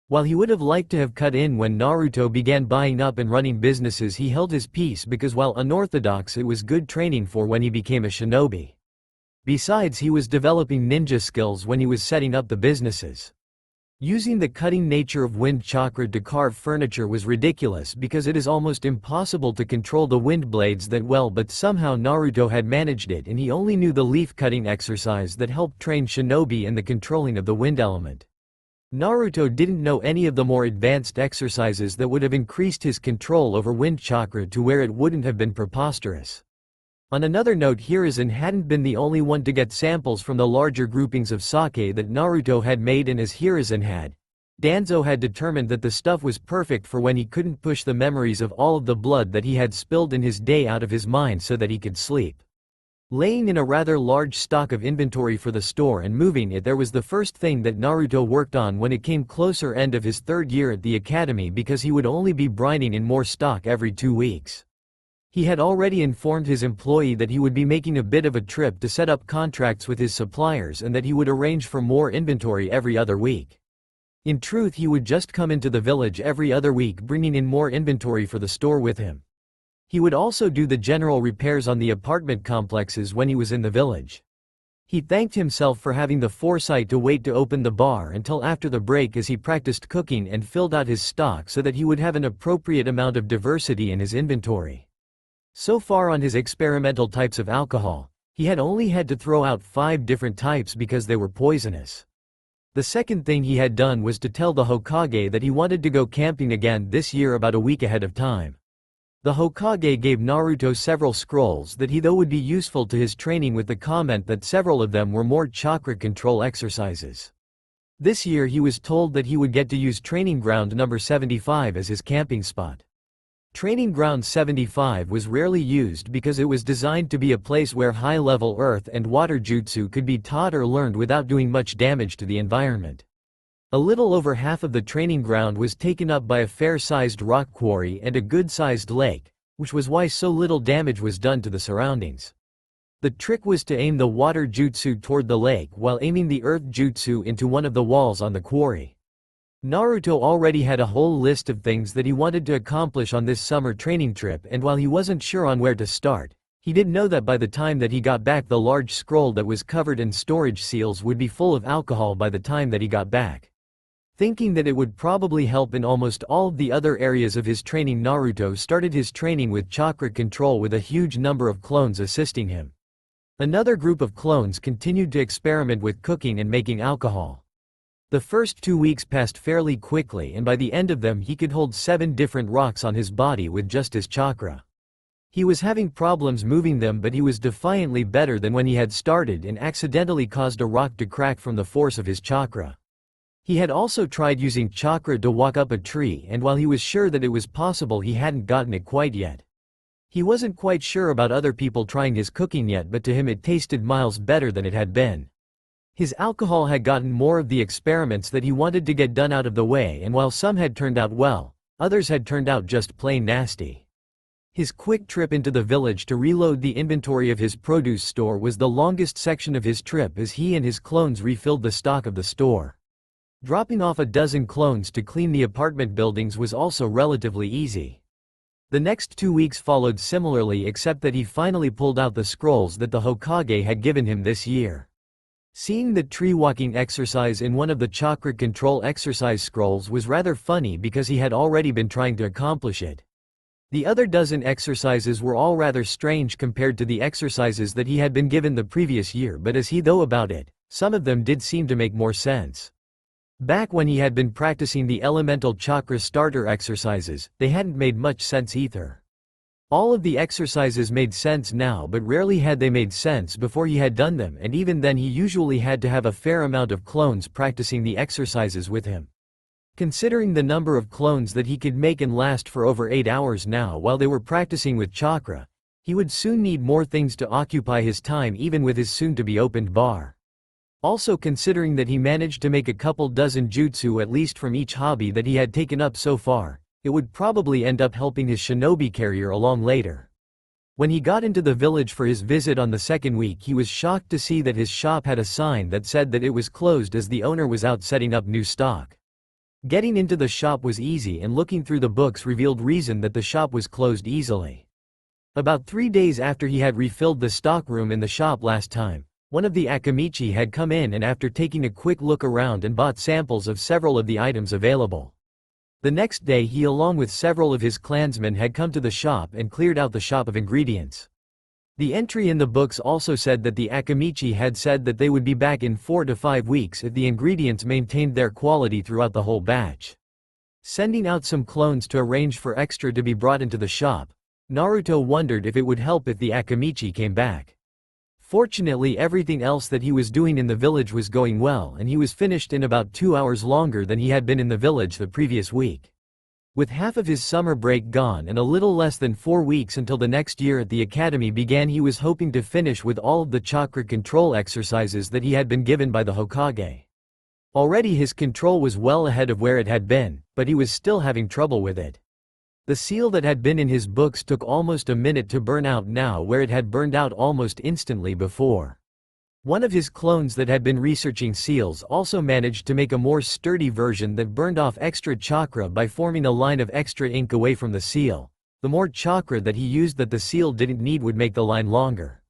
While he would have liked to have cut in when Naruto began buying up and running businesses, he held his peace because while unorthodox, it was good training for when he became a shinobi. Besides, he was developing ninja skills when he was setting up the businesses. Using the cutting nature of wind chakra to carve furniture was ridiculous because it is almost impossible to control the wind blades that well, but somehow Naruto had managed it, and he only knew the leaf cutting exercise that helped train shinobi in the controlling of the wind element. Naruto didn't know any of the more advanced exercises that would have increased his control over wind chakra to where it wouldn't have been preposterous. On another note, Hiruzen hadn't been the only one to get samples from the larger groupings of sake that Naruto had made, and as Hiruzen had, Danzo had determined that the stuff was perfect for when he couldn't push the memories of all of the blood that he had spilled in his day out of his mind so that he could sleep. Laying in a rather large stock of inventory for the store and moving it there was the first thing that Naruto worked on when it came closer end of his 3rd year at the academy, because he would only be brining in more stock every 2 weeks. He had already informed his employee that he would be making a bit of a trip to set up contracts with his suppliers and that he would arrange for more inventory every other week. In truth, he would just come into the village every other week bringing in more inventory for the store with him. He would also do the general repairs on the apartment complexes when he was in the village. He thanked himself for having the foresight to wait to open the bar until after the break as he practiced cooking and filled out his stock so that he would have an appropriate amount of diversity in his inventory. So far on his experimental types of alcohol, he had only had to throw out 5 different types because they were poisonous. The second thing he had done was to tell the Hokage that he wanted to go camping again this year about a week ahead of time. The Hokage gave Naruto several scrolls that he thought would be useful to his training, with the comment that several of them were more chakra control exercises. This year he was told that he would get to use training ground number 75 as his camping spot. Training ground 75 was rarely used because it was designed to be a place where high-level earth and water jutsu could be taught or learned without doing much damage to the environment. A little over half of the training ground was taken up by a fair-sized rock quarry and a good-sized lake, which was why so little damage was done to the surroundings. The trick was to aim the water jutsu toward the lake while aiming the earth jutsu into one of the walls on the quarry. Naruto already had a whole list of things that he wanted to accomplish on this summer training trip, and while he wasn't sure on where to start, he did know that by the time that he got back the large scroll that was covered in storage seals would be full of alcohol by the time that he got back. Thinking that it would probably help in almost all of the other areas of his training, Naruto started his training with chakra control with a huge number of clones assisting him. Another group of clones continued to experiment with cooking and making alcohol. The first 2 weeks passed fairly quickly, and by the end of them he could hold 7 different rocks on his body with just his chakra. He was having problems moving them, but he was defiantly better than when he had started and accidentally caused a rock to crack from the force of his chakra. He had also tried using chakra to walk up a tree, and while he was sure that it was possible, he hadn't gotten it quite yet. He wasn't quite sure about other people trying his cooking yet, but to him it tasted miles better than it had been. His alcohol had gotten more of the experiments that he wanted to get done out of the way, and while some had turned out well, others had turned out just plain nasty. His quick trip into the village to reload the inventory of his produce store was the longest section of his trip, as he and his clones refilled the stock of the store. Dropping off a dozen clones to clean the apartment buildings was also relatively easy. The next 2 weeks followed similarly, except that he finally pulled out the scrolls that the Hokage had given him this year. Seeing the tree walking exercise in one of the chakra control exercise scrolls was rather funny because he had already been trying to accomplish it. The other dozen exercises were all rather strange compared to the exercises that he had been given the previous year, but as he thought about it, some of them did seem to make more sense. Back when he had been practicing the elemental chakra starter exercises, they hadn't made much sense either. All of the exercises made sense now, but rarely had they made sense before he had done them, and even then he usually had to have a fair amount of clones practicing the exercises with him. Considering the number of clones that he could make and last for over 8 hours now while they were practicing with chakra, he would soon need more things to occupy his time, even with his soon-to-be opened bar. Also considering that he managed to make a couple dozen jutsu at least from each hobby that he had taken up so far, it would probably end up helping his shinobi carrier along later. When he got into the village for his visit on the second week, he was shocked to see that his shop had a sign that said that it was closed as the owner was out setting up new stock. Getting into the shop was easy, and looking through the books revealed reason that the shop was closed easily. About 3 days after he had refilled the stock room in the shop last time, one of the Akamichi had come in, and after taking a quick look around and bought samples of several of the items available. The next day he, along with several of his clansmen, had come to the shop and cleared out the shop of ingredients. The entry in the books also said that the Akamichi had said that they would be back in 4 to 5 weeks if the ingredients maintained their quality throughout the whole batch. Sending out some clones to arrange for extra to be brought into the shop, Naruto wondered if it would help if the Akamichi came back. Fortunately, everything else that he was doing in the village was going well, and he was finished in about 2 hours longer than he had been in the village the previous week. With half of his summer break gone and a little less than 4 weeks until the next year at the academy began, he was hoping to finish with all of the chakra control exercises that he had been given by the Hokage. Already his control was well ahead of where it had been, but he was still having trouble with it. The seal that had been in his books took almost a minute to burn out now, where it had burned out almost instantly before. One of his clones that had been researching seals also managed to make a more sturdy version that burned off extra chakra by forming a line of extra ink away from the seal. The more chakra that he used that the seal didn't need would make the line longer.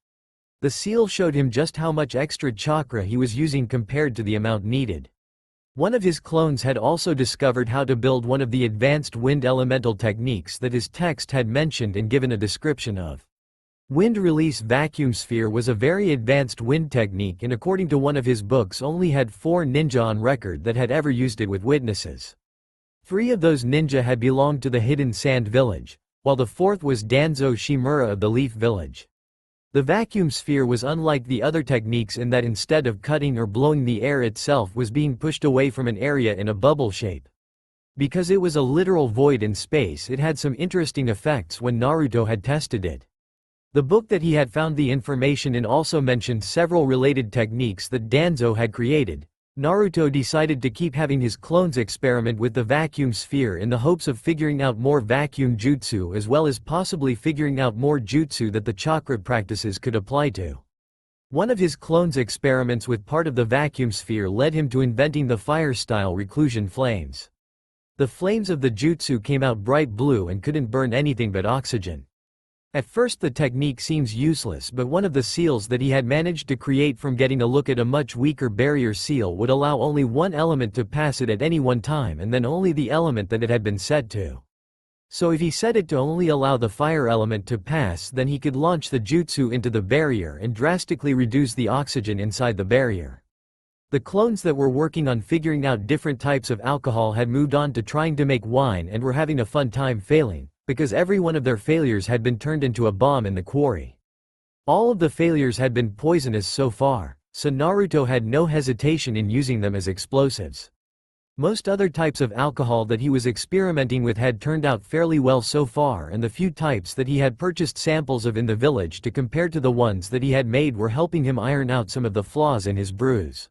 The seal showed him just how much extra chakra he was using compared to the amount needed. One of his clones had also discovered how to build one of the advanced wind elemental techniques that his text had mentioned and given a description of. Wind release vacuum sphere was a very advanced wind technique, and according to one of his books only had 4 ninja on record that had ever used it with witnesses. 3 of those ninja had belonged to the Hidden Sand Village, while the 4th was Danzo Shimura of the Leaf Village. The vacuum sphere was unlike the other techniques in that instead of cutting or blowing, the air itself was being pushed away from an area in a bubble shape. Because it was a literal void in space, it had some interesting effects when Naruto had tested it. The book that he had found the information in also mentioned several related techniques that Danzo had created. Naruto decided to keep having his clones experiment with the vacuum sphere in the hopes of figuring out more vacuum jutsu, as well as possibly figuring out more jutsu that the chakra practices could apply to. One of his clones' experiments with part of the vacuum sphere led him to inventing the fire-style reclusion flames. The flames of the jutsu came out bright blue and couldn't burn anything but oxygen. At first the technique seems useless, but one of the seals that he had managed to create from getting a look at a much weaker barrier seal would allow only one element to pass it at any one time, and then only the element that it had been set to. So if he set it to only allow the fire element to pass, then he could launch the jutsu into the barrier and drastically reduce the oxygen inside the barrier. The clones that were working on figuring out different types of alcohol had moved on to trying to make wine and were having a fun time failing, because every one of their failures had been turned into a bomb in the quarry. All of the failures had been poisonous so far, so Naruto had no hesitation in using them as explosives. Most other types of alcohol that he was experimenting with had turned out fairly well so far, and the few types that he had purchased samples of in the village to compare to the ones that he had made were helping him iron out some of the flaws in his brews.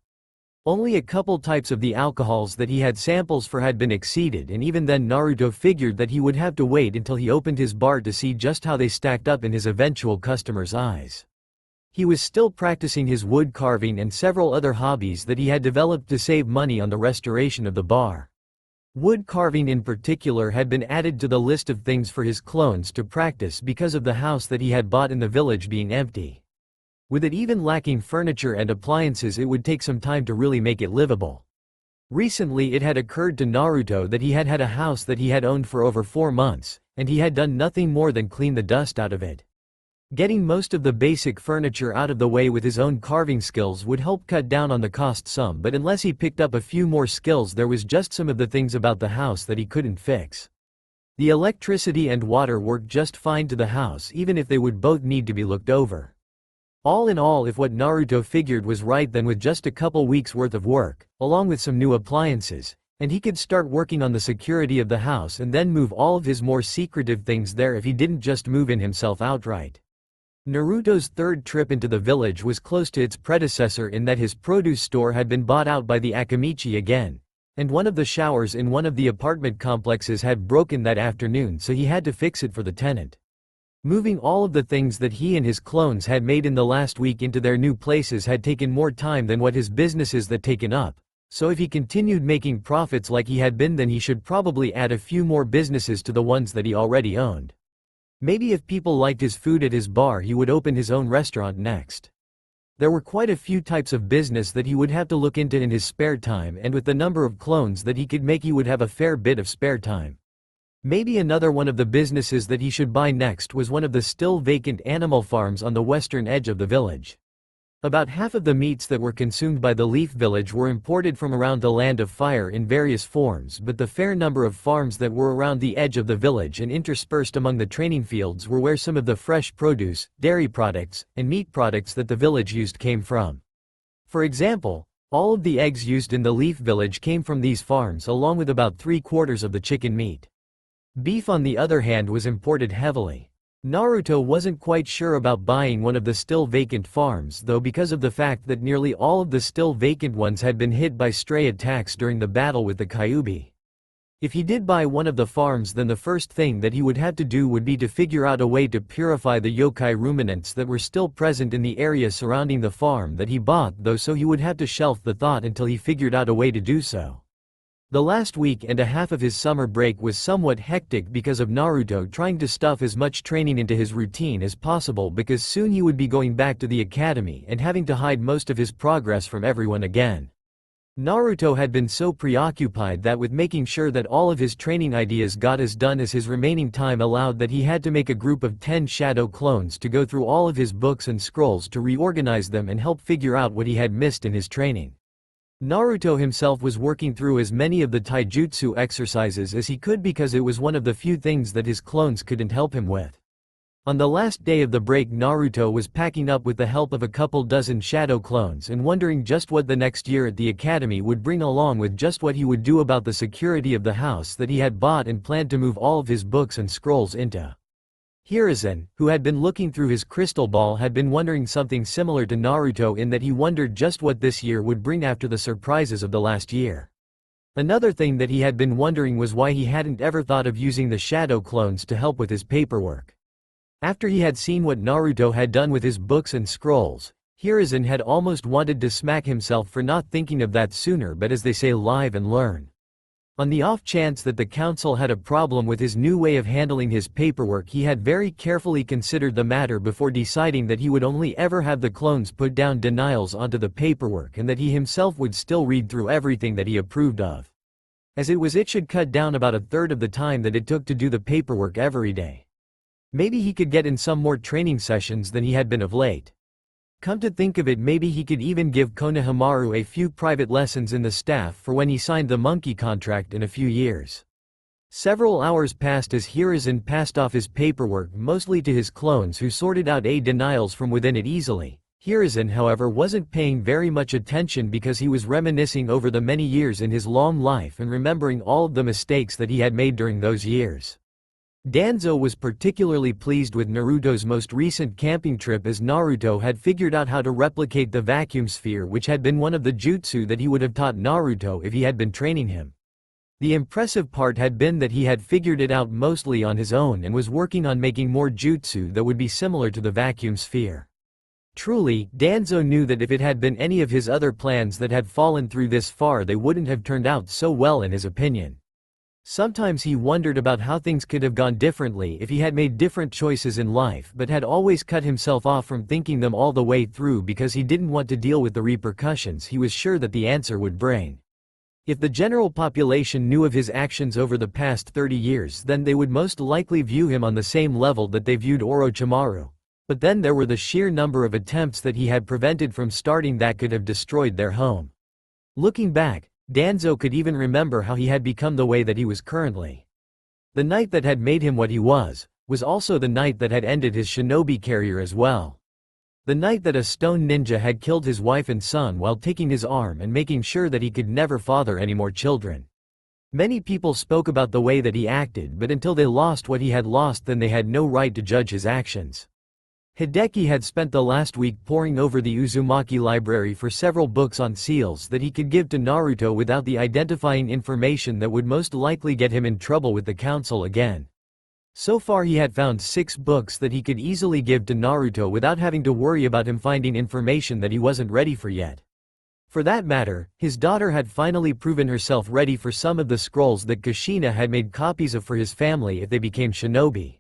Only a couple types of the alcohols that he had samples for had been exceeded, and even then Naruto figured that he would have to wait until he opened his bar to see just how they stacked up in his eventual customers' eyes. He was still practicing his wood carving and several other hobbies that he had developed to save money on the restoration of the bar. Wood carving in particular had been added to the list of things for his clones to practice because of the house that he had bought in the village being empty. With it even lacking furniture and appliances, it would take some time to really make it livable. Recently it had occurred to Naruto that he had had a house that he had owned for over 4 months, and he had done nothing more than clean the dust out of it. Getting most of the basic furniture out of the way with his own carving skills would help cut down on the cost some, but unless he picked up a few more skills, there was just some of the things about the house that he couldn't fix. The electricity and water worked just fine to the house, even if they would both need to be looked over. All in all, if what Naruto figured was right, then with just a couple weeks worth of work, along with some new appliances, and he could start working on the security of the house and then move all of his more secretive things there if he didn't just move in himself outright. Naruto's third trip into the village was close to its predecessor in that his produce store had been bought out by the Akamichi again, and one of the showers in one of the apartment complexes had broken that afternoon, so he had to fix it for the tenant. Moving all of the things that he and his clones had made in the last week into their new places had taken more time than what his businesses had taken up, so if he continued making profits like he had been, then he should probably add a few more businesses to the ones that he already owned. Maybe if people liked his food at his bar, he would open his own restaurant next. There were quite a few types of business that he would have to look into in his spare time, and with the number of clones that he could make, he would have a fair bit of spare time. Maybe another one of the businesses that he should buy next was one of the still vacant animal farms on the western edge of the village. About half of the meats that were consumed by the Leaf Village were imported from around the Land of Fire in various forms, but the fair number of farms that were around the edge of the village and interspersed among the training fields were where some of the fresh produce, dairy products, and meat products that the village used came from. For example, all of the eggs used in the Leaf Village came from these farms, along with about 3/4 of the chicken meat. Beef, on the other hand, was imported heavily. Naruto wasn't quite sure about buying one of the still vacant farms though, because of the fact that nearly all of the still vacant ones had been hit by stray attacks during the battle with the Kyuubi. If he did buy one of the farms, then the first thing that he would have to do would be to figure out a way to purify the yokai ruminants that were still present in the area surrounding the farm that he bought though, so he would have to shelf the thought until he figured out a way to do so. The last week and a half of his summer break was somewhat hectic because of Naruto trying to stuff as much training into his routine as possible, because soon he would be going back to the academy and having to hide most of his progress from everyone again. Naruto had been so preoccupied that with making sure that all of his training ideas got as done as his remaining time allowed that he had to make a group of 10 shadow clones to go through all of his books and scrolls to reorganize them and help figure out what he had missed in his training. Naruto himself was working through as many of the taijutsu exercises as he could because it was one of the few things that his clones couldn't help him with. On the last day of the break, Naruto was packing up with the help of a couple dozen shadow clones and wondering just what the next year at the academy would bring along with just what he would do about the security of the house that he had bought and planned to move all of his books and scrolls into. Hiruzen, who had been looking through his crystal ball, had been wondering something similar to Naruto in that he wondered just what this year would bring after the surprises of the last year. Another thing that he had been wondering was why he hadn't ever thought of using the shadow clones to help with his paperwork. After he had seen what Naruto had done with his books and scrolls, Hiruzen had almost wanted to smack himself for not thinking of that sooner, but as they say, live and learn. On the off chance that the council had a problem with his new way of handling his paperwork, he had very carefully considered the matter before deciding that he would only ever have the clones put down denials onto the paperwork and that he himself would still read through everything that he approved of. As it should cut down about a third of the time that it took to do the paperwork every day. Maybe he could get in some more training sessions than he had been of late. Come to think of it, maybe he could even give Konohamaru a few private lessons in the staff for when he signed the monkey contract in a few years. Several hours passed as Hiruzen passed off his paperwork mostly to his clones who sorted out denials from within it easily. Hiruzen, however, wasn't paying very much attention because he was reminiscing over the many years in his long life and remembering all of the mistakes that he had made during those years. Danzo was particularly pleased with Naruto's most recent camping trip as Naruto had figured out how to replicate the vacuum sphere, which had been one of the jutsu that he would have taught Naruto if he had been training him. The impressive part had been that he had figured it out mostly on his own and was working on making more jutsu that would be similar to the vacuum sphere. Truly, Danzo knew that if it had been any of his other plans that had fallen through this far, they wouldn't have turned out so well in his opinion. Sometimes he wondered about how things could have gone differently if he had made different choices in life, but had always cut himself off from thinking them all the way through because he didn't want to deal with the repercussions he was sure that the answer would bring. If the general population knew of his actions over the past 30 years, then they would most likely view him on the same level that they viewed Orochimaru. But then there were the sheer number of attempts that he had prevented from starting that could have destroyed their home. Looking back, Danzo could even remember how he had become the way that he was currently. The night that had made him what he was also the night that had ended his shinobi career as well. The night that a stone ninja had killed his wife and son while taking his arm and making sure that he could never father any more children. Many people spoke about the way that he acted, but until they lost what he had lost, then they had no right to judge his actions. Hideki had spent the last week poring over the Uzumaki library for several books on seals that he could give to Naruto without the identifying information that would most likely get him in trouble with the council again. So far he had found 6 books that he could easily give to Naruto without having to worry about him finding information that he wasn't ready for yet. For that matter, his daughter had finally proven herself ready for some of the scrolls that Kushina had made copies of for his family if they became shinobi.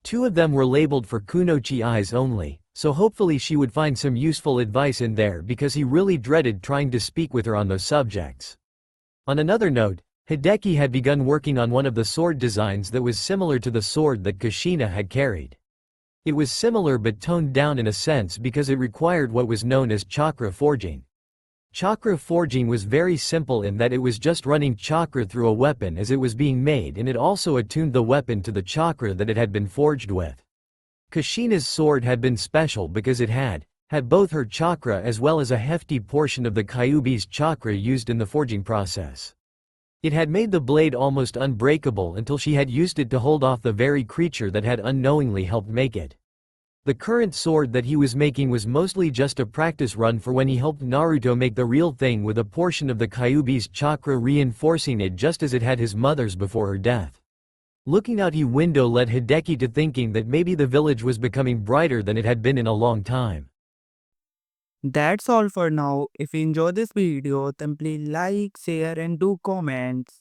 2 of them were labeled for Kunoichi eyes only, so hopefully she would find some useful advice in there because he really dreaded trying to speak with her on those subjects. On another note, Hideki had begun working on one of the sword designs that was similar to the sword that Kushina had carried. It was similar but toned down in a sense because it required what was known as chakra forging. Chakra forging was very simple in that it was just running chakra through a weapon as it was being made, and it also attuned the weapon to the chakra that it had been forged with. Kushina's sword had been special because it had both her chakra as well as a hefty portion of the Kyuubi's chakra used in the forging process. It had made the blade almost unbreakable until she had used it to hold off the very creature that had unknowingly helped make it. The current sword that he was making was mostly just a practice run for when he helped Naruto make the real thing, with a portion of the Kyuubi's chakra reinforcing it just as it had his mother's before her death. Looking out his window led Hideki to thinking that maybe the village was becoming brighter than it had been in a long time. That's all for now. If you enjoy this video, then please like, share and do comments.